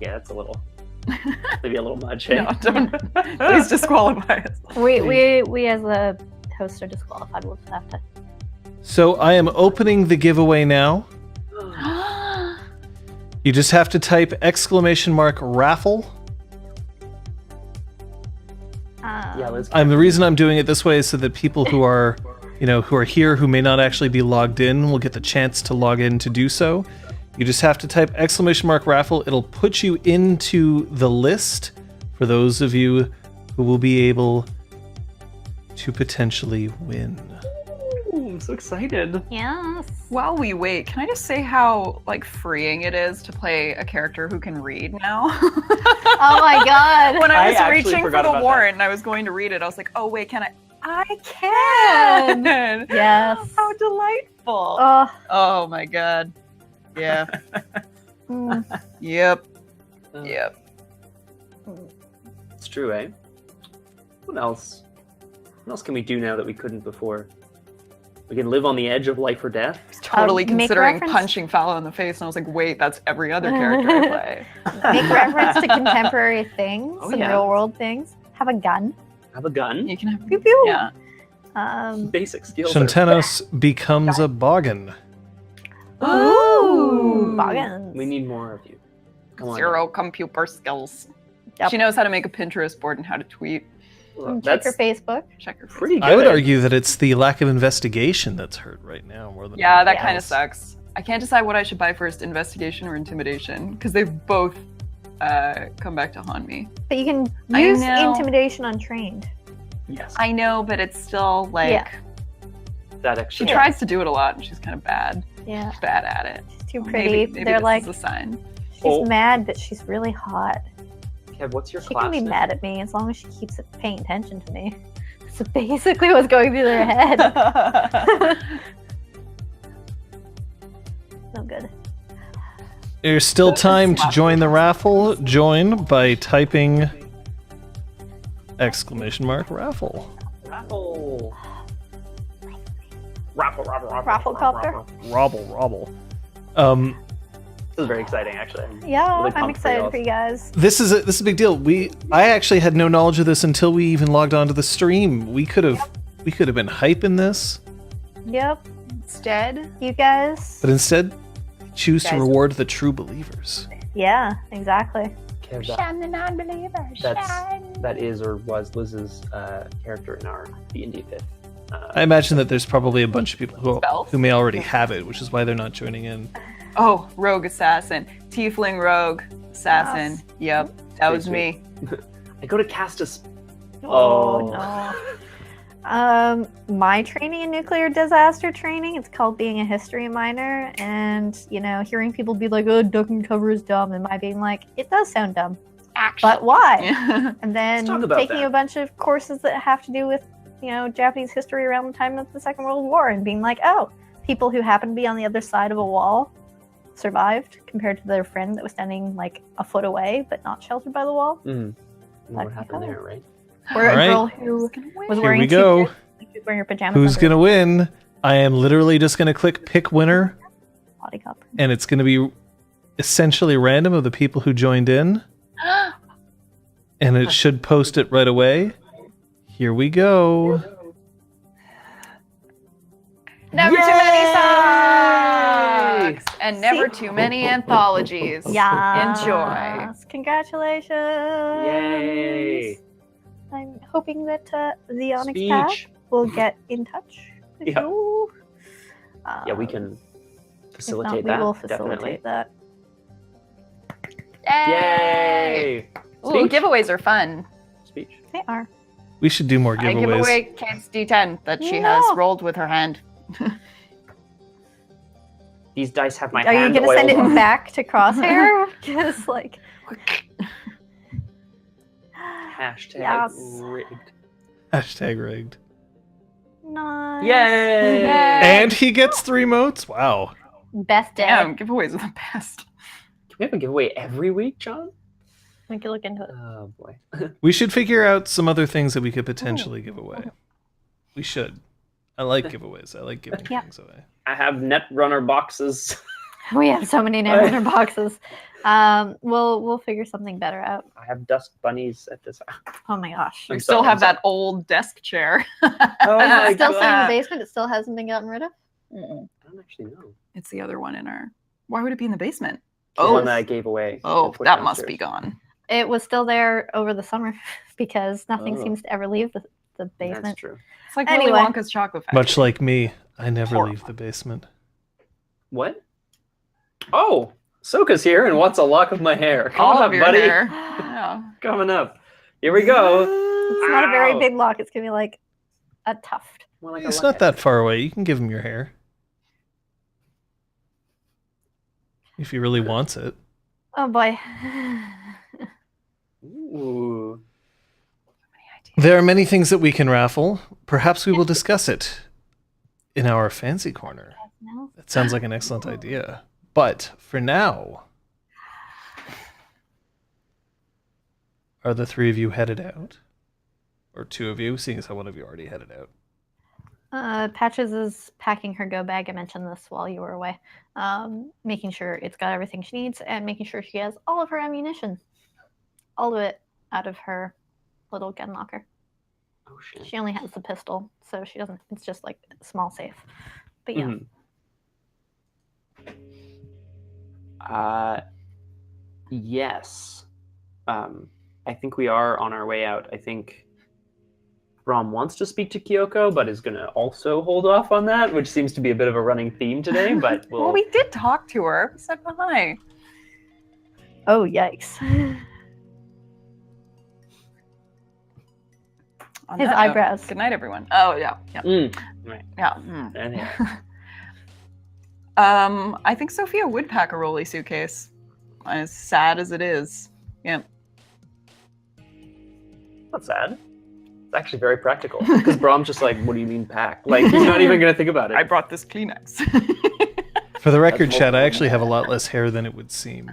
Yeah, that's a little, maybe a little much. Eh? No, don't. Please disqualify us. We as the host are disqualified. We'll just have to. So I am opening the giveaway now. You just have to type !raffle. Yeah, Liz. The reason I'm doing it this way is so that people who are, who are here who may not actually be logged in will get the chance to log in to do so. You just have to type !raffle. It'll put you into the list for those of you who will be able to potentially win. Ooh, I'm so excited. Yes. While we wait, can I just say how freeing it is to play a character who can read now? Oh my god. When I I was actually reaching for forgot the about warrant and I was going to read it, I was like, oh wait, can I? I can! Yes. How delightful! Oh. Oh my god. Yeah. Mm. Yep. Uh, Yep. It's true, eh? What else? What else can we do now that we couldn't before? We can live on the edge of life or death. I was totally Make considering reference- punching Fallow in the face, and I was like, wait, that's every other character I play. Make reference to contemporary things Oh, and yeah. real world things. Have a gun. Have a gun. You can have Pew pew. yeah. Basic skills. are- Shantenos becomes a boggin. Ooh, boggins. We need more of you. Come on. 0 computer skills. Yep. She knows how to make a Pinterest board and how to tweet. Look, Check that's your Facebook. Check her. pretty good. I would argue that it's the lack of investigation that's hurt right now more than Yeah, that anything kind of else. sucks. I can't decide what I should buy first, investigation or intimidation, because they've both come back to haunt me. But you can I use know. intimidation untrained. Yes. I know, but it's still like Yeah. That she extra. tries to do it a lot, and she's kind of bad Yeah. at it. She's too Maybe- pretty. maybe They're this like, is a sign. she's Oh. mad, but she's really hot. Kev, what's your She class? can be name? mad at me as long as she keeps paying attention to me. That's basically what's going through their head. No good. There's still time to join the raffle. Join by typing !raffle. Raffle. Raffle. Rafflecopter? Robble. This is very exciting, actually. Yeah, Really I'm pumped for excited y'all. for you guys. This is a big deal. I actually had no knowledge of this until we even logged onto the stream. We could have been hyping this, Yep, Instead, you guys. but instead choose to Guys. reward the true believers. Yeah, exactly. Kev, shine the non-believers. that is or was Liz's character in our D&D 5th. I imagine that there's probably a bunch of people Spells? who may already have it, which is why they're not joining in. Oh, rogue assassin, tiefling rogue assassin. Yes. Yep, that was Sweet, me. I go to cast a... Oh, Oh. no. My training in nuclear disaster training, it's called being a history minor, and hearing people be like, "Oh, duck and cover is dumb," and my being like, "It does sound dumb, but why?" And then Let's talk about taking that. a bunch of courses that have to do with Japanese history around the time of the Second World War, and being like, "Oh, people who happen to be on the other side of a wall survived compared to their friend that was standing like a foot away but not sheltered by the wall." What happened there, right? Or All a right. girl who was Here wearing we go. she was wearing her pajamas. Who's under gonna win? I am literally just gonna click pick winner, a body cup. and it's gonna be essentially random of the people who joined in, and it should post it right away. Here we go. Never too many socks and never See? too many anthologies. Yeah. Enjoy. Congratulations. Yay! I'm hoping that the Onyx Path Speech. will get in touch with Yeah. you. Yeah, we can If facilitate not, that. we will facilitate that. Yay! Ooh, Speech? giveaways are fun. Speech. They are. We should do more I give giveaways. away Kate's D10 that she No. has rolled with her hand. These dice have my Are you hand gonna send oiled it on. back to Crosshair? Just like. Hashtag Yes. rigged. Hashtag rigged. Nice. Yay! And he gets 3 motes. Wow. Best day. Damn, giveaways are the best. Can we have a giveaway every week, John? We can look into it. Oh boy. We should figure out some other things that we could potentially give away. We should. I like giveaways. I like giving Yeah. things away. I have Netrunner boxes. We have so many Netrunner boxes. We'll figure something better out. I have dust bunnies at this. Oh my gosh. I'm We still sorry, have I'm sorry. that old desk chair. Oh my It's still sitting in God. the basement. It still hasn't been gotten rid of. Mm-mm. I don't actually know. It's the other one in our. Why would it be in the basement? The Oh. one that I gave away. Oh, and put that must be downstairs. gone. It was still there over the summer because nothing Oh. seems to ever leave the That's basement. true. It's like Anyway. Willy Wonka's chocolate factory. Much like me, I never Horrible. leave the basement. What? Oh, Soka's here and wants a lock of my hair. Come all on of up, your buddy. hair. Yeah. Coming up. Here we go. It's not a very Ow. big lock. It's gonna be like a tuft. More like a It's lock. not that far away. You can give him your hair. If he really wants it. Oh boy. Ooh. There are many things that we can raffle. Perhaps we will discuss it in our fancy corner. No. That sounds like an excellent idea. But for now, are the 3 of you headed out? Or two of you, seeing as how one of you already headed out. Patches is packing her go bag. I mentioned this while you were away. Making sure it's got everything she needs and making sure she has all of her ammunition. All of it out of her little gun locker. Oh shit. She only has the pistol, so she doesn't. It's just like a small safe. But yeah. Yes. I think we are on our way out. I think Braum wants to speak to Kyoko, but is going to also hold off on that, which seems to be a bit of a running theme today. But Well, we did talk to her. We said hi. Oh yikes! On His that note, eyebrows. good night, everyone. Oh yeah, yeah, Right. yeah. And yeah. I think Sophia would pack a rolly suitcase, as sad as it is. Yeah. Not sad. It's actually very practical. Because Braum's just like, what do you mean pack? Like, he's not even going to think about it. I brought this Kleenex. For the record, That's Chad, I multiple. actually have a lot less hair than it would seem.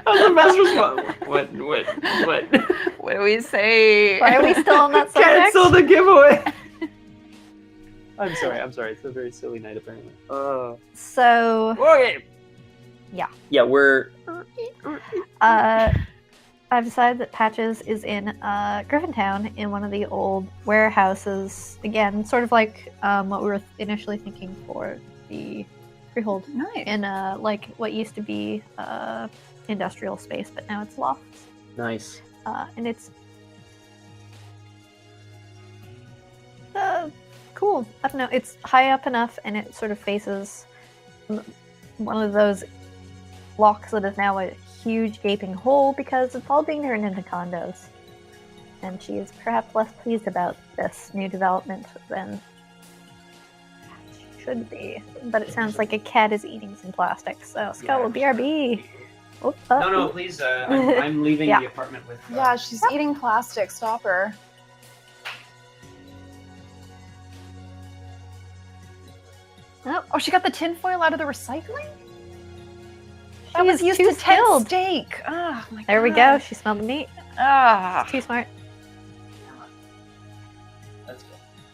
That was the best response. What? What do we say? Why are we still on that subject? Cancel the giveaway! I'm sorry. It's a very silly night, apparently. So, Okay. Yeah. Yeah, we're... I've decided that Patches is in Griffintown in one of the old warehouses. Again, sort of like what we were initially thinking for the freehold. Nice. In like what used to be industrial space, but now it's lofts. Nice. And it's cool. I don't know. It's high up enough, and it sort of faces one of those blocks that is now a huge gaping hole because it's all being turned into condos. And she is perhaps less pleased about this new development than she should be. But it sounds like a cat is eating some plastic, so Scott will BRB. Oops, No, please. I'm leaving Yeah. the apartment with... Yeah, she's eating plastic. Stop her. Oh, she got the tinfoil out of the recycling? That was She's used too to tent skilled. steak. Oh, my There we go. God. She smelled the meat. Ah. Too smart. That's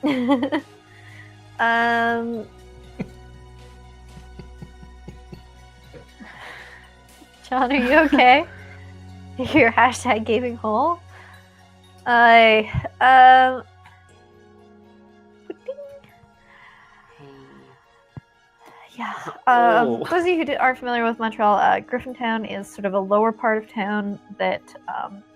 good. John, are you okay? Your hashtag gaping hole? Yeah. Oh. Those of you who aren't familiar with Montreal, Griffintown is sort of a lower part of town that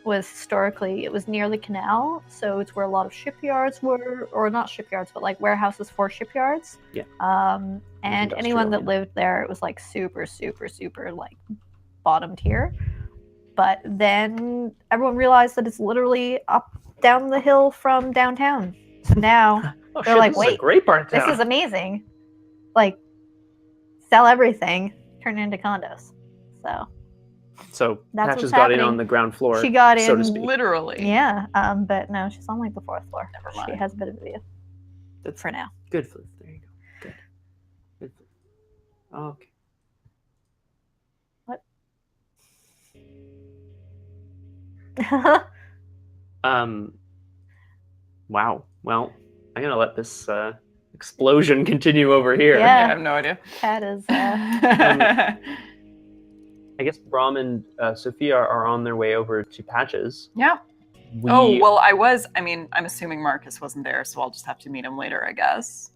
was historically, it was near the canal, so it's where a lot of shipyards were, or not shipyards, but like warehouses for shipyards. Yeah. And anyone that Industrial, lived there, it was like super, super, super like bottom tier. But then everyone realized that it's literally up down the hill from downtown. So now Oh, They're shit, like, this is a wait, great part of town. this is amazing. Like, sell everything, turn it into condos. So So That's Patches what's got in happening. on the ground floor, she got so to in, speak. Literally. yeah. But no, she's on like the 4th floor. Never She mind. has a bit of a view That's for now. good flip. There you go. Good flip. Okay. Wow. Well, I'm gonna let this explosion continue over here. Yeah. I have no idea. Cat is. I guess Braum and Sophia are on their way over to Patches. Yeah. Oh, well, I'm assuming Marcus wasn't there, so I'll just have to meet him later, I guess.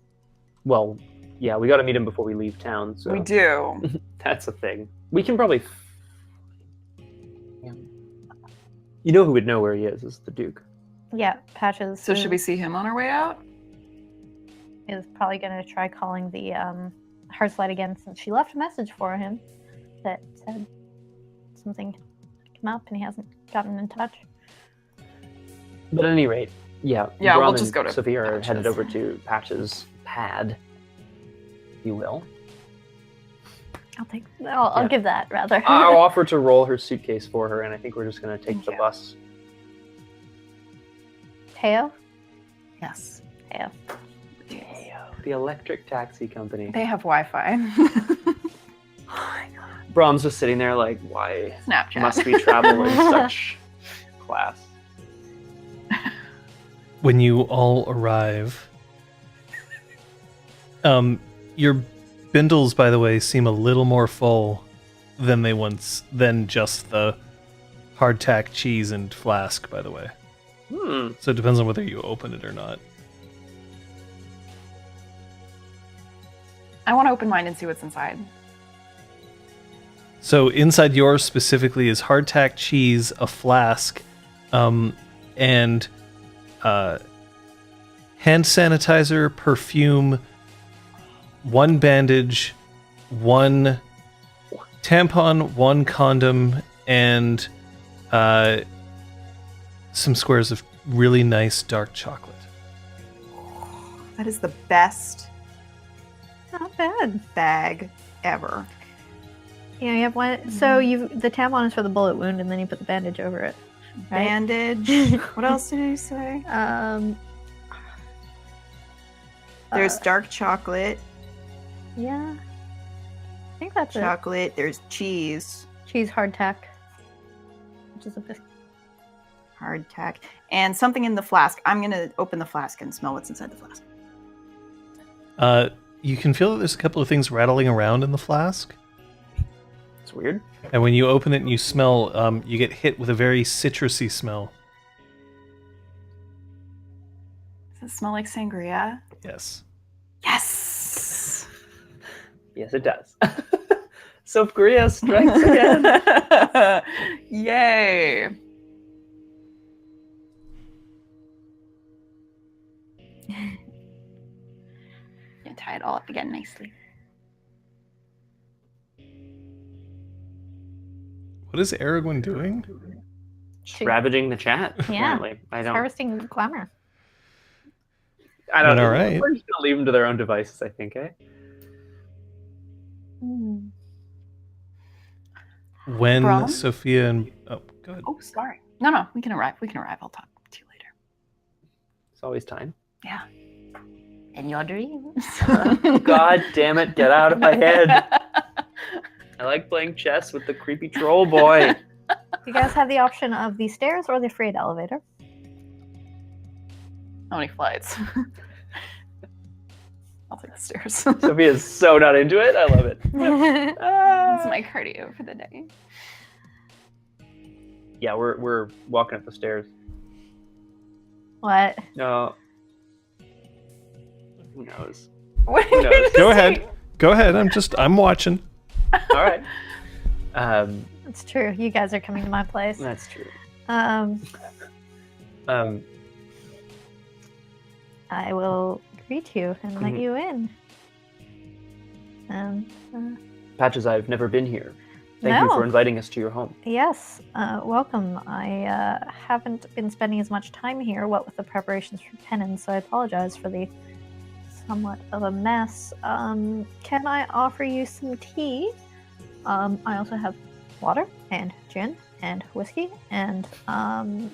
Well, yeah, we got to meet him before we leave town. So We do. that's a thing. We can probably. You know who would know where he is the Duke. Yeah, Patches. So should we see him on our way out? Is probably going to try calling the Hearthlight again since she left a message for him that said something came up and he hasn't gotten in touch. But at any rate, yeah. Yeah, we'll Braum just and go to Sophia are Patches. headed over to Patches' pad, if you will. I'll Yeah. give that rather. I'll offer to roll her suitcase for her, and I think we're just going to take the Yeah. bus. Teo? Yes. Teo. The electric taxi company. They have Wi-Fi. Braum's just sitting there like, why Snapchat. must we travel in such class? When you all arrive, your bindles, by the way, seem a little more full than just the hardtack cheese and flask, by the way. So it depends on whether you open it or not. I want to open mine and see what's inside. So inside yours specifically is hardtack cheese, a flask, and hand sanitizer, perfume, one bandage, one tampon, one condom, and some squares of really nice dark chocolate. That is the best Not bad. bag ever. Yeah, you have one. So the tampon is for the bullet wound, and then you put the bandage over it. Right? Bandage. What else did you say? There's dark chocolate. Yeah. I think that's Chocolate. There's cheese. it. Cheese hardtack, which is a biscuit. Hardtack. And something in the flask. I'm going to open the flask and smell what's inside the flask. You can feel that there's a couple of things rattling around in the flask. It's weird. And when you open it and you smell, you get hit with a very citrusy smell. Does it smell like sangria? Yes. Yes! Yes, it does. Sophia strikes again. Yay! Yeah, tie it all up again nicely. What is Aragorn doing? Just ravaging the chat. Yeah. Apparently. I don't. Harvesting glamour. I don't know. All right. We're just gonna leave them to their own devices, I think, eh? When Braum? Sophia and... Oh, go ahead. Oh, sorry. No, we can arrive. I'll talk to you later. It's always time. Yeah. In your dreams. God damn it, get out of my head. I like playing chess with the creepy troll boy. You guys have the option of the stairs or the freight elevator. How many flights? I'll take the stairs. Sophia's so not into it. I love it. That's my cardio for the day. Yeah, we're walking up the stairs. What? No. Who knows? What Who did knows? you Go say? ahead. Go ahead. I'm watching. All right. It's true. You guys are coming to my place. That's true. I will greet you and let you in. Patches, I've never been here. Thank you No. for inviting us to your home. Yes, welcome. I haven't been spending as much time here, what with the preparations for penance, so I apologize for the somewhat of a mess. Can I offer you some tea? I also have water and gin and whiskey and I'm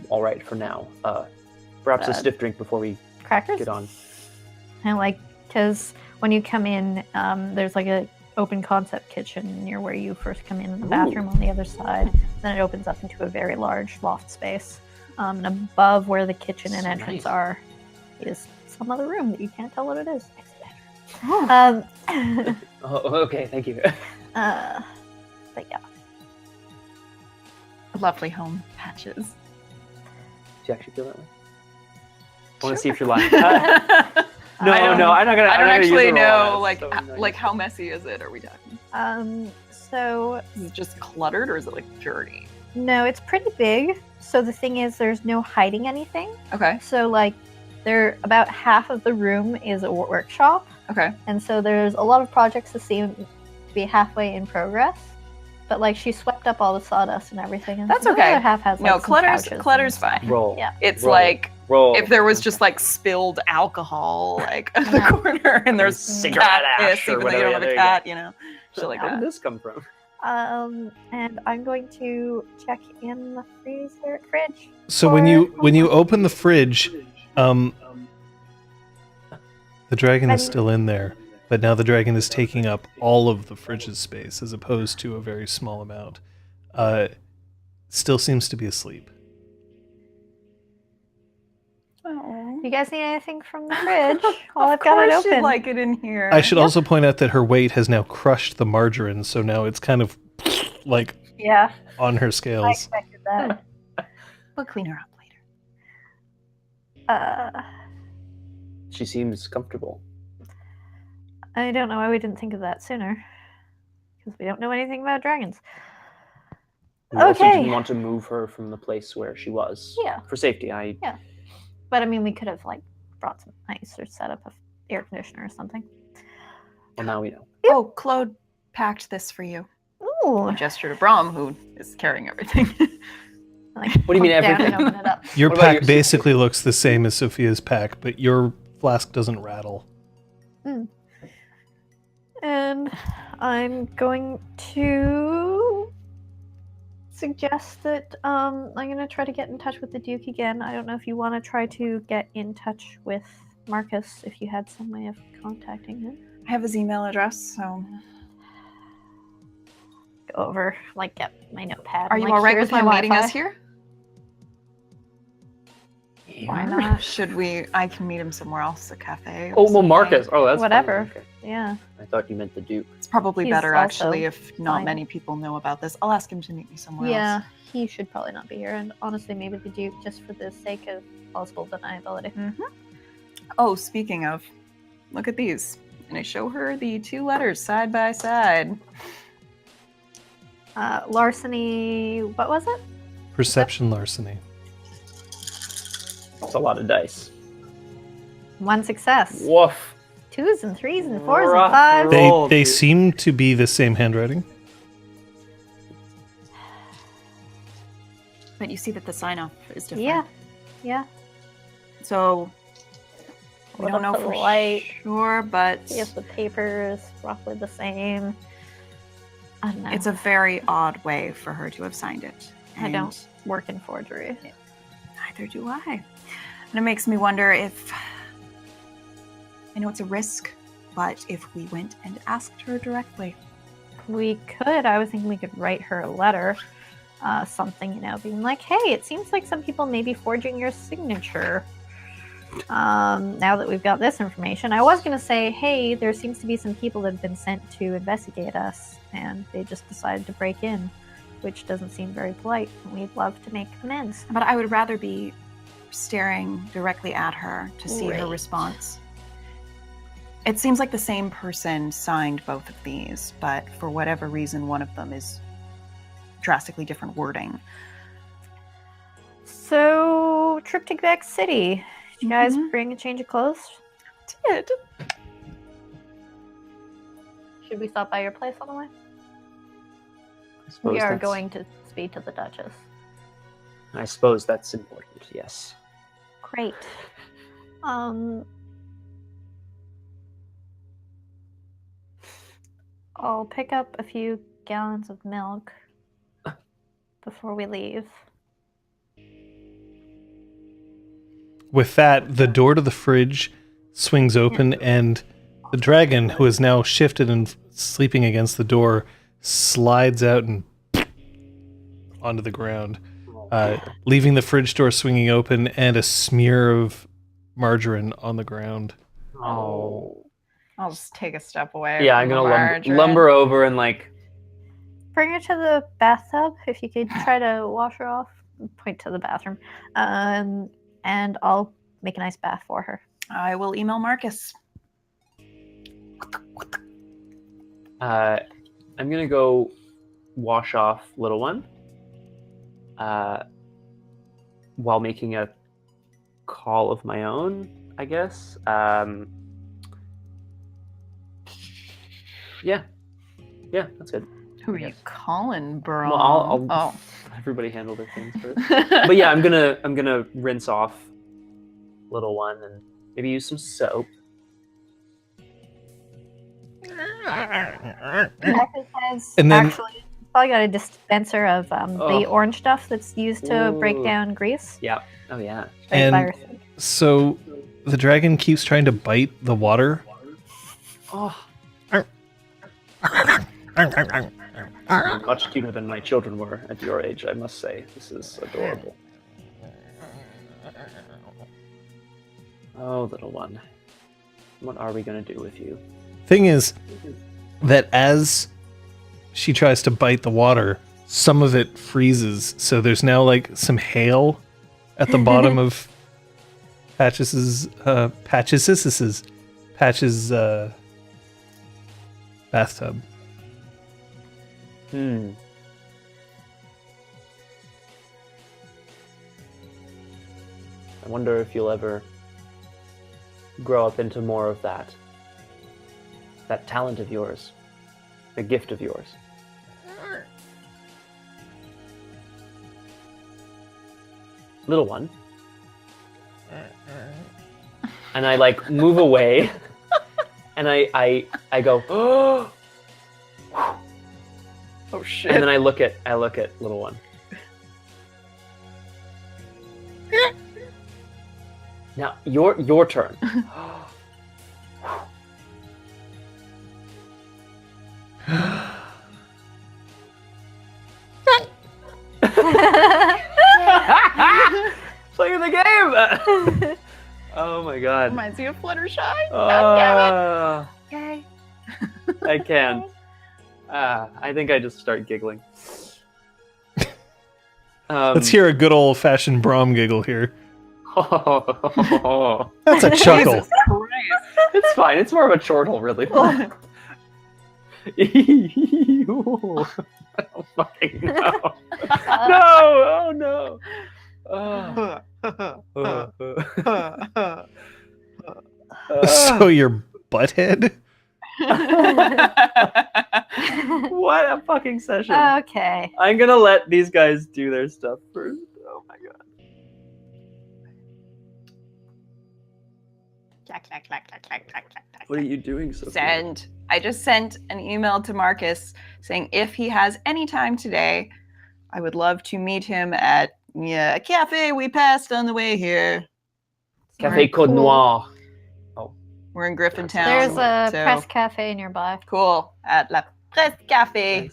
all right for now. Perhaps a stiff drink before we crackers. get on. And because when you come in, there's like a open concept kitchen near where you first come in the bathroom on the other side. Then it opens up into a very large loft space. And above where the kitchen and So entrance nice. are is some other room that you can't tell what it is. Oh. Oh, okay, thank you. But yeah. A lovely home, Patches. Do you actually feel that way? I want to see if you're lying. I don't- no, I'm not gonna. I don't actually know, like, like how messy is it? Are we talking? So Is it just cluttered or is it like dirty? no, it's pretty big. So the thing is, there's no hiding anything. Okay. So like, about half of the room is a workshop. Okay. And so there's a lot of projects that seem to be halfway in progress, but like she swept up all the sawdust and everything. And That's the okay. other half has like No, some clutter's couches and- fine. roll. Yeah. It's Roll. like Roll. if there was just like spilled alcohol like at the Uh-huh. corner and there's Cigarette cat ash piss, or even though you whatever, don't have there a you go. cat, you know. Shit like Where did that. this come from? And I'm going to check in the freezer fridge. So when you Or- open the fridge, the dragon is still in there, but now the dragon is taking up all of the fridge's space as opposed to a very small amount. Still seems to be asleep. Oh. You guys need anything from the fridge? Well, I've got it open. You'd like it in here. I should also point out that her weight has now crushed the margarine, so now it's kind of like Yeah, on her I scales. expected that. We'll clean her up later. She seems comfortable. I don't know why we didn't think of that sooner. Because we don't know anything about dragons. We also Okay. didn't want to move her from the place where she was. Yeah. For safety. But I mean, we could have, like, brought some ice or set up a air conditioner or something. Well, now we know. Oh, Claude packed this for you. Ooh. A gesture to Braum, who is carrying everything. Like, What do you mean pump down everything? and open it up. Your What about pack your basically looks the same as Sophia's pack, but your flask doesn't rattle. And I'm going to suggest that I'm going to try to get in touch with the Duke again. I don't know if you want to try to get in touch with Marcus, if you had some way of contacting him. I have his email address, so. Go over, like, get my notepad. Are and, you like, all right here's with him my meeting Wi-Fi. us here? Why not? Should we? I can meet him somewhere else, a cafe. or Oh, well, something. Marcus. Oh, that's fine. Whatever. Okay. Yeah. I thought you meant the Duke. It's probably He's better, also actually, if not fine. many people know about this. I'll ask him to meet me somewhere Yeah, else. he should probably not be here. And honestly, maybe the Duke, just for the sake of possible deniability. Oh, speaking of, look at these. And I show her the 2 letters side by side. Larceny, what was it? Perception larceny. It's a lot of dice. 1 success. Woof. 2s and 3s and 4s Rough and 5s. They Roll, they dude. seem to be the same handwriting. But you see that the sign off is different. Yeah, yeah. So we Hold don't know up the for light. sure, but See if the paper is roughly the same. I don't know. it's a very odd way for her to have signed it. I And don't work in forgery. Neither do I. And it makes me wonder if, I know it's a risk, but if we went and asked her directly. We could. I was thinking we could write her a letter. Something, being like, hey, it seems like some people may be forging your signature. Now that we've got this information, I was going to say, hey, there seems to be some people that have been sent to investigate us, and they just decided to break in, which doesn't seem very polite, and we'd love to make amends. But I would rather be staring directly at her to see her Right. response. It seems like the same person signed both of these, but for whatever reason, one of them is drastically different wording. So, trip to Quebec City. Did you guys Mhm. bring a change of clothes? Did. Should we stop by your place on the way? I suppose We are that's- going to speak to the Duchess. I suppose that's important, yes. Great. I'll pick up a few gallons of milk before we leave. With that, the door to the fridge swings open, and the dragon, who is now shifted and sleeping against the door, slides out and onto the ground, leaving the fridge door swinging open and a smear of margarine on the ground. Oh. I'll just take a step away. Yeah, I'm from gonna the margarine. lumber over and Bring her to the bathtub if you could try to wash her off. Point to the bathroom. And I'll make a nice bath for her. I will email Marcus. I'm gonna go wash off little one while making a call of my own, I guess. Yeah, that's good. Who are you Yes. calling, Braum? Well, I'll everybody handle their things first. But yeah, I'm gonna rinse off little one and maybe use some soap. And then- actually probably got a dispenser of the Oh. orange stuff that's used to break Ooh. down grease. Yeah. Oh yeah. Right And- by her sink. So the dragon keeps trying to bite the water Oh. You're much cuter than my children were at your age, I must say. This is adorable. Oh, little one. What are we going to do with you? Thing is that as she tries to bite the water, some of it freezes, so there's now like some hail at the bottom of Patch's bathtub. I wonder if you'll ever grow up into more of that talent of yours, a gift of yours. Little one. And I like move away and I go, oh shit. And then I look at little one. Now your turn. Playing the game. Oh my god. Reminds me of Fluttershy. Yay. I can. I think I just start giggling. Let's hear a good old-fashioned Braum giggle here. Oh. That's a chuckle. Jesus Christ. It's fine. It's more of a chortle, really. Oh, fucking no. No! Oh no! So your butthead? What a fucking session. Okay. I'm gonna let these guys do their stuff first. Oh my god. What are you doing, Sophia? Send. I just sent an email to Marcus saying if he has any time today, I would love to meet him at a cafe we passed on the way here. Café Code Noir. We're in Griffintown. There's a so- press cafe nearby. Cool. At La Presse Cafe.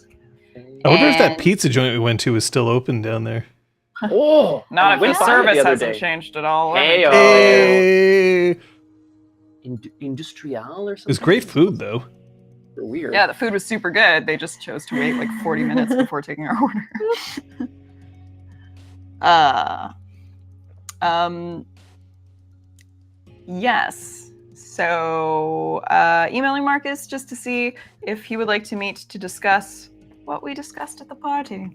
I wonder if that And- pizza joint we went to is still open down there. Oh! Not if went the by it service the other hasn't day. changed at all. Hey-o. Hey! Industrial or something? It was great food, though. They're weird. Yeah, the food was super good. They just chose to wait like 40 minutes before taking our order. Yes. So, emailing Marcus just to see if he would like to meet to discuss what we discussed at the party.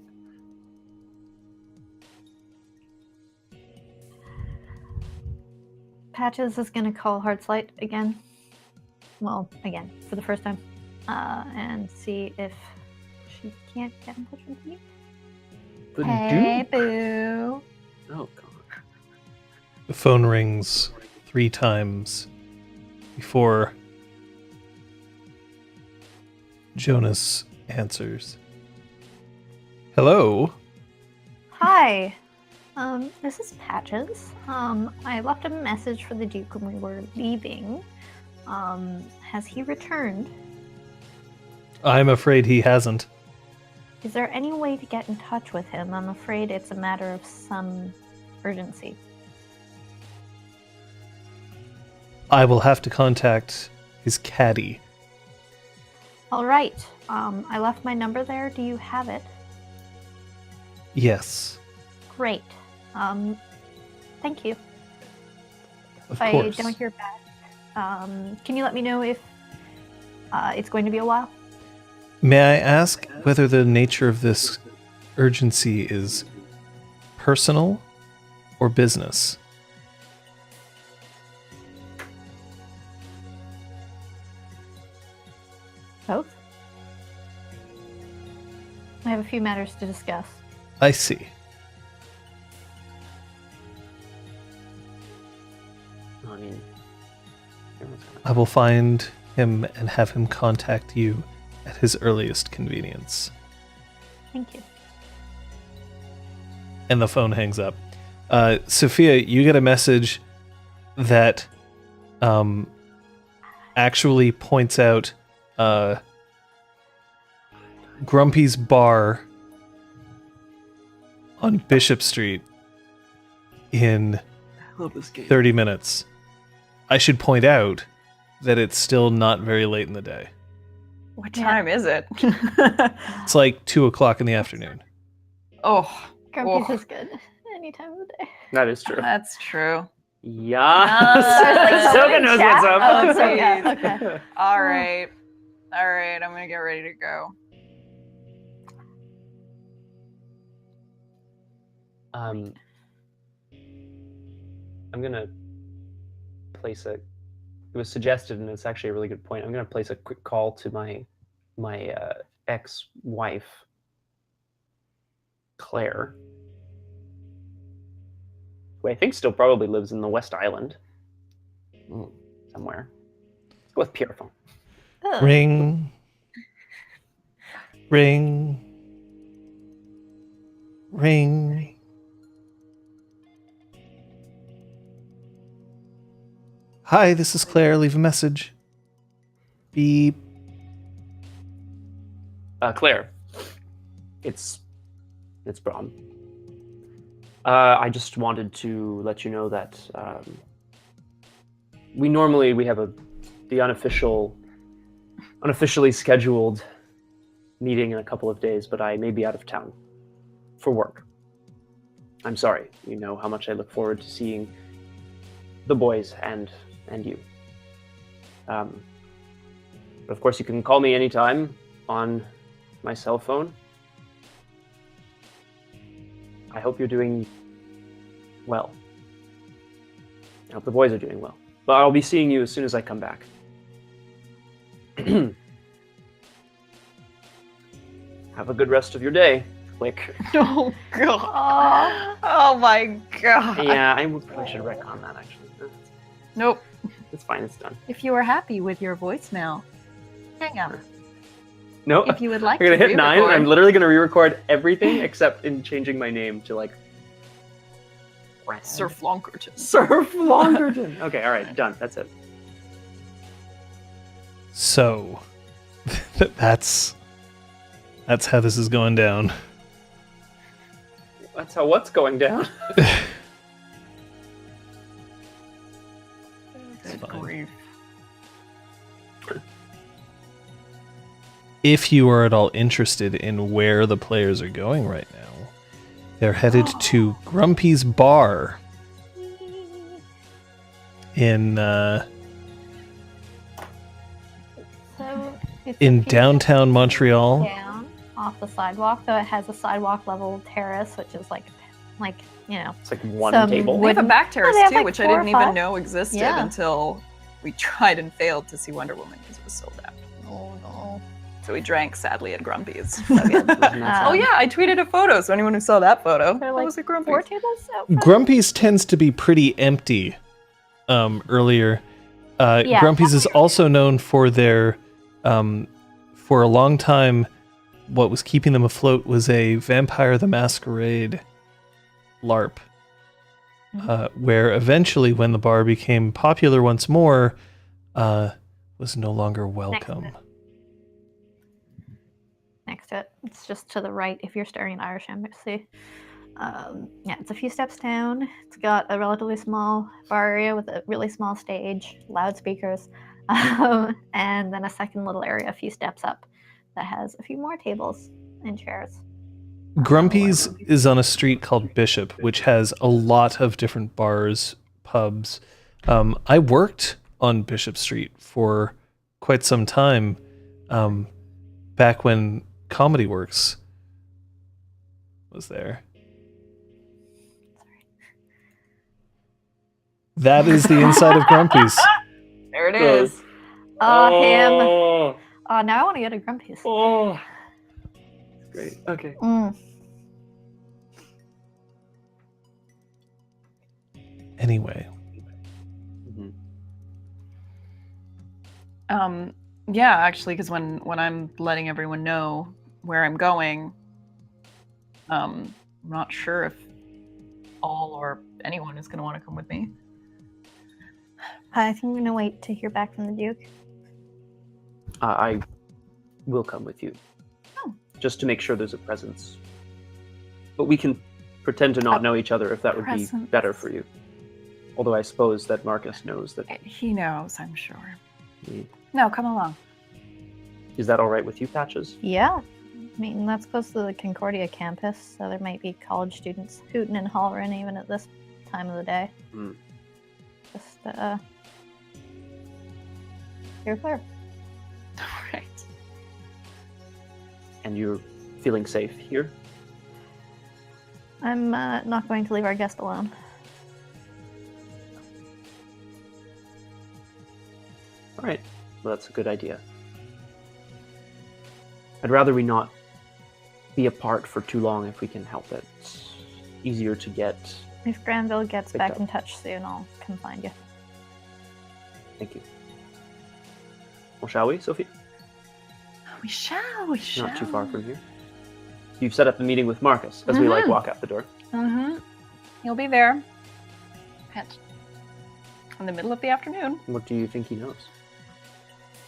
Patches is going to call Heartslight again. Well, again, for the first time. And see if she can't get in touch with me. The Hey, Duke? boo. Oh, God. The phone rings 3 times before Jonas answers. Hello? Hi. This is Patches. I left a message for the Duke when we were leaving. Has he returned? I'm afraid he hasn't. Is there any way to get in touch with him? I'm afraid it's a matter of some urgency. I will have to contact his caddy. All right. I left my number there. Do you have it? Yes, Great. Thank you. of If course. I don't hear back, can you let me know if it's going to be a while? May I ask whether the nature of this urgency is personal or business? Both? I have a few matters to discuss. I see. I mean, everyone's gonna- I will find him and have him contact you at his earliest convenience. Thank you. And the phone hangs up. Sophia, you get a message that actually points out Grumpy's bar on Bishop Street in 30 minutes. I should point out that it's still not very late in the day. What time is it? It's like 2 o'clock in the afternoon. Oh, Grumpy's is good any time of the day. That is true. that's true. Yeah. Soga knows what's up. Oh, so yeah. Okay. All right. I'm gonna get ready to go. I'm gonna place a. It was suggested, and it's actually a really good point. I'm gonna place a quick call to my ex-wife, Claire, who I think still probably lives in the West Island, somewhere. Let's go with Pierrephone. Ugh. Ring. Ring. Ring. Hi, this is Claire. Leave a message. Beep. Claire, it's Braum. I just wanted to let you know that we have the unofficially scheduled meeting in a couple of days, but I may be out of town for work. I'm sorry. You know how much I look forward to seeing the boys and you. But of course, you can call me anytime on my cell phone. I hope you're doing well. I hope the boys are doing well. But I'll be seeing you as soon as I come back. Have a good rest of your day. Click. Oh god. Oh my god. Yeah, I probably should retcon that actually. Nope. It's fine, it's done. If you were happy with your voicemail, hang up. No, If you would like I'm gonna to hit 9. re-record. I'm literally gonna re-record everything except in changing my name to like Sir Flonkerton. Sir Flonkerton. Okay, all right, done. That's it. So, that's how this is going down. That's how what's going down. It's fine. Grief. If you are at all interested in where the players are going right now, they're headed to Grumpy's Bar in So it's in a few downtown Montreal. down off the sidewalk, though it has a sidewalk level terrace, which is like you know. It's like one Some table. We have a back terrace they have, too, like, which I 4 or didn't even 5. know existed Yeah. until we tried and failed to see Wonder Woman because it was sold out. Oh no. So we drank sadly at Grumpy's. So good. Oh yeah, I tweeted a photo, so anyone who saw that photo, There are that like was at Grumpy's. 4 tables out front. Grumpy's tends to be pretty empty. Earlier, Yeah. Grumpy's is also known for their, for a long time, what was keeping them afloat was a Vampire the Masquerade LARP. Where eventually, when the bar became popular once more, was no longer welcome. Next to it. It's just to the right if you're staring at Irish Embassy. Yeah, it's a few steps down. It's got a relatively small bar area with a really small stage, loudspeakers, and then a second little area a few steps up that has a few more tables and chairs. Grumpy's is on a street called Bishop, which has a lot of different bars, pubs. I worked on Bishop Street for quite some time, back when Comedy Works was there. That is the inside of Grumpy's. There it is. Oh, him. Oh, Oh, now I want to go to Grumpy's. oh. Great. Okay. Anyway, Yeah, actually, because when I'm letting everyone know where I'm going, I'm not sure if all or anyone is going to want to come with me. I think I'm going to wait to hear back from the Duke. I will come with you. Oh. Just to make sure there's a presence. But we can pretend to not know each other if that would be better for you. Although I suppose that Marcus knows that... He knows, I'm sure. Yeah. No, come along. Is that all right with you, Patches? Yeah. I mean, that's close to the Concordia campus, so there might be college students hooting and hollering even at this time of the day. Just, you're clear. All right. And you're feeling safe here? I'm not going to leave our guest alone. All right. Well, that's a good idea. I'd rather we not be apart for too long if we can help it. It's easier to get... If Granville gets picked back up. in touch soon, I'll come find you. Thank you. Well, shall we, Sophia? We shall. Not too far from here. You've set up the meeting with Marcus as we walk out the door. Mm-hmm. He'll be there in the middle of the afternoon. What do you think he knows?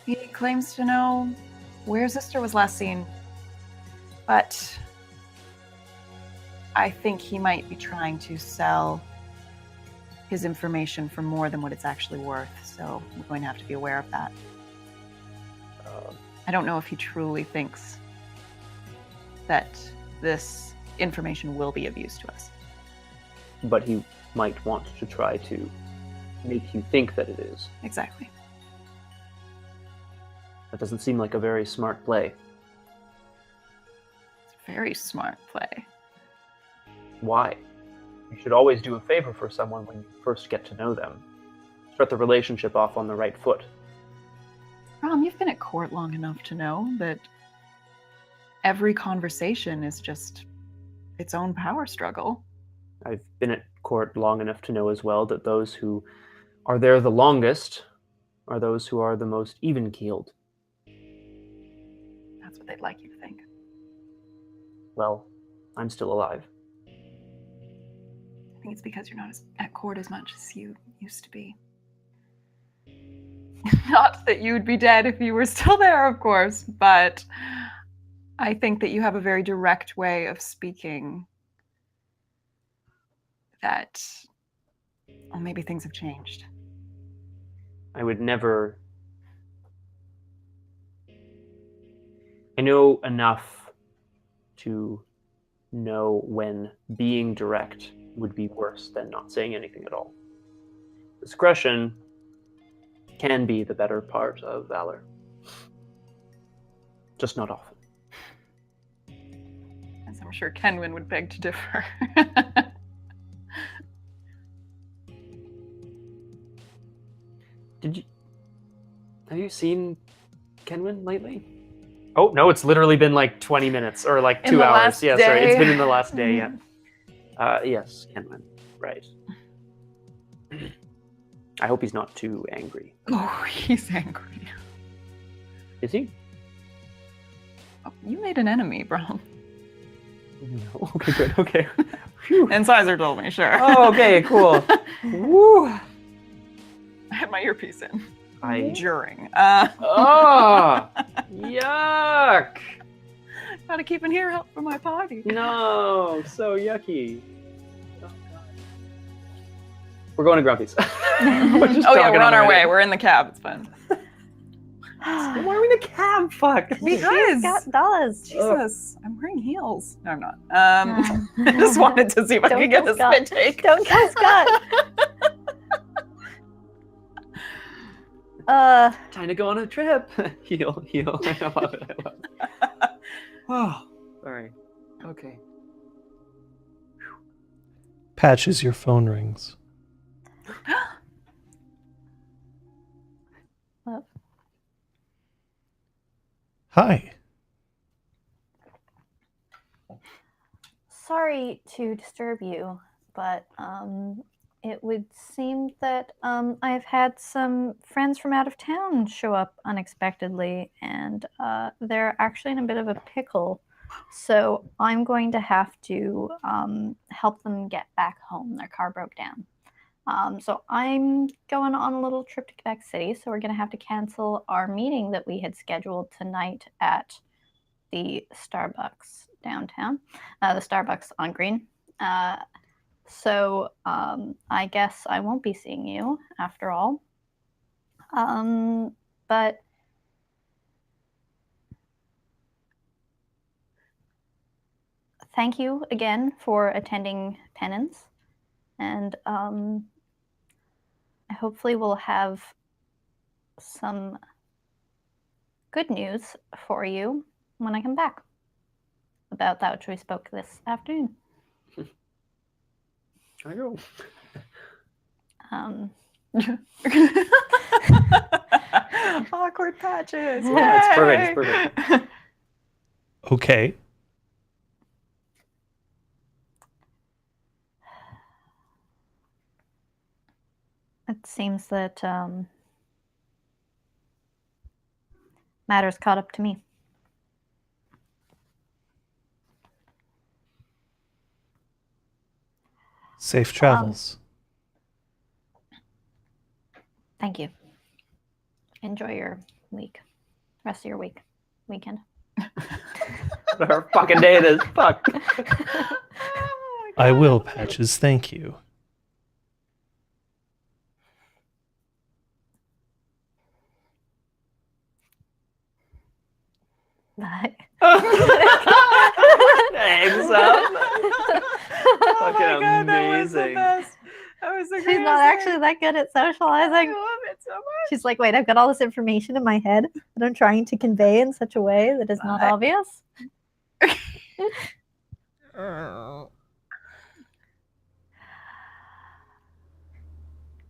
He claims to know where Zistor was last seen, but I think he might be trying to sell his information for more than what it's actually worth, so we're going to have to be aware of that. I don't know if he truly thinks that this information will be of use to us. But he might want to try to make you think that it is. Exactly. That doesn't seem like a very smart play. It's a very smart play. Why? You should always do a favor for someone when you first get to know them. Start the relationship off on the right foot. Braum, you've been at court long enough to know that every conversation is just its own power struggle. I've been at court long enough to know as well that those who are there the longest are those who are the most even-keeled. That's what they'd like you to think. Well, I'm still alive. I think it's because you're not at court as much as you used to be. Not that you would be dead if you were still there, of course, but I think that you have a very direct way of speaking that, well, maybe things have changed. I would never... I know enough to know when being direct would be worse than not saying anything at all. Discretion can be the better part of valor. Just not often. As I'm sure Kenwyn would beg to differ. Have you seen Kenwyn lately? Oh, no, it's literally been like 20 minutes or like 2 hours. Yeah, sorry, it's been in the last day, yeah. Yes, Kenwyn, right. I hope he's not too angry. Oh, he's angry. Is he? Oh, you made an enemy, Braum. No. Okay, good, okay. And Sizer told me, sure. Oh, okay, cool. Woo! I had my earpiece in. During. Oh! Yuck! Gotta keep an ear out for my party. No, so yucky. Oh, God. We're going to Grumpy's. We're on our way. We're in the cab. It's fine. Why are we in the cab? Fuck. She's got dollars. Jesus, I'm wearing heels. No, I'm not. I just wanted to see if I could get a spit take. Don't kill Scott. Time to go on a trip. Heal. I love it. Oh, sorry. Okay. Patches, your phone rings. What? Hi. Sorry to disturb you, but it would seem that I've had some friends from out of town show up unexpectedly, and they're actually in a bit of a pickle. So I'm going to have to help them get back home. Their car broke down. So I'm going on a little trip to Quebec City, so we're going to have to cancel our meeting that we had scheduled tonight at the Starbucks downtown, the Starbucks on Green. So I guess I won't be seeing you after all. But thank you again for attending penance, and hopefully we'll have some good news for you when I come back about that which we spoke this afternoon. Can I go? Awkward patches. Yeah, it's perfect. It's Yay! perfect. Okay. It seems that matters caught up to me. Safe travels. Thank you. Enjoy your week. Rest of your weekend. Whatever fucking day it is. Fuck. I will, Patches. Thank you. Bye. Thanks, Fucking God, that was the amazing. best. That was the She's greatest not thing. actually that good at I socializing. love it so much. She's like, wait, I've got all this information in my head that I'm trying to convey in such a way that is not Bye. obvious.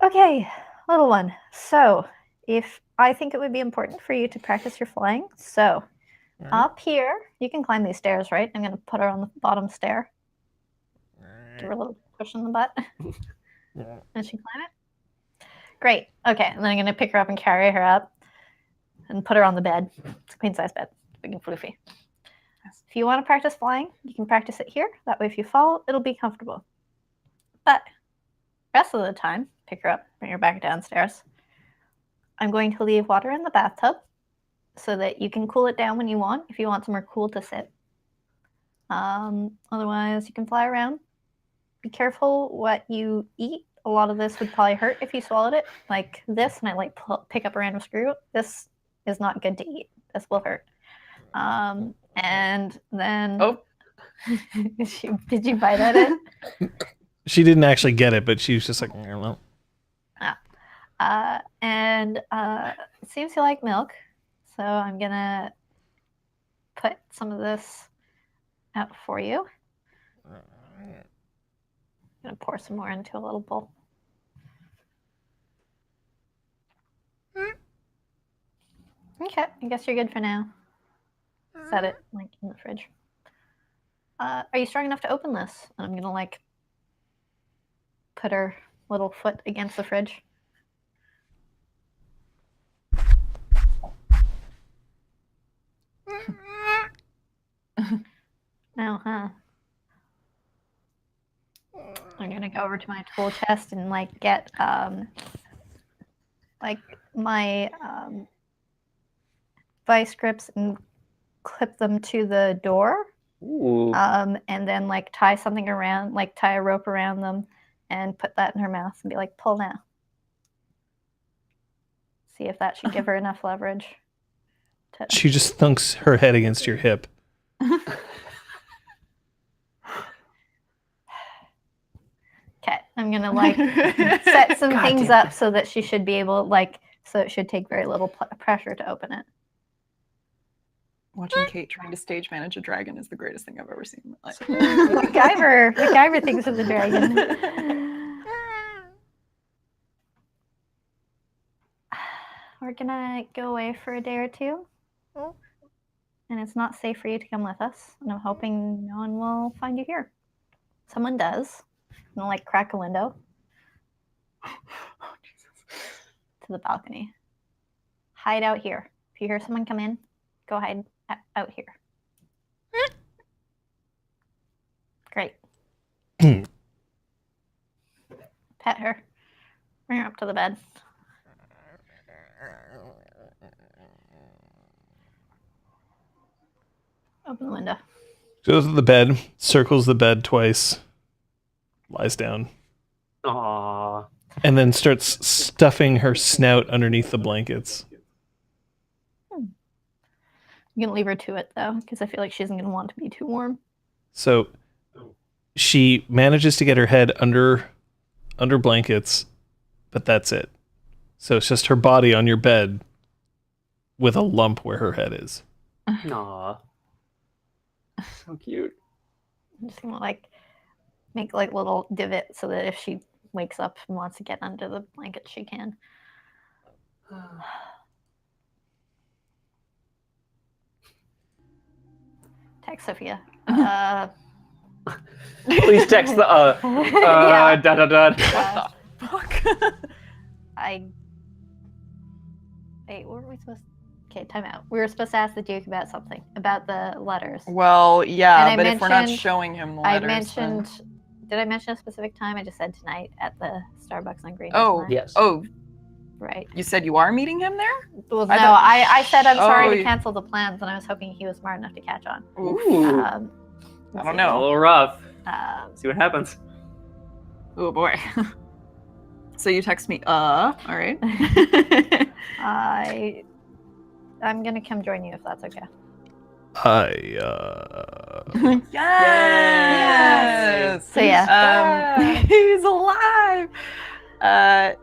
Okay, little one. So, if I think it would be important for you to practice your flying, so up here, you can climb these stairs, right? I'm going to put her on the bottom stair. Give her a little push in the butt. And she climb it? Great. Okay, and then I'm going to pick her up and carry her up and put her on the bed. It's a queen size bed, big and floofy. If you want to practice flying, you can practice it here. That way, if you fall, it'll be comfortable. But rest of the time, pick her up, bring her back downstairs. I'm going to leave water in the bathtub so that you can cool it down when you want, if you want somewhere cool to sit. Otherwise, you can fly around. Be careful what you eat. A lot of this would probably hurt if you swallowed it, like this, and I pick up a random screw. This is not good to eat. This will hurt. And then... Oh. Did you buy that in? She didn't actually get it, but she was just like, I don't know. It seems you like milk, so I'm gonna put some of this out for you. I'm gonna pour some more into a little bowl. Okay, I guess you're good for now. Set it like in the fridge. Are you strong enough to open this? And I'm gonna like put her little foot against the fridge. No, huh? I'm gonna go over to my tool chest and like get like my vice grips and clip them to the door. Ooh. And then like tie something around, like tie a rope around them and put that in her mouth and be like, pull now. See if that should give her enough leverage. She just thunks her head against your hip. Okay, I'm gonna like set some things up so that she should be able, like, so it should take very little pressure to open it. Watching Kate trying to stage manage a dragon is the greatest thing I've ever seen in my life. MacGyver thinks of the dragon. We're gonna go away for a day or two. And it's not safe for you to come with us. And I'm hoping no one will find you here. Someone does. I'm gonna like crack a window. Oh, Jesus. To the balcony. Hide out here. If you hear someone come in, go hide out here. Great. Pet her. Bring her up to the bed. Open the window. Goes to the bed, circles the bed twice, lies down, Aww. and then starts stuffing her snout underneath the blankets. I'm gonna leave her to it though, because I feel like she isn't gonna want to be too warm. So she manages to get her head under blankets, but that's it. So it's just her body on your bed with a lump where her head is. Aww. So cute. I'm just gonna like make like little divot so that if she wakes up and wants to get under the blanket, she can. Text Sophia. Please text the Yeah. da da da. Fuck. Wait, what were we supposed to... Okay, time out. We were supposed to ask the Duke about something, about the letters. Well, yeah, And I but if we're not mentioned- showing him the I letters, mentioned... Did I mention a specific time? I just said tonight at the Starbucks on Green. Oh, Island. Yes. Oh, Right. you said you are meeting him there? Well, no, I thought- I said I'm sorry Oh, to you- cancel the plans, and I was hoping he was smart enough to catch on. Ooh. Um, I don't A know. little rough. um, See what happens. Oh boy. So you text me, all right. I'm gonna come join you if that's okay. Yes. So yeah, He's alive. I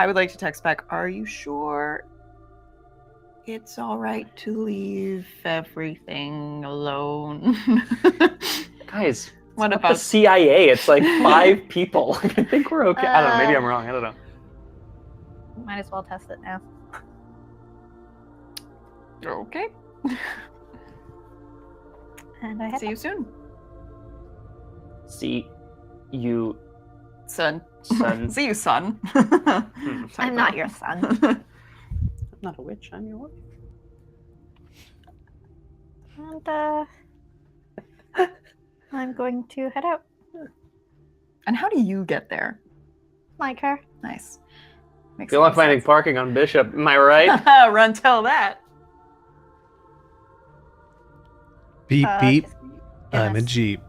would like to text back. Are you sure it's all right to leave everything alone? Guys, What the about CIA? It's like 5 people. I think we're okay. I don't know. Maybe I'm wrong. I don't know. might as well test it now. Okay. And I See you soon, See you, son. son. See you, son. I'm not your son. I'm not a witch. I'm your wife. And I'm going to head out. And how do you get there? Like her. Nice. Makes Feel a lot like of finding sense. parking on Bishop. Am I right? Run, tell that. Beep beep. She's I'm a gonna- Jeep.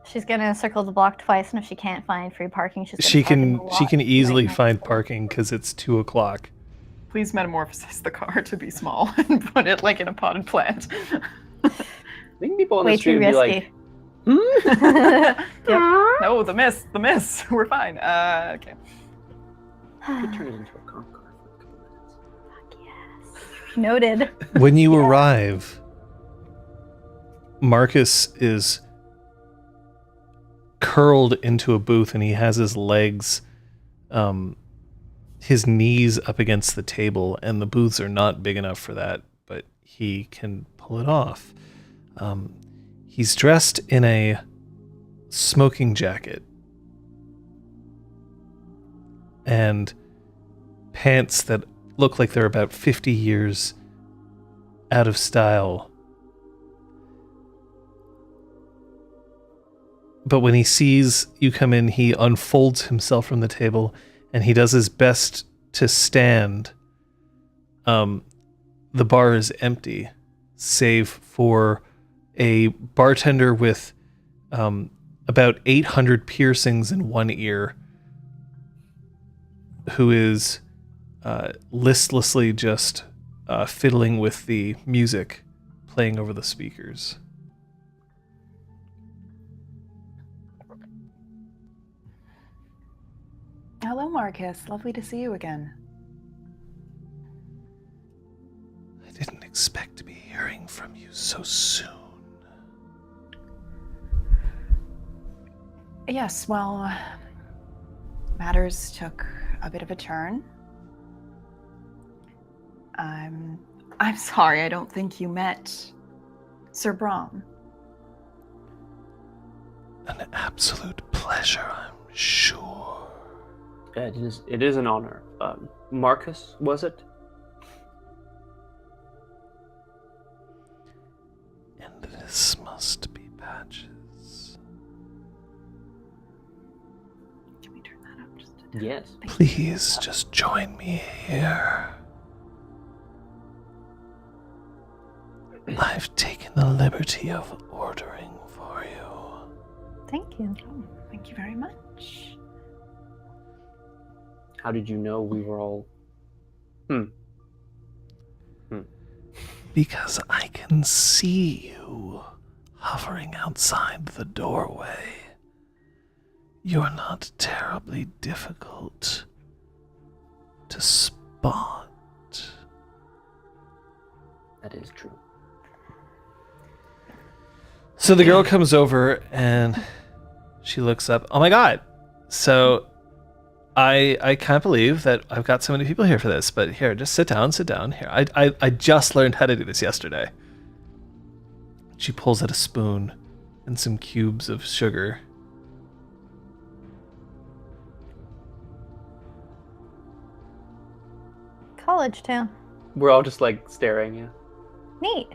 She's gonna circle the block twice, and if she can't find free parking, she's gonna She park in the can lot easily right next find to it. parking because it's 2:00. Please metamorphosize the car to be small and put it like in a potted plant. I think people on Way the street too would be like, risky. No, the miss. We're fine. Okay. could turn it into a conch car for a couple minutes. Fuck yes. Noted. When you arrive, Marcus is curled into a booth and he has his legs, his knees up against the table, and the booths are not big enough for that, but he can pull it off. He's dressed in a smoking jacket and pants that look like they're about 50 years out of style. But when he sees you come in, he unfolds himself from the table and he does his best to stand. The bar is empty, save for a bartender with about 800 piercings in one ear, who is listlessly just fiddling with the music playing over the speakers. Hello, Marcus. Lovely to see you again. I didn't expect to be hearing from you so soon. Yes, well, matters took a bit of a turn. I'm sorry, I don't think you met Sir Braum. An absolute pleasure, I'm sure. Yeah, it is an honor. Marcus, was it? And this must be Patches. Can we turn that Yes. Please just join me here. I've taken the liberty of ordering for you. Thank you. Oh, thank you very much. How did you know we were all... Because I can see you hovering outside the doorway. You're not terribly difficult to spot. That is true. So the girl comes over and she looks up. Oh my god. So I can't believe that I've got so many people here for this, but here, just sit down here. I just learned how to do this yesterday. She pulls out a spoon and some cubes of sugar. College town. We're all just like staring, yeah. Neat.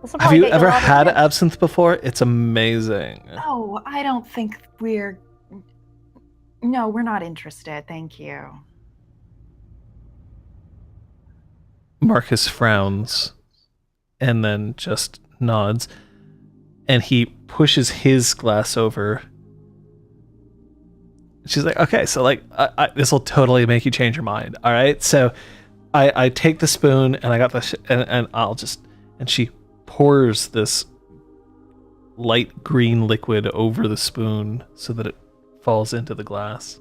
This'll Have probably you get a ever lot of had tips. absinthe before? It's amazing. Oh, I don't think we're... No, we're not interested. Thank you. Marcus frowns and then just nods, and he pushes his glass over. She's like, okay, so like this will totally make you change your mind. All right, so I take the spoon and I got the and I'll just, and she pours this light green liquid over the spoon so that it falls into the glass.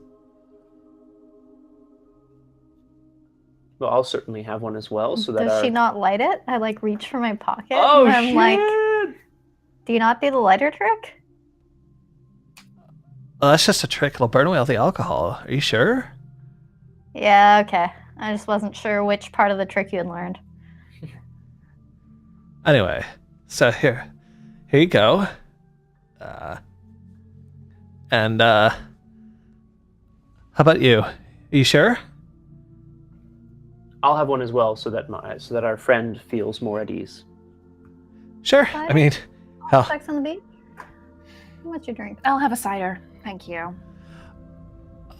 Well, I'll certainly have one as well, so that Does our... she not light it? I like reach for my pocket. Oh, and I'm shit! like, do you not do the lighter trick? Well, that's just a trick. It'll burn away all the alcohol. Are you sure? Yeah, okay. I just wasn't sure which part of the trick you had learned. Anyway, so here you go. And how about you? Are you sure? I'll have one as well, so that our friend feels more at ease. Sure. I mean, hell, Sex on the beach? What's your drink? I'll have a cider. Thank you.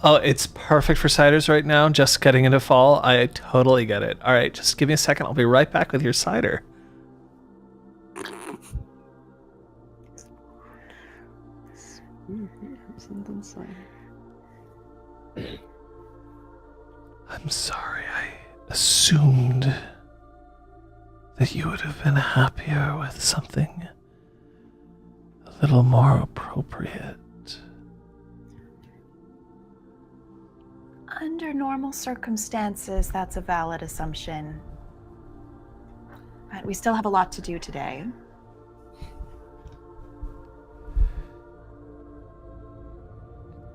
oh, it's perfect for ciders right now. Just getting into fall. I totally get it. All right, just give me a second. I'll be right back with your cider. I'm sorry. I assumed that you would have been happier with something a little more appropriate. Under normal circumstances, that's a valid assumption. But we still have a lot to do today.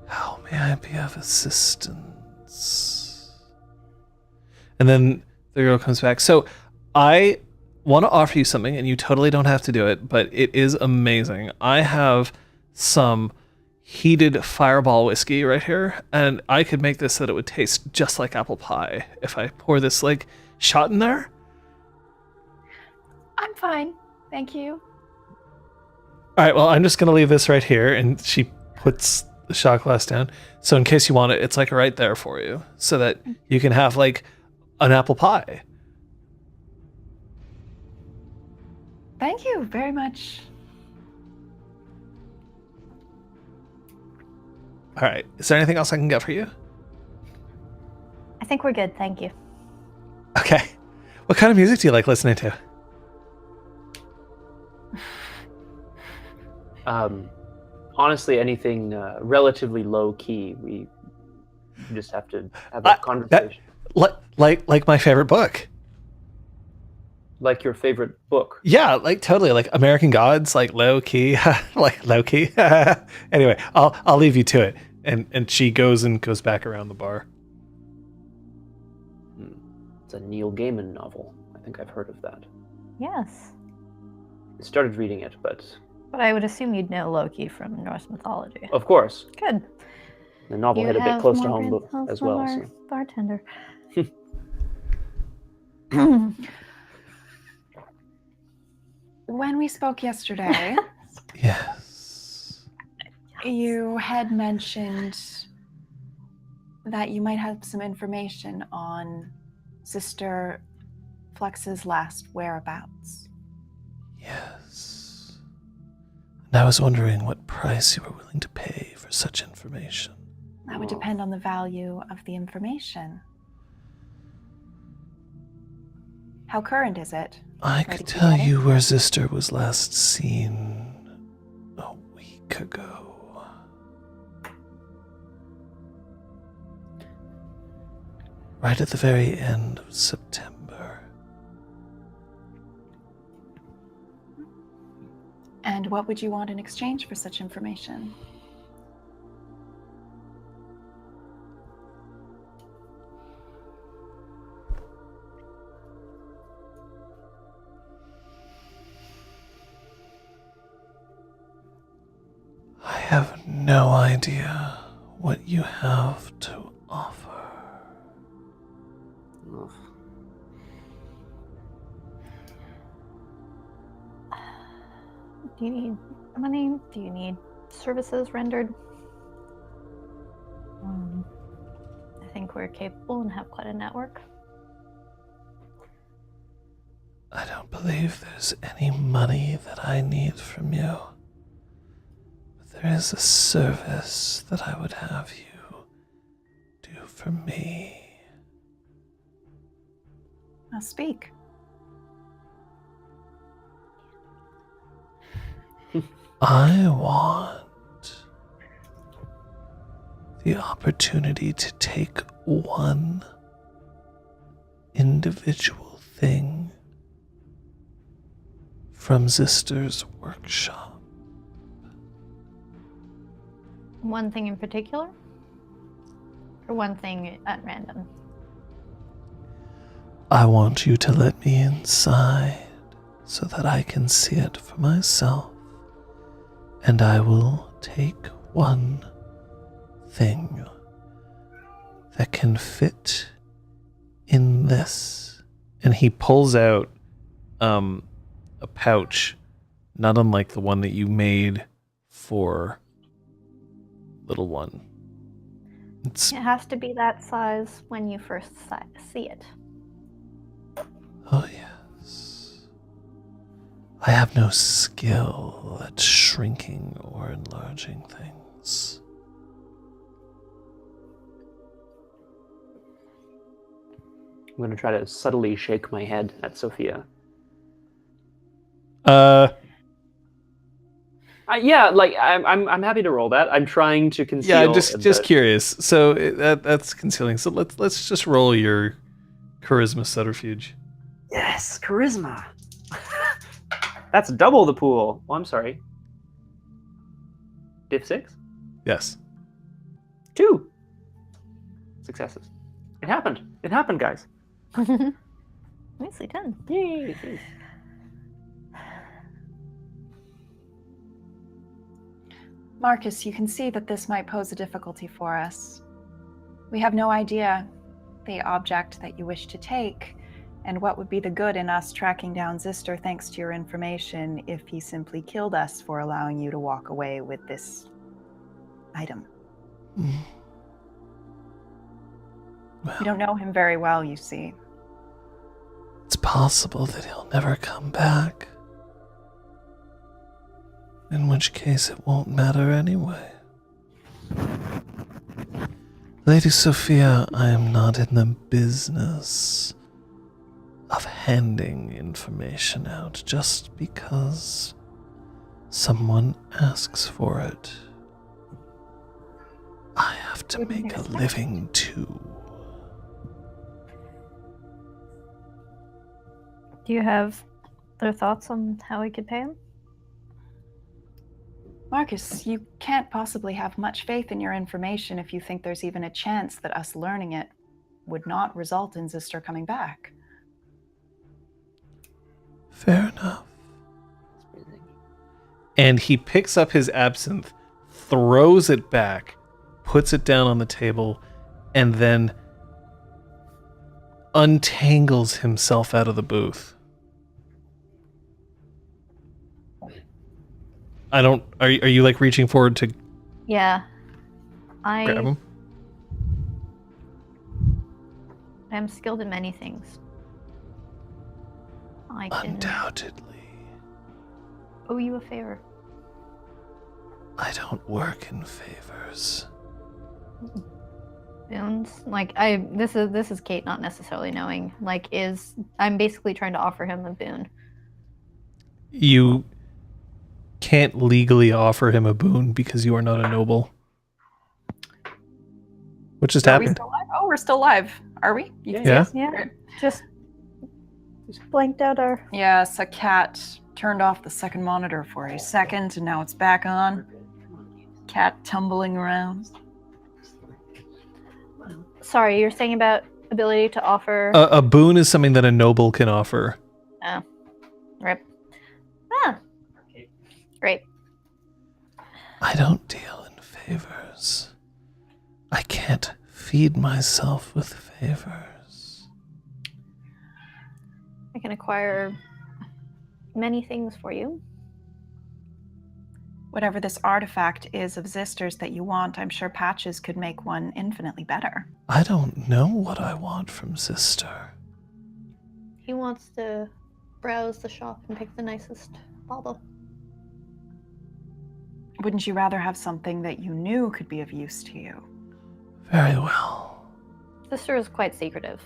How may I be of assistance? And then the girl comes back. So I want to offer you something, and you totally don't have to do it, but it is amazing. I have some heated Fireball whiskey right here, and I could make this so that it would taste just like apple pie if I pour this like shot in there. I'm fine. Thank you. All right, well, I'm just going to leave this right here, and she puts the shot glass down. So in case you want it, it's like right there for you so that you can have like an apple pie. Thank you very much. All right. Is there anything else I can get for you? I think we're good, thank you. Okay. What kind of music do you like listening to? Honestly, anything relatively low key. We just have to have a conversation. Like my favorite book. Like your favorite book. Yeah, like totally. Like American Gods, like low key, like low key. Anyway, I'll leave you to it. And she goes back around the bar. It's a Neil Gaiman novel. I think I've heard of that. Yes. I started reading it, but I would assume you'd know Loki from Norse mythology. of course, Good. the novel You hit a bit have close to more home intel as from well. our So. Bartender. When we spoke yesterday, Yes. you had mentioned that you might have some information on Zistor Flexx's last whereabouts. Yes. And I was wondering what price you were willing to pay for such information. That would depend on the value of the information. How current is it? I Ready could to tell get it? you where Zistor was last seen a week ago. Right at the very end of September. And what would you want in exchange for such information? I have no idea what you have to offer. Ugh. Do you need money? Do you need services rendered? I think we're capable and have quite a network. I don't believe there's any money that I need from you. But there is a service that I would have you do for me. Now speak. I want the opportunity to take one individual thing from Zistor's workshop. One thing in particular? Or one thing at random? I want you to let me inside so that I can see it for myself. And I will take one thing that can fit in this. And he pulls out a pouch, not unlike the one that you made for little one. It has to be that size when you first see it. Oh, yes. I have no skill at shrinking or enlarging things. I'm going to try to subtly shake my head at Sophia. Yeah, like I'm happy to roll that. I'm trying to conceal. Yeah, just curious. So that's concealing. So let's just roll your charisma subterfuge. Yes, charisma. That's double the pool. Oh, I'm sorry. Diff 6? Yes. 2 successes. It happened. It happened, guys. Nicely done. Yay. Marcus, you can see that this might pose a difficulty for us. We have no idea the object that you wish to take, and what would be the good in us tracking down Zistor thanks to your information if he simply killed us for allowing you to walk away with this item. Well, You don't know him very well, you see. it's possible that he'll never come back. In which case it won't matter anyway. Lady Sophia, I am not in the business of handing information out just because someone asks for it. I have to Wouldn't make a expect living too. Do you have other thoughts on how we could pay him? Marcus, you can't possibly have much faith in your information if you think there's even a chance that us learning it would not result in Zistor coming back. Fair enough. And he picks up his absinthe, throws it back, puts it down on the table, and then untangles himself out of the booth. Are you like reaching forward to Yeah. grab him? I am skilled in many things. I can Undoubtedly. owe you a favor. I don't work in favors. Boons. This is Kate not necessarily knowing. I'm basically trying to offer him a boon. You can't legally offer him a boon because you are not a noble. What just Are we happened? still live? Oh, we're still live. Are we? You can see Yeah. us? Yeah. Great. Just blanked out our. Yes, a cat turned off the second monitor for a second, and now it's back on. Cat tumbling around. Sorry, you're saying about ability to offer. A boon is something that a noble can offer. Oh. Rip. Ah. Great. I don't deal in favors. I can't feed myself with favors. I can acquire many things for you. Whatever this artifact is of Zistor's that you want, I'm sure Patches could make one infinitely better. I don't know what I want from Zistor. He wants to browse the shop and pick the nicest bauble. Wouldn't you rather have something that you knew could be of use to you? Very well. Zistor is quite secretive.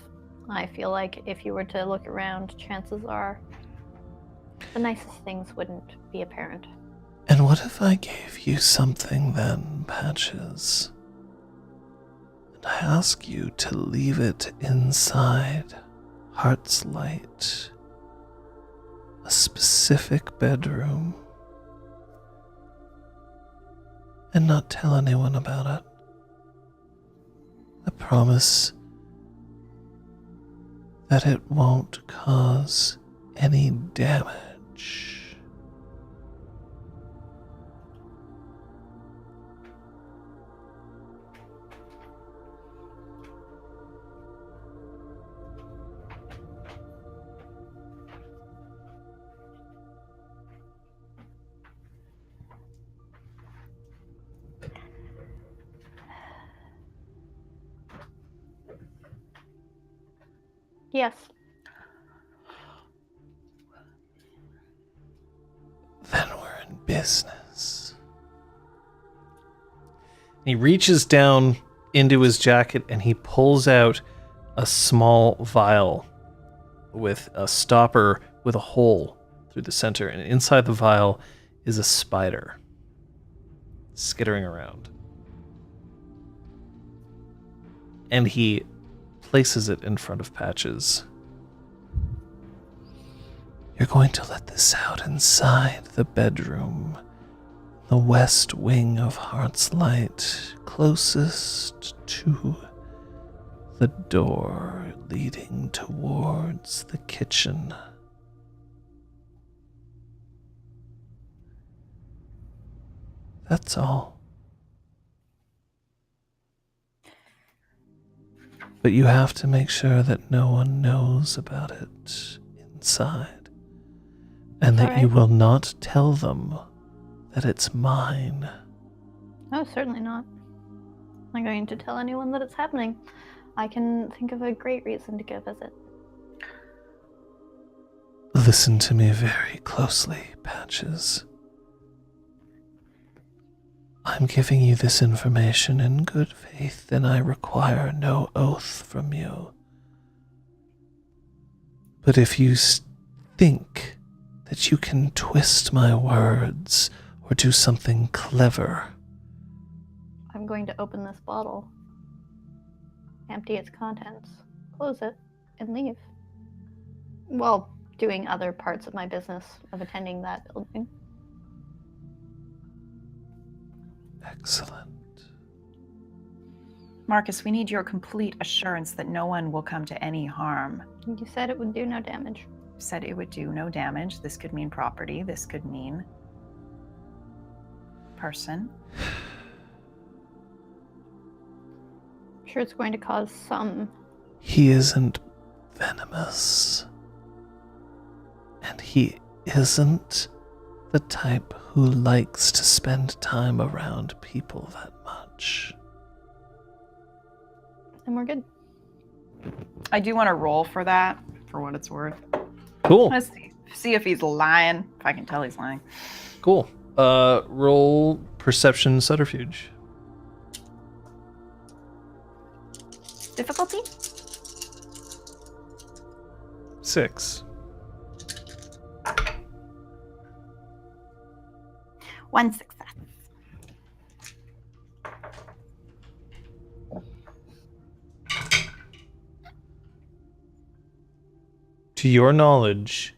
I feel like if you were to look around, chances are the nicest things wouldn't be apparent. And what if I gave you something then, Patches? And I ask you to leave it inside Heart's Light, a specific bedroom, and not tell anyone about it. I promise that it won't cause any damage. Yes. Then we're in business. He reaches down into his jacket and he pulls out a small vial with a stopper with a hole through the center, and inside the vial is a spider skittering around. And he places it in front of Patches. You're going to let this out inside the bedroom, the west wing of Heart's Light, closest to the door leading towards the kitchen. That's all. But you have to make sure that no one knows about it inside, and that you will not tell them that it's mine. No, certainly not. I'm not going to tell anyone that it's happening. I can think of a great reason to go visit. Listen to me very closely, Patches. I'm giving you this information in good faith, and I require no oath from you. But if you think that you can twist my words or do something clever, I'm going to open this bottle, empty its contents, close it, and leave. While doing other parts of my business of attending that building. excellent. Marcus, we need your complete assurance that no one will come to any harm. You said it would do no damage. You said it would do no damage. This could mean property. This could mean person. I'm sure it's going to cause some. He isn't venomous. And he isn't the type who likes to spend time around people that much. And we're good. I do want to roll for that, for what it's worth. Cool. Let's see if he's lying, if I can tell he's lying. Cool. Roll perception subterfuge. Difficulty? 6. 1 success. To your knowledge,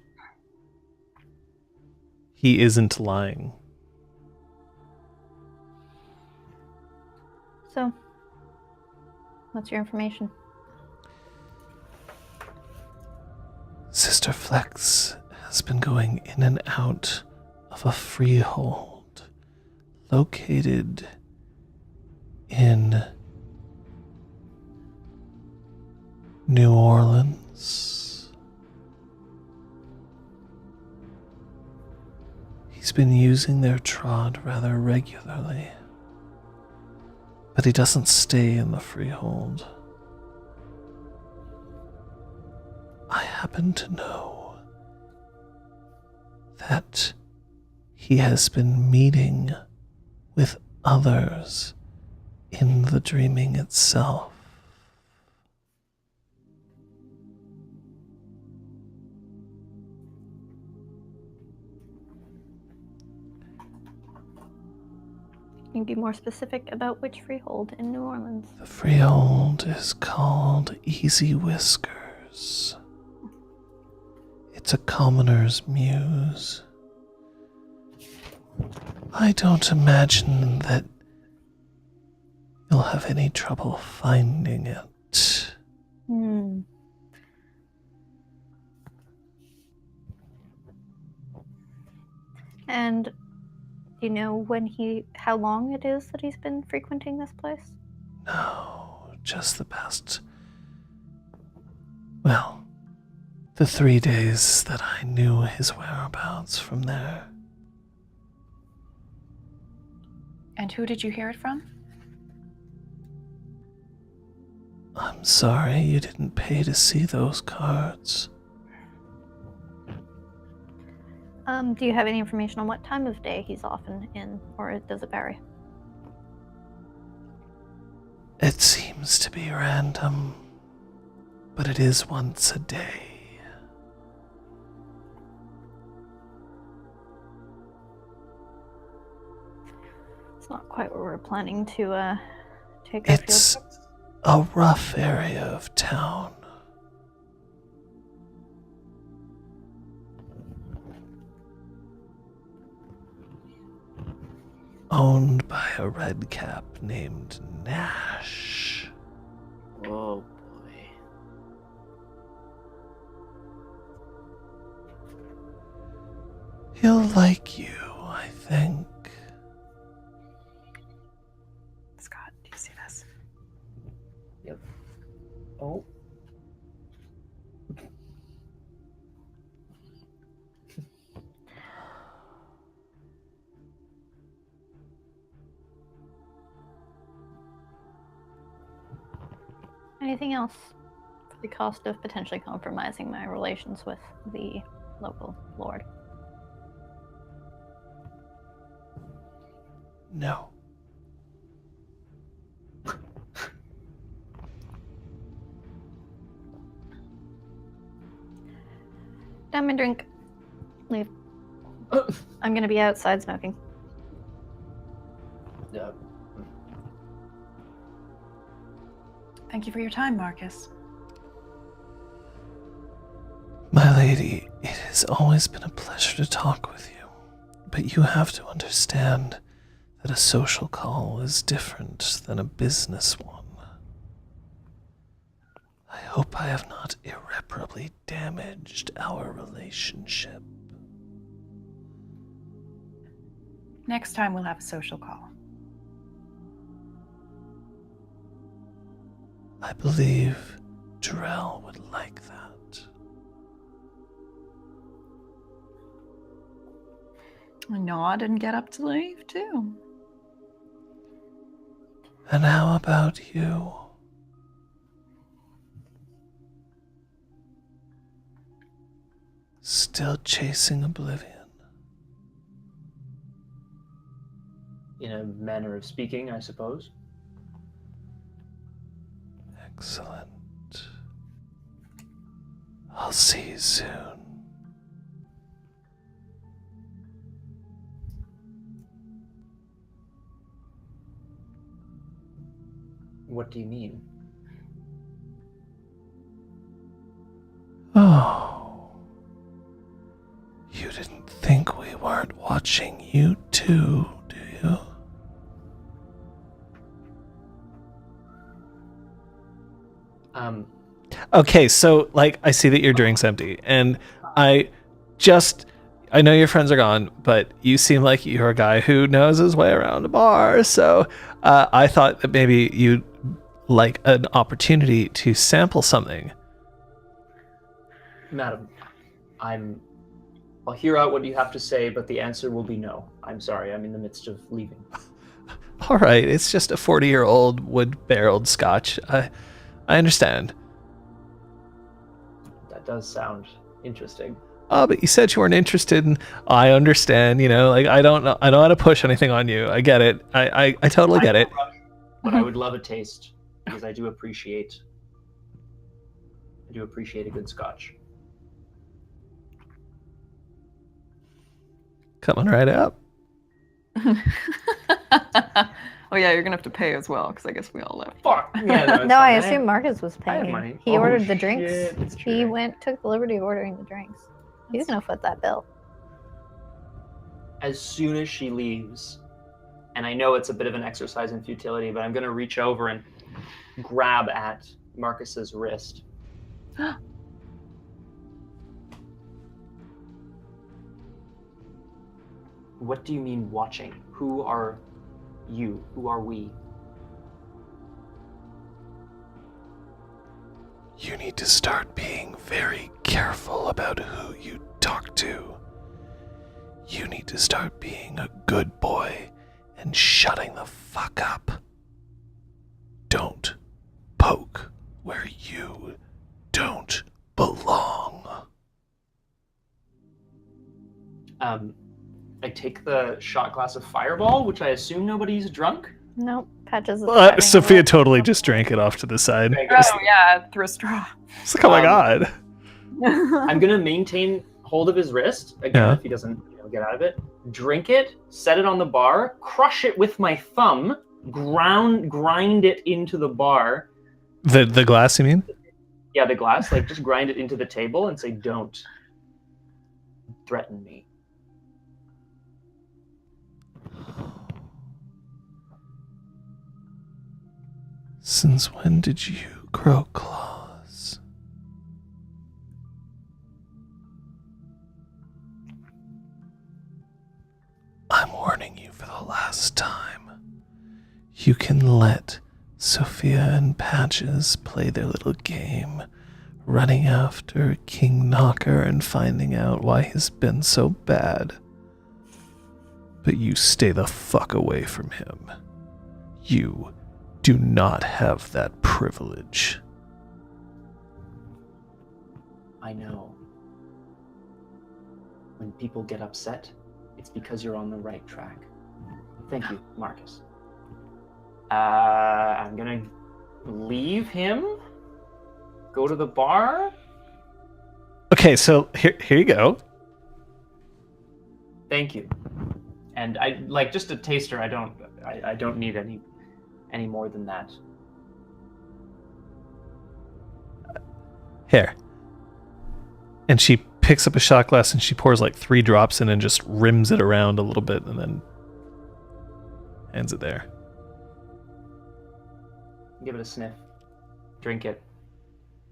he isn't lying. So, what's your information? Zistor Flexx has been going in and out of a freehold located in New Orleans. He's been using their trod rather regularly, but he doesn't stay in the freehold. I happen to know that he has been meeting with others in the dreaming itself. Can you be more specific about which freehold in New Orleans? The freehold is called Easy Whiskers. It's a commoner's muse. I don't imagine that you'll have any trouble finding it. And do you know how long it is that he's been frequenting this place? No, just the past, well, the 3 days that I knew his whereabouts from there. And who did you hear it from? I'm sorry you didn't pay to see those cards. Do you have any information on what time of day he's often in, or does it vary? It seems to be random, but it is once a day. It's not quite where we're planning to take our It's field trip. a rough area of town. Owned by a redcap named Nash. Oh boy. He'll like you, I think. Scott, do you see this? Yep. Oh. Anything else for the cost of potentially compromising my relations with the local lord? No. Down my drink. Leave. I'm gonna be outside smoking. Yeah. Thank you for your time, Marcus. My lady, it has always been a pleasure to talk with you, but you have to understand that a social call is different than a business one. I hope I have not irreparably damaged our relationship. Next time we'll have a social call. I believe Jarrell would like that. Nod and get up to leave, too. And how about you? Still chasing oblivion. In a manner of speaking, I suppose. Excellent. I'll see you soon. What do you mean? Oh. You didn't think we weren't watching you too, do you? Okay, so, like, I see that your drink's empty, and I know your friends are gone, but you seem like you're a guy who knows his way around a bar, so I thought that maybe you'd like an opportunity to sample something. Madam, I'll hear out what you have to say, but the answer will be no. I'm sorry, I'm in the midst of leaving. All right, it's just a 40-year-old wood-barreled scotch. I understand. That does sound interesting. Oh, but you said you weren't interested, and I understand, like, I don't know how to push anything on you. I get it. I totally get it. But I would love a taste, because I do appreciate a good scotch. Coming right up. Oh yeah, you're gonna have to pay as well, because I guess we all left. Fuck! Yeah, No, I assume Marcus was I have paying. money. He Oh, ordered the drinks. shit, that's He true. took the liberty of ordering the drinks. He's gonna foot that bill. As soon as she leaves, and I know it's a bit of an exercise in futility, but I'm going to reach over and grab at Marcus's wrist. What do you mean watching? Who are you? Who are we? You need to start being very careful about who you talk to. You need to start being a good boy and shutting the fuck up. Don't poke where you don't belong. I take the shot glass of Fireball, which I assume nobody's drunk. Nope. Patches is Sophia totally just drank it off to the side. Oh yeah, through a straw. It's like, oh my god. I'm gonna maintain hold of his wrist again Yeah. if he doesn't get out of it. Drink it, set it on the bar, crush it with my thumb, grind it into the bar. The glass, you mean? Yeah, the glass. Like just grind it into the table and say, "Don't threaten me." Since when did you grow claws? I'm warning you for the last time. You can let Sophia and Patches play their little game, running after King Knocker and finding out why he's been so bad. But you stay the fuck away from him. You do not have that privilege. I know. When people get upset, it's because you're on the right track. Thank you, Marcus. I'm gonna leave him, go to the bar. Okay, so here you go. Thank you. And I like just a taster. I don't need any more than that. Here. And she picks up a shot glass and she pours like 3 drops in and just rims it around a little bit and then hands it there. Give it a sniff. Drink it.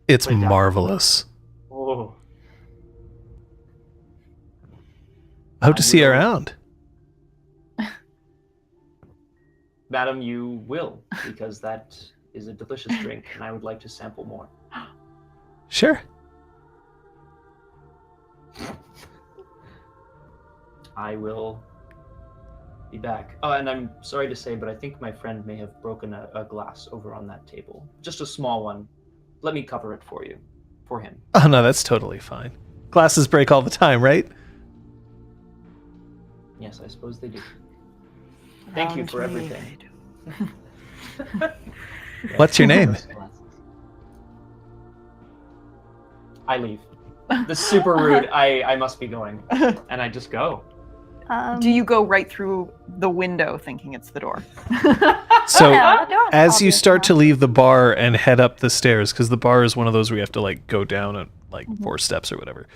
It's Put it down. marvelous. Oh. I hope to see you will. around. Madam, you will, because that is a delicious drink, and I would like to sample more. Sure. I will be back. Oh, and I'm sorry to say, but I think my friend may have broken a glass over on that table. Just a small one. Let me cover it for you. For him. Oh, no, that's totally fine. Glasses break all the time, right? Yes, I suppose they do. Thank you for everything. What's your name? I leave. This is super rude. I must be going. And I just go. Do you go right through the window thinking it's the door? So Yeah, the door's as you obvious start enough. to leave the bar and head up the stairs, because the bar is one of those where you have to like go down at like 4 steps or whatever,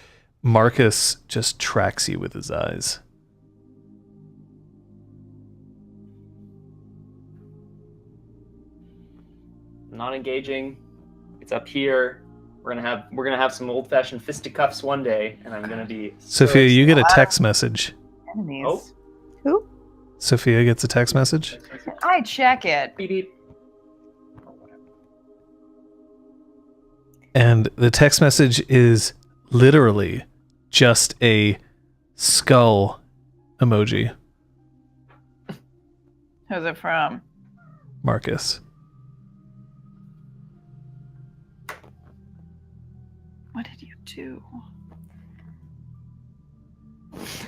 Marcus just tracks you with his eyes. Not engaging. It's up here. We're gonna have some old fashioned fisticuffs one day, and I'm gonna be Sophia, you get a text message. Enemies. Oh. Who? Sophia gets a text message. I check it. Beep beep. Oh, whatever. And the text message is literally just a skull emoji. Who's it from? Marcus. What did you do?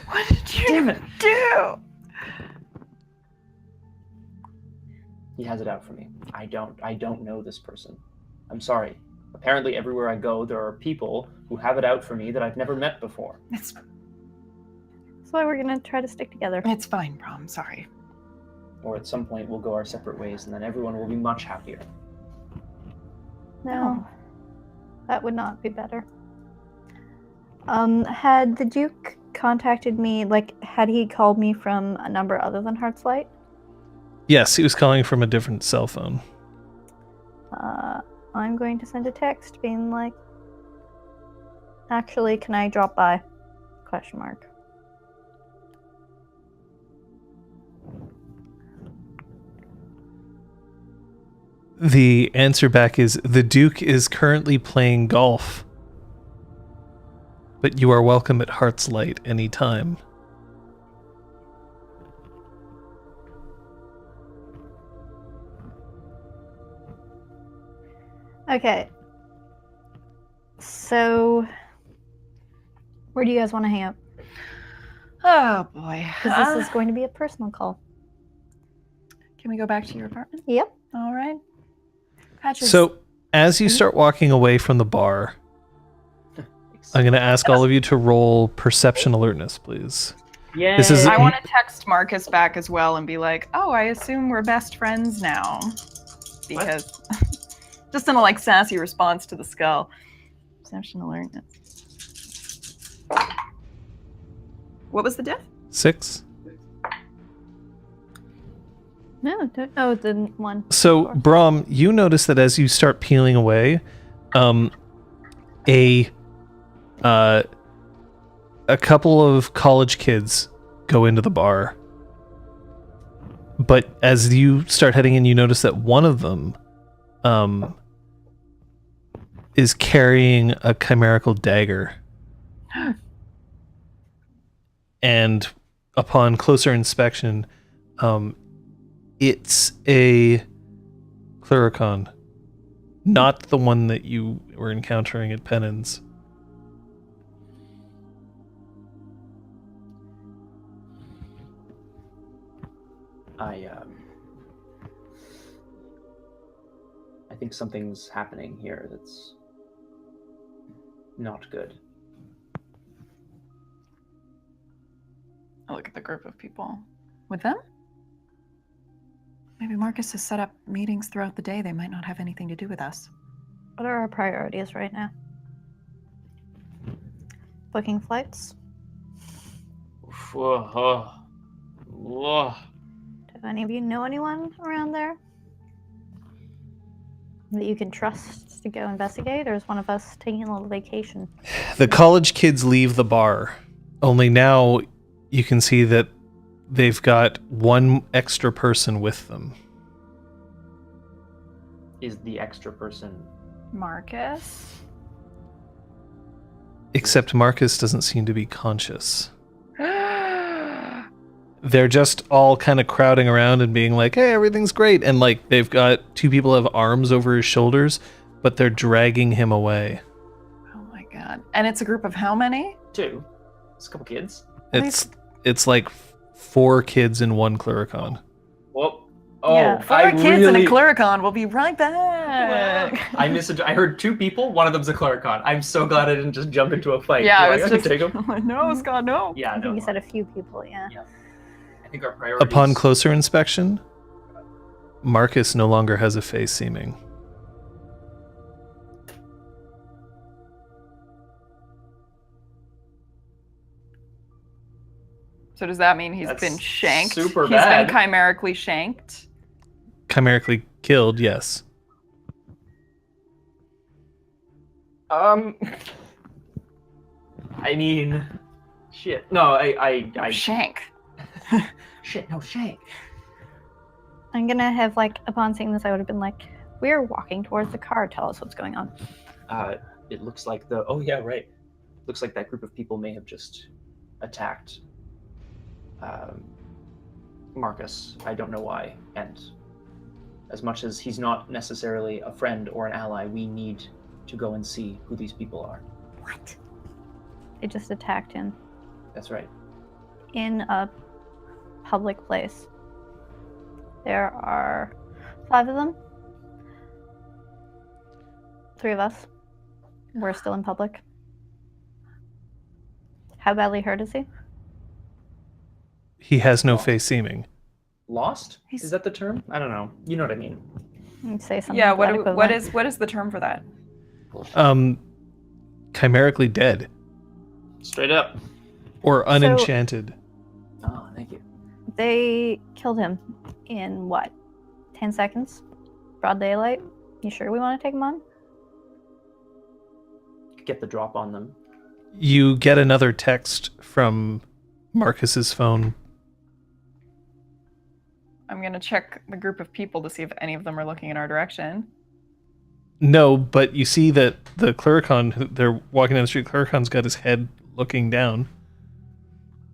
What did you Damn it. do? He has it out for me. I don't know this person. I'm sorry. Apparently everywhere I go there are people who have it out for me that I've never met before. It's That's why we're gonna try to stick together. fine, Braum. Sorry. Or at some point we'll go our separate ways and then everyone will be much happier. No, that would not be better. Had the Duke contacted me, like, had he called me from a number other than Heartslight? Yes, he was calling from a different cell phone. I'm going to send a text being like, actually, can I drop by? Question mark. The answer back is the Duke is currently playing golf, but you are welcome at Heart's Light anytime. Okay. So, where do you guys want to hang out? Oh boy. Because this is going to be a personal call. Can we go back to your apartment? Yep. All right. Patrick. So, as you start walking away from the bar, I'm going to ask all of you to roll perception alertness, please. Yeah. This is- I want to text Marcus back as well and be like, "Oh, I assume we're best friends now," because just in a like sassy response to the skull. Perception alertness. What was the diff? 6. No, oh, the one. So, Braum, you notice that as you start peeling away, a couple of college kids go into the bar. But as you start heading in, you notice that one of them is carrying a chimerical dagger. And upon closer inspection, it's a Clericon, not the one that you were encountering at Pennon's. I think something's happening here that's not good. I look at the group of people. With them? Maybe Marcus has set up meetings throughout the day. They might not have anything to do with us. What are our priorities right now? Booking flights? Whoa. Do any of you know anyone around there that you can trust to go investigate, or is one of us taking a little vacation? The college kids leave the bar, only now you can see that they've got one extra person with them. Is the extra person Marcus? Except Marcus doesn't seem to be conscious. They're just all kind of crowding around and being like, hey, everything's great. And like they've got 2 people have arms over his shoulders, but they're dragging him away. Oh my god. God. And it's a group of how many? 2. It's a couple kids. It's like 4 kids and 1 Clericon. Well, oh, Yeah, 4 kids and a Clericon. We'll be right back. I heard 2 people. One of them's a Clericon. I'm so glad I didn't just jump into a fight. Yeah, I Like, was can just take 'em. no, Scott, no. Yeah, I think no. you said a few people, yeah. I think our priorities. Upon closer inspection, Marcus no longer has a face seeming. So does that mean he's That's been shanked? super He's bad. been chimerically shanked? Chimerically killed, yes. I mean, shit. No, I Shank. shit. No, Shank. I'm gonna have, like, upon seeing this, I would have been like, we're walking towards the car. Tell us what's going on. It looks like the. Oh yeah, right. Looks like that group of people may have just attacked Marcus. I don't know why. And as much as he's not necessarily a friend or an ally, we need to go and see who these people are. What? They just attacked him That's right. in a public place. There are 5 of them. 3 of us. We're still in public. How badly hurt is he? He has no face seeming. Lost? Is that the term? I don't know. You know what I mean. You say something. Yeah, to that what equivalent. is the term for that? Chimerically dead Straight up. or unenchanted. Oh, thank you. They killed him in what? 10 seconds? Broad daylight? You sure we want to take him on? Get the drop on them. You get another text from Marcus's phone. I'm gonna check the group of people to see if any of them are looking in our direction. No, but you see that the Clericon, they're walking down the street, Clericon's got his head looking down.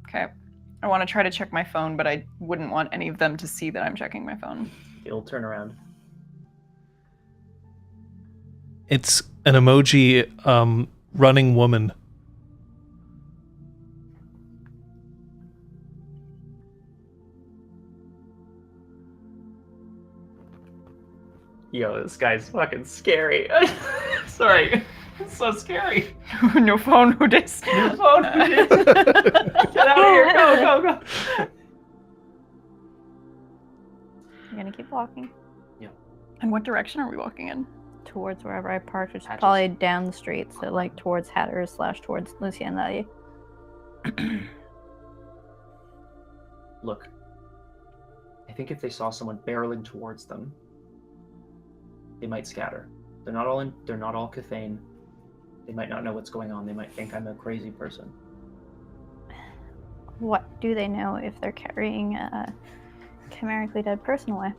Okay. I want to try to check my phone, but I wouldn't want any of them to see that I'm checking my phone. It'll turn around. It's an emoji running woman. Yo, this guy's fucking scary. Sorry. It's so scary. No phone, who dis? Your phone. Get out of here. Go. I'm gonna keep walking And what direction are we walking in? towards wherever I parked, which is Hatches. probably down the street, so like towards Hatters / towards Lucien Valley. Look. I think if they saw someone barreling towards them, they might scatter. They're not all Cathane. They might not know what's going on. They might think I'm a crazy person. What do they know if they're carrying a chimerically dead person away?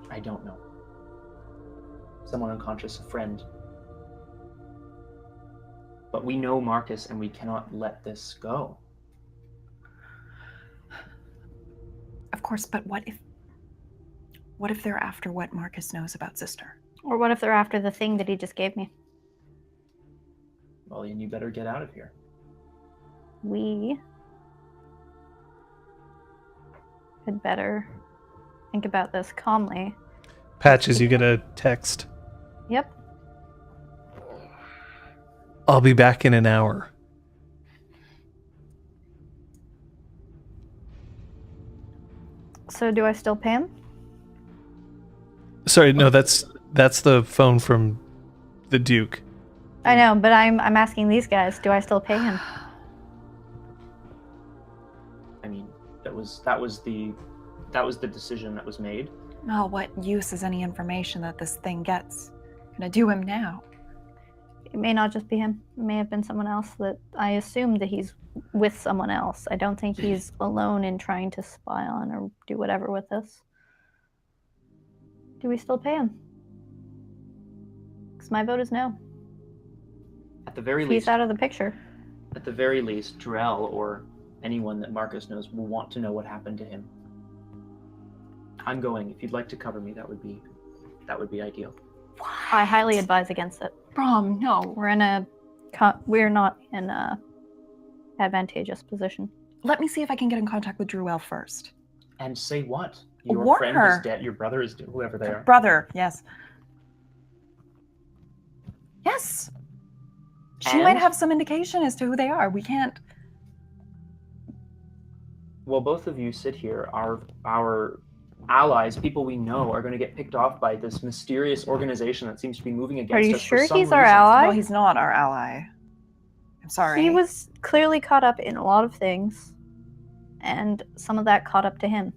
I don't know. Someone unconscious, a friend. But we know Marcus and we cannot let this go. Of course, but what if they're after what Marcus knows about Zistor? Or what if they're after the thing that he just gave me? Well, then you better get out of here. We had better think about this calmly. Patches, you get a text. Yep. I'll be back in an hour. So do I still pay him? Sorry, no, that's the phone from the Duke. I know, but I'm asking these guys, do I still pay him? I mean, that was the decision that was made. Well, what use is any information that this thing gets? Gonna do him now. It may not just be him. It may have been someone else that I assume that he's with someone else. I don't think he's alone in trying to spy on or do whatever with this. Do we still pay him? Because my vote is no. At the very He's least, out of the picture. at the very least, Drell or anyone that Marcus knows will want to know what happened to him. I'm going. If you'd like to cover me, that would be ideal. I highly advise against it. Braum, no. We're not in a advantageous position. Let me see if I can get in contact with Druel first. And say what? Your Warn friend her. is dead. Your brother is dead. Whoever they are. Brother, yes. Yes. She might And? have some indication as to who they are. We can't. Well, both of you sit here. Our allies, people we know, are going to get picked off by this mysterious organization that seems to be moving against us. Are you for sure some he's our reason. ally? Well, he's not our ally. I'm sorry. He was clearly caught up in a lot of things, and some of that caught up to him.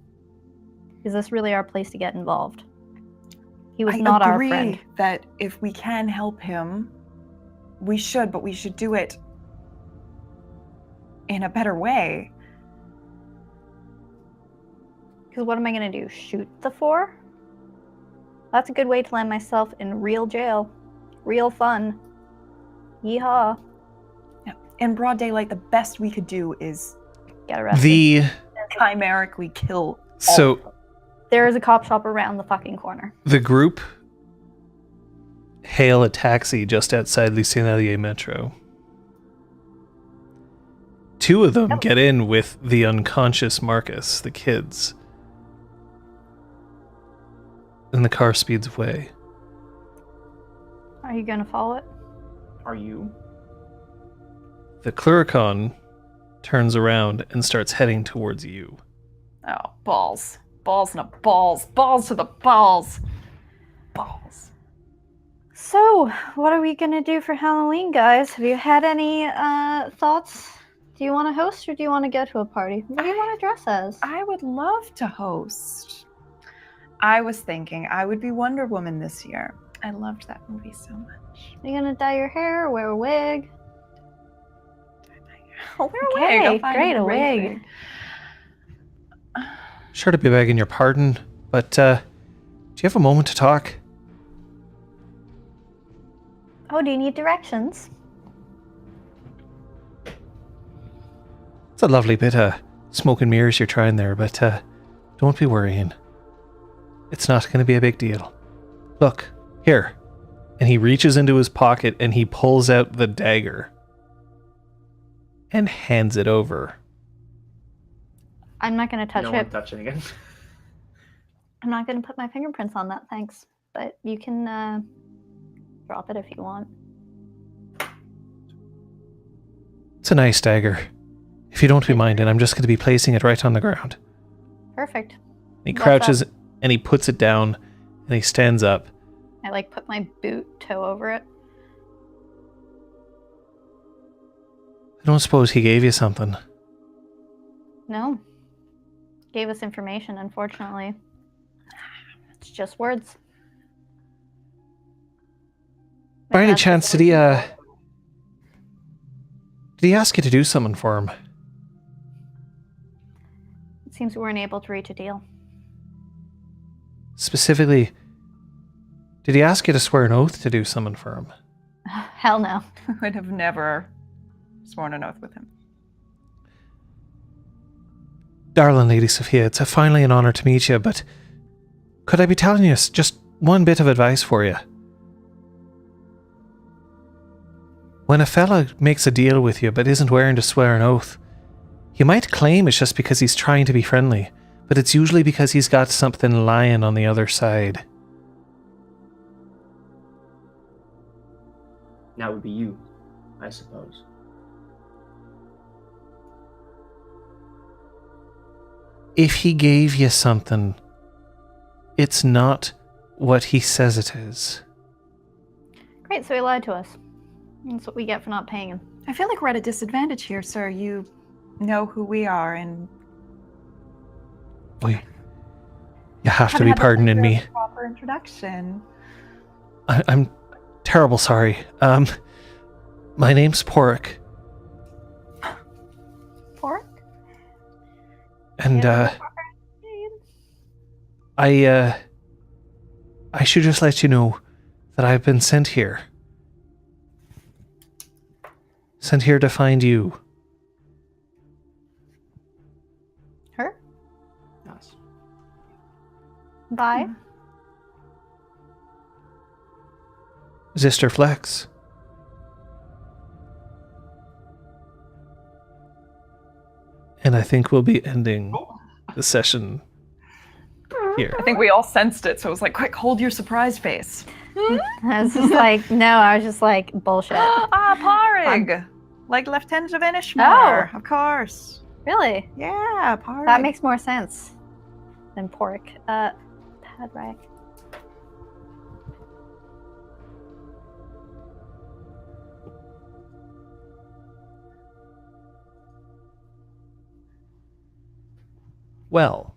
Is this really our place to get involved? He was not our friend. I agree that if we can help him, we should, but we should do it in a better way. Because what am I going to do? Shoot the four? That's a good way to land myself in real jail. Real fun. Yeehaw. Yeah. In broad daylight, the best we could do is Get arrested. chimerically kill. So There is a cop shop around the fucking corner. the group hail a taxi just outside Le Sennelier Metro. Two of them get in with the unconscious Marcus, the kids. And the car speeds away. Are you going to follow it? Are you? The Cluricon turns around and starts heading towards you. Oh, balls. Balls and a balls. Balls to the balls. Balls. So, what are we going to do for Halloween, guys? Have you had any thoughts? Do you want to host or do you want to go to a party? What do you want to dress as? I would love to host. I was thinking I would be Wonder Woman this year. I loved that movie so much. Are you going to dye your hair or wear a wig? I'll wear a Okay, wig. I'll find great, a great wig. Sure to be begging your pardon, but do you have a moment to talk? Oh, do you need directions? It's a lovely bit of smoke and mirrors you're trying there, but don't be worrying. It's not going to be a big deal. Look, here. And he reaches into his pocket and he pulls out the dagger and hands it over. I'm not going to touch No it. one touching it. I'm not going to put my fingerprints on that, thanks. But you can drop it if you want. It's a nice dagger. If you don't be minding, I'm just going to be placing it right on the ground. Perfect. He What's crouches up? and he puts it down and he stands up. I put my boot toe over it. I don't suppose he gave you something. No. Gave us information, unfortunately. It's just words. By any That's chance, did he ask you to do something for him? It seems we weren't able to reach a deal. Specifically, did he ask you to swear an oath to do something for him? Hell no. I would have never sworn an oath with him. Darling Lady Sophia, it's finally an honor to meet you, but could I be telling you just one bit of advice for you? When a fella makes a deal with you but isn't wearing to swear an oath, you might claim it's just because he's trying to be friendly, but it's usually because he's got something lying on the other side. That would be you, I suppose. If he gave you something, it's not what he says it is. Great, so he lied to us. That's what we get for not paying him. I feel like we're at a disadvantage here, sir. You know who we are, and Boy, you have to haven't be had the pardoning pleasure me. of a proper introduction. I'm terrible sorry. My name's Porrick, Pork? and Yeah. I should just let you know that I've been sent here. Sent here to find you. Her? Yes. Bye. Zistor Flexx. And I think we'll be ending the session here. I think we all sensed it, so it was like, quick, hold your surprise face. I was just like, no, I was just like, bullshit. Parig! Like Lieutenant of Inishmore, of course. Really? Yeah, Parig. That makes more sense than pork. Padraig. Well,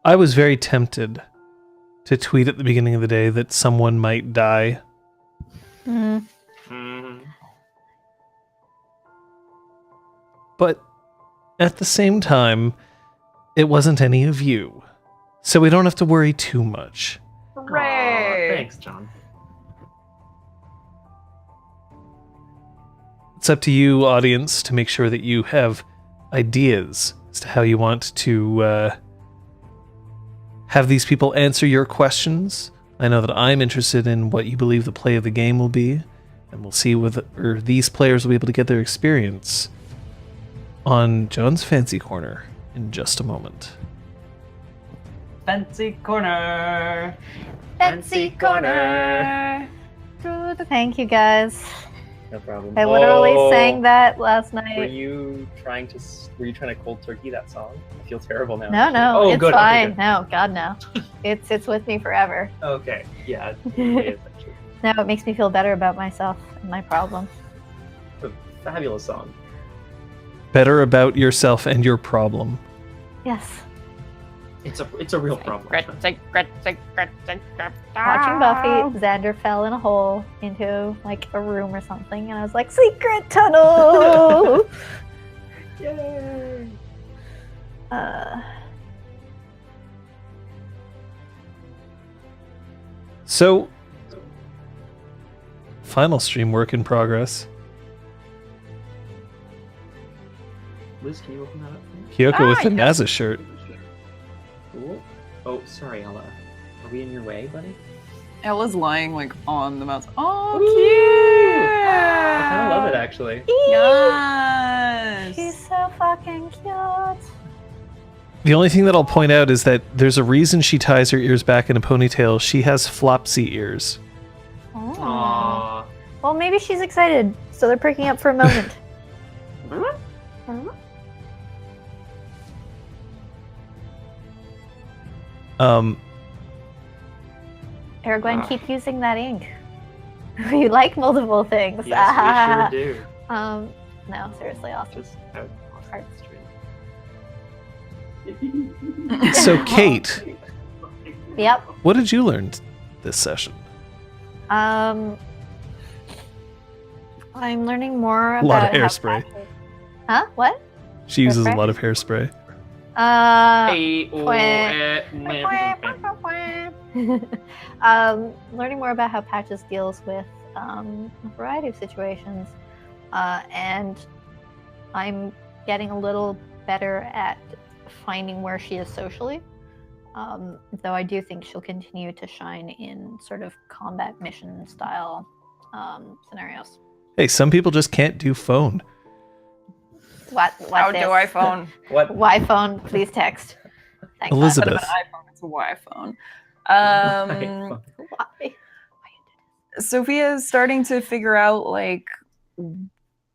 I was very tempted to tweet at the beginning of the day that someone might die. Mm. But at the same time, it wasn't any of you. So we don't have to worry too much. Hooray! Aw, thanks, John. It's up to you, audience, to make sure that you have ideas as to how you want to have these people answer your questions. I know that I'm interested in what you believe the play of the game will be, and we'll see whether these players will be able to get their experience on John's Fancy Corner in just a moment. Fancy corner. Fancy corner. Thank you guys. No problem. I literally sang that last Were night. you trying to cold turkey that song? I feel terrible now. No, Oh, it's good. Okay, fine. good. No, God, no. It's with me forever. Okay. Yeah. It is actually No, it makes me feel better about myself and my problem. a fabulous song. Better about yourself and your problem. Yes. It's a real problem. Watching Buffy, Xander fell in a hole into like a room or something, and I was like, secret tunnel! Yay! So, final stream work in progress. Liz, can you open that up? Kyoko with the yeah. NASA shirt. Cool. Oh, sorry, Ella. Are we in your way, buddy? Ella's lying like on the mouse. Oh, Ooh. cute! I kind of love it, actually. Yes. She's so fucking cute. The only thing that I'll point out is that there's a reason she ties her ears back in a ponytail. She has flopsy ears. Oh. Aww. Well, maybe she's excited, so they're pricking up for a moment. Aragorn, keep using that ink. We like multiple things. Yes, we sure do. No, seriously, awesome. Just out Art. So, Kate, Yep. what did you learn this session? I'm learning more A about lot of how hairspray. patches- Huh? What? She uses a Hairspray? lot of hairspray. Learning more about how Patches deals with a variety of situations, and I'm getting a little better at finding where she is socially. Though I do think she'll continue to shine in sort of combat mission style scenarios. Hey, some people just can't do phone. What's How this? do I phone? What? Y-phone, please text. Thanks. Elizabeth. Instead of an iPhone, it's a Y-phone. Why? Sophia is starting to figure out like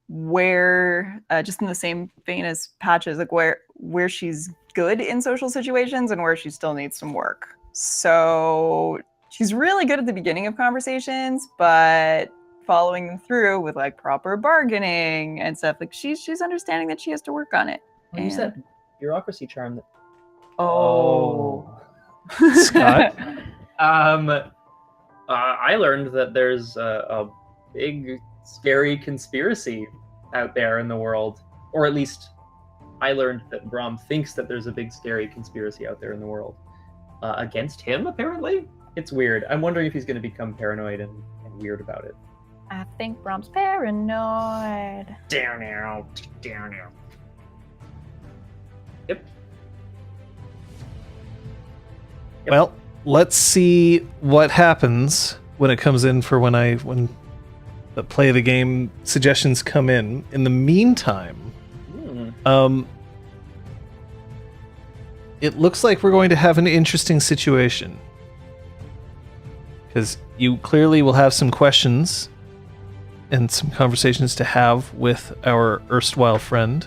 where, just in the same vein as Patches, like where she's good in social situations and where she still needs some work. So she's really good at the beginning of conversations, but following them through with like proper bargaining and stuff, like she's understanding that she has to work on it. Use that bureaucracy charm. That... Scott? I learned that there's a big, scary conspiracy out there in the world, or at least I learned that Braum thinks that there's a big, scary conspiracy out there in the world against him. Apparently, it's weird. I'm wondering if he's going to become paranoid and weird about it. I think Braum's paranoid. Down now. Yep. Well, let's see what happens when it comes in for when the play of the game suggestions come in. In the meantime, it looks like we're going to have an interesting situation. Because you clearly will have some questions and some conversations to have with our erstwhile friend.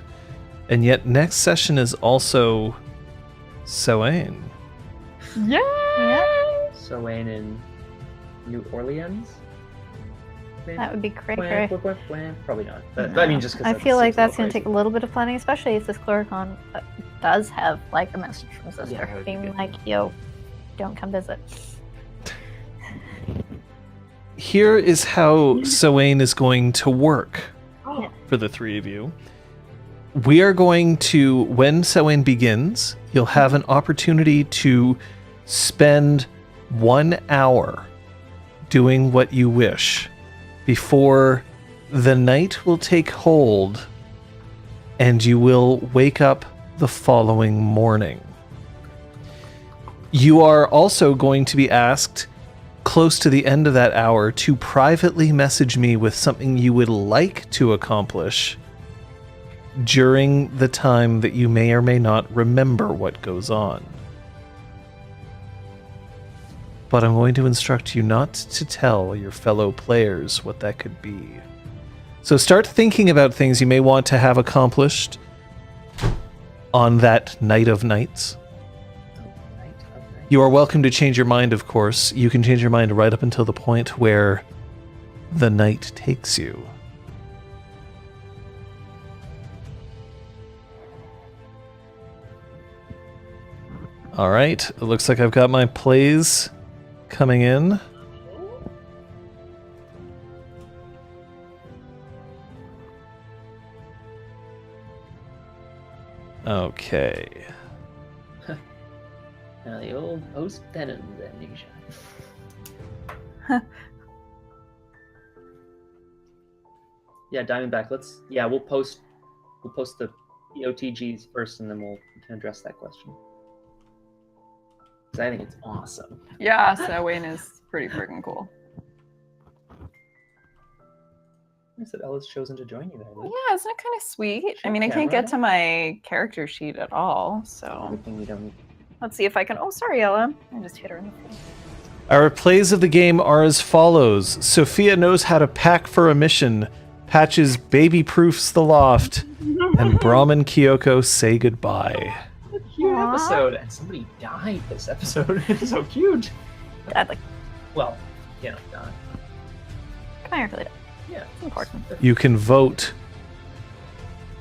And yet next session is also Soane. Yeah. Soane in New Orleans? Maybe? That would be great. Probably not. But, I mean, just because I feel like that's going to take a little bit of planning, especially if this Chloricon does have like a message from Zistor that would be being good. like, "Yo, don't come visit." Here is how Soane is going to work for the three of you. We are going to, when Soane begins, you'll have an opportunity to spend 1 hour doing what you wish before the night will take hold and you will wake up the following morning. You are also going to be asked close to the end of that hour to privately message me with something you would like to accomplish during the time that you may or may not remember what goes on. But I'm going to instruct you not to tell your fellow players what that could be. So start thinking about things you may want to have accomplished on that night of nights. You are welcome to change your mind, of course. You can change your mind right up until the point where the night takes you. All right, it looks like I've got my plays coming in. Okay. Now the old post-denim amnesia. Yeah, Diamondback. We'll post the OTGs first, and then we can address that question. Because I think it's awesome. Yeah, Soane is pretty freaking cool. I said Ella's chosen to join you there. Luke. Yeah, isn't it kind of sweet? I mean, I Yeah, can't get right. to my character sheet at all, so Everything we don't. let's see if I can. Oh, sorry, Ella. I just hit her in the face. Our plays of the game are as follows. Sophia knows how to pack for a mission. Patches baby-proofs the loft. And Braum and Kyoko say goodbye. Cute episode, and somebody died this episode. It's so cute. Sadly, Well, not. come here, Philly. Yeah, It's important. You can vote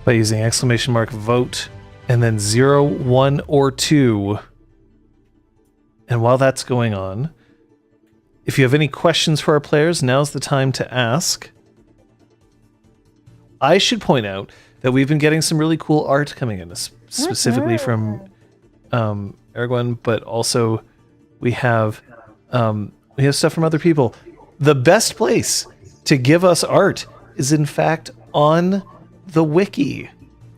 by using !vote and then 0, 1, or 2. And while that's going on, if you have any questions for our players, now's the time to ask. I should point out that we've been getting some really cool art coming in, specifically from Erguin, but also we have stuff from other people. The best place to give us art is in fact on the wiki.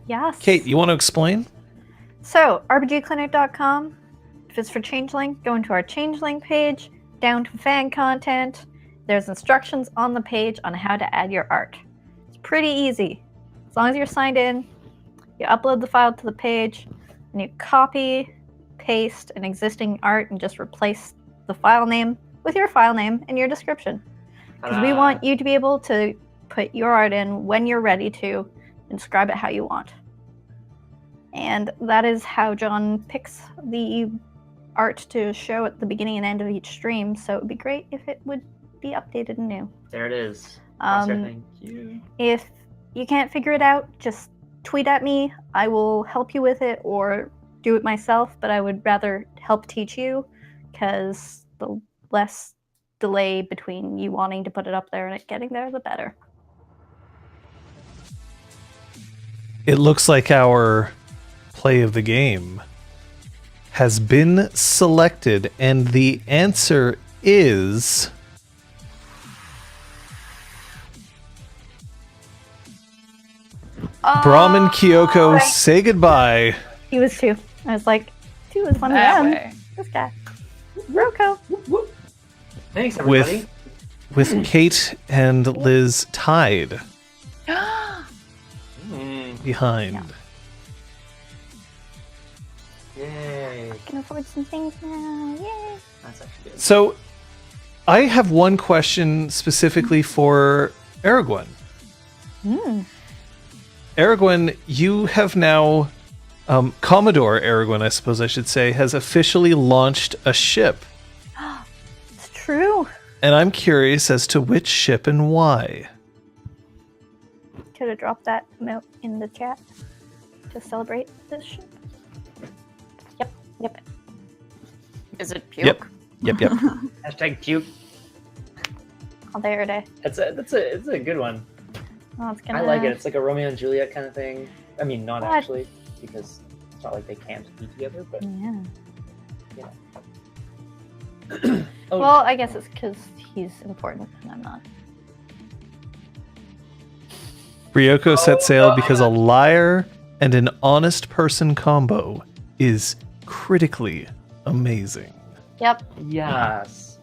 Yes. Kate, you want to explain? So, rpgclinic.com. If it's for Changeling, go into our Changeling page, down to fan content. There's instructions on the page on how to add your art. It's pretty easy. As long as you're signed in, you upload the file to the page, and you copy, paste an existing art, and just replace the file name with your file name and your description. Because we want you to be able to put your art in when you're ready to, and describe it how you want. And that is how John picks the art to show at the beginning and end of each stream, so it would be great if it would be updated and new. There it is. Thank you. If you can't figure it out, just tweet at me. I will help you with it or do it myself, but I would rather help teach you, because the less delay between you wanting to put it up there and it getting there, the better. It looks like our play of the game has been selected, and the answer is Braum and Kyoko say goodbye. He was 2. I was like, 2 is one of That them. way. This guy. Roko. Thanks, everybody. with Kate and Liz tied behind. Yeah. Yay. I can afford some things now. Yay. That's actually good. So, I have one question specifically for Aragorn. Aragorn, you have now, Commodore Aragorn, I suppose I should say, has officially launched a ship. It's true. And I'm curious as to which ship and why. Could have dropped that note in the chat to celebrate this ship. Yep. Is it puke? Yep. Hashtag puke. All day or day. It's a good one. Oh, it's gonna... I like it. It's like a Romeo and Juliet kind of thing. I mean, not What? actually, because it's not like they can't be together, but Yeah. Oh, Well, I guess it's because he's important and I'm not. Ryoko set sail because a liar and an honest person combo is critically amazing. Yep. yes.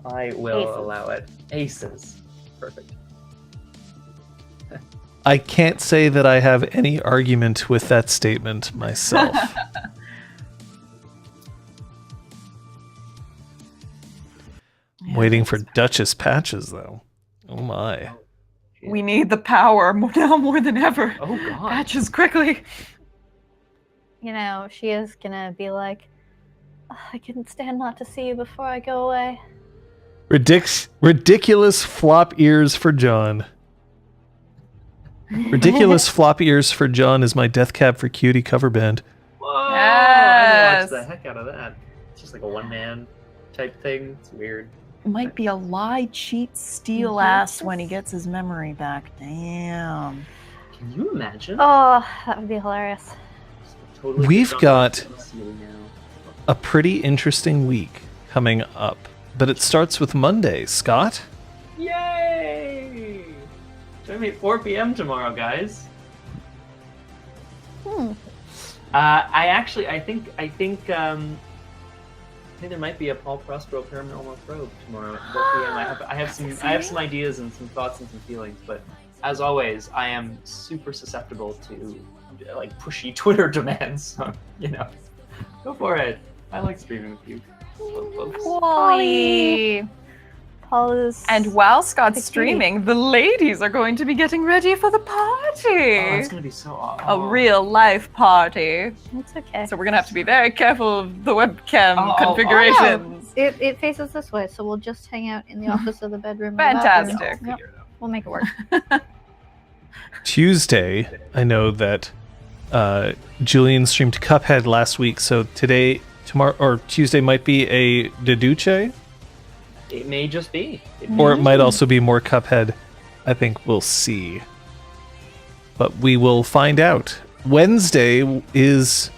I will Aces. allow it. Aces. Perfect. I can't say that I have any argument with that statement myself. Waiting for Duchess patches, though. Oh my. We need the power now more than ever. Oh god. Patches quickly. You know, she is gonna be like, "Ugh, I couldn't stand not to see you before I go away." Ridiculous flop ears for John. Ridiculous flop ears for John is my Death Cab for Cutie cover band. Whoa! Yes. I watched the heck out of that. It's just like a one-man type thing. It's weird. Might be a lie, cheat, steal ass when he gets his memory back. Damn. Can you imagine? Oh, that would be hilarious. Totally We've John got- Cena now. A pretty interesting week coming up, but it starts with Monday. Scott? Yay! Join me at 4 p.m. tomorrow, guys. I think there might be a Paul Prospero Paranormal Probe tomorrow at 4 p.m. I have some ideas and some thoughts and some feelings, but as always, I am super susceptible to like pushy Twitter demands. So go for it. I like streaming with you, folks. Polly. Paul is... And while Scott's Pick streaming, the ladies are going to be getting ready for the Oh, party. it's gonna be so awesome. A real life party. It's okay. So we're gonna have to be very careful of the webcam Oh, configurations. It faces this way, so we'll just hang out in the office of the bedroom. or the bathroom. Fantastic. Yep, we'll make it work. Tuesday, I know that Julian streamed Cuphead last week, so tomorrow, or Tuesday might be a Deduce, It may just be. or it might also be more Cuphead. I think we'll see. But we will find out. Wednesday is...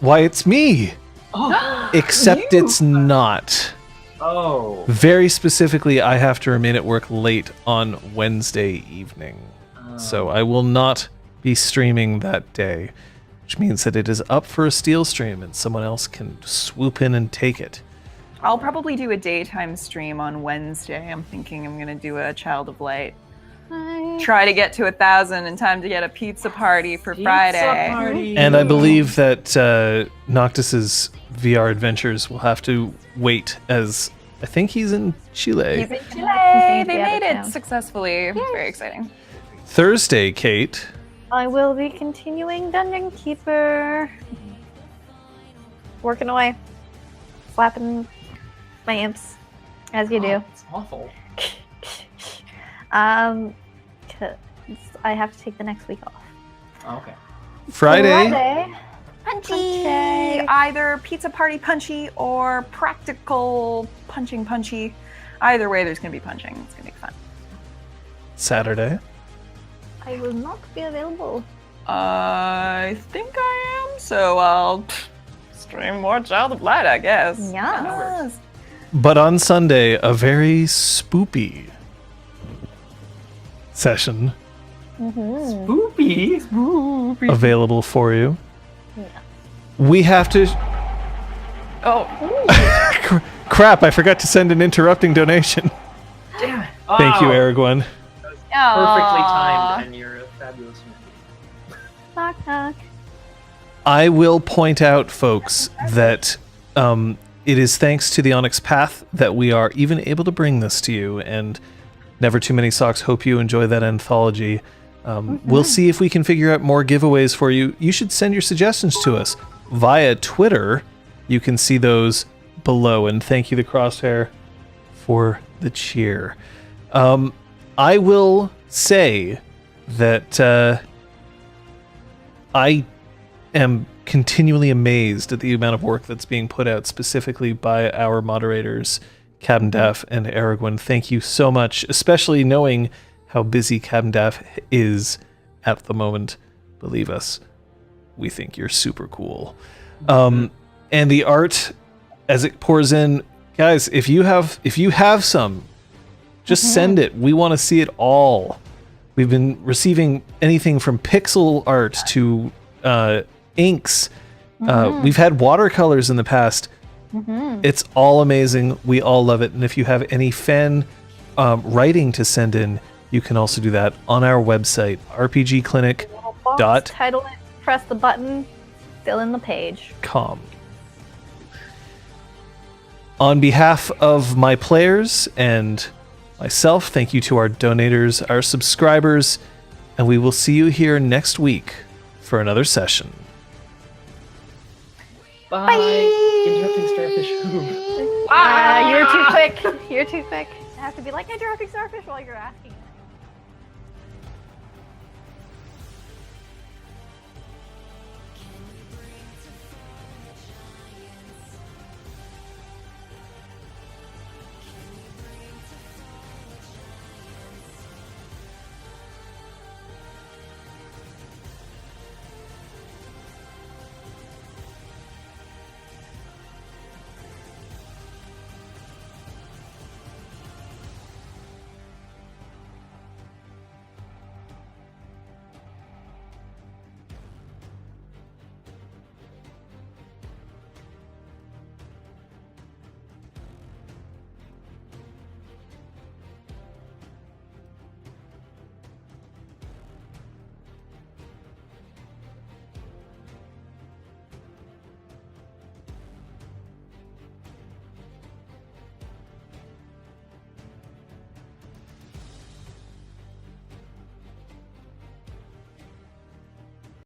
Why, it's me! Except it's not. Oh. Very specifically, I have to remain at work late on Wednesday evening. So I will not be streaming that day, which means that it is up for a steal stream and someone else can swoop in and take it. I'll probably do a daytime stream on Wednesday. I'm thinking I'm gonna do a Child of Light. Try to get to 1,000 in time to get a pizza party for Friday. Party. And I believe that Noctis's VR adventures will have to wait, as I think he's in Chile. He's in Chile. Continue to They be out made of it town. successfully. Very exciting. Thursday, Kate. I will be continuing Dungeon Keeper. Working away. Slapping my imps, as you do. It's awful. 'Cause I have to take the next week off. Oh, okay. Friday. Punchy. Either pizza party punchy or practical punchy. Either way, there's gonna be punching. It's gonna be fun. Saturday. I will not be available. I think I am, so I'll stream more Child of Light, I guess. Yes. But on Sunday, a very spoopy session Mm-hmm. Spoopy. available for you. Yeah. We have to... Oh, crap, I forgot to send an interrupting donation. Damn it. Thank you, Oh, Aragorn. Perfectly Aw. timed, and you're a fabulous man. Knock knock. I will point out, folks, that it is thanks to the Onyx Path that we are even able to bring this to you, and Never Too Many Socks, hope you enjoy that anthology. We'll see if we can figure out more giveaways for you. You should send your suggestions to us via Twitter. You can see those below, and thank you, the Crosshair, for the cheer. I will say that I am continually amazed at the amount of work that's being put out specifically by our moderators, Captain Daff and Aragorn. Thank you so much, especially knowing how busy Captain Daff is at the moment. Believe us, we think you're super cool. And the art, as it pours in, guys, if you have some, just send it. We want to see it all. We've been receiving anything from pixel art to inks. We've had watercolors in the past. It's all amazing. We all love it. And if you have any fan writing to send in, you can also do that on our website, rpgclinic.com. Title it, press the button, fill in the page. On behalf of my players and myself, thank you to our donators, our subscribers, and we will see you here next week for another session. Bye. Interrupting starfish. You're too quick. You're too quick. I have to be like interrupting starfish while you're asking.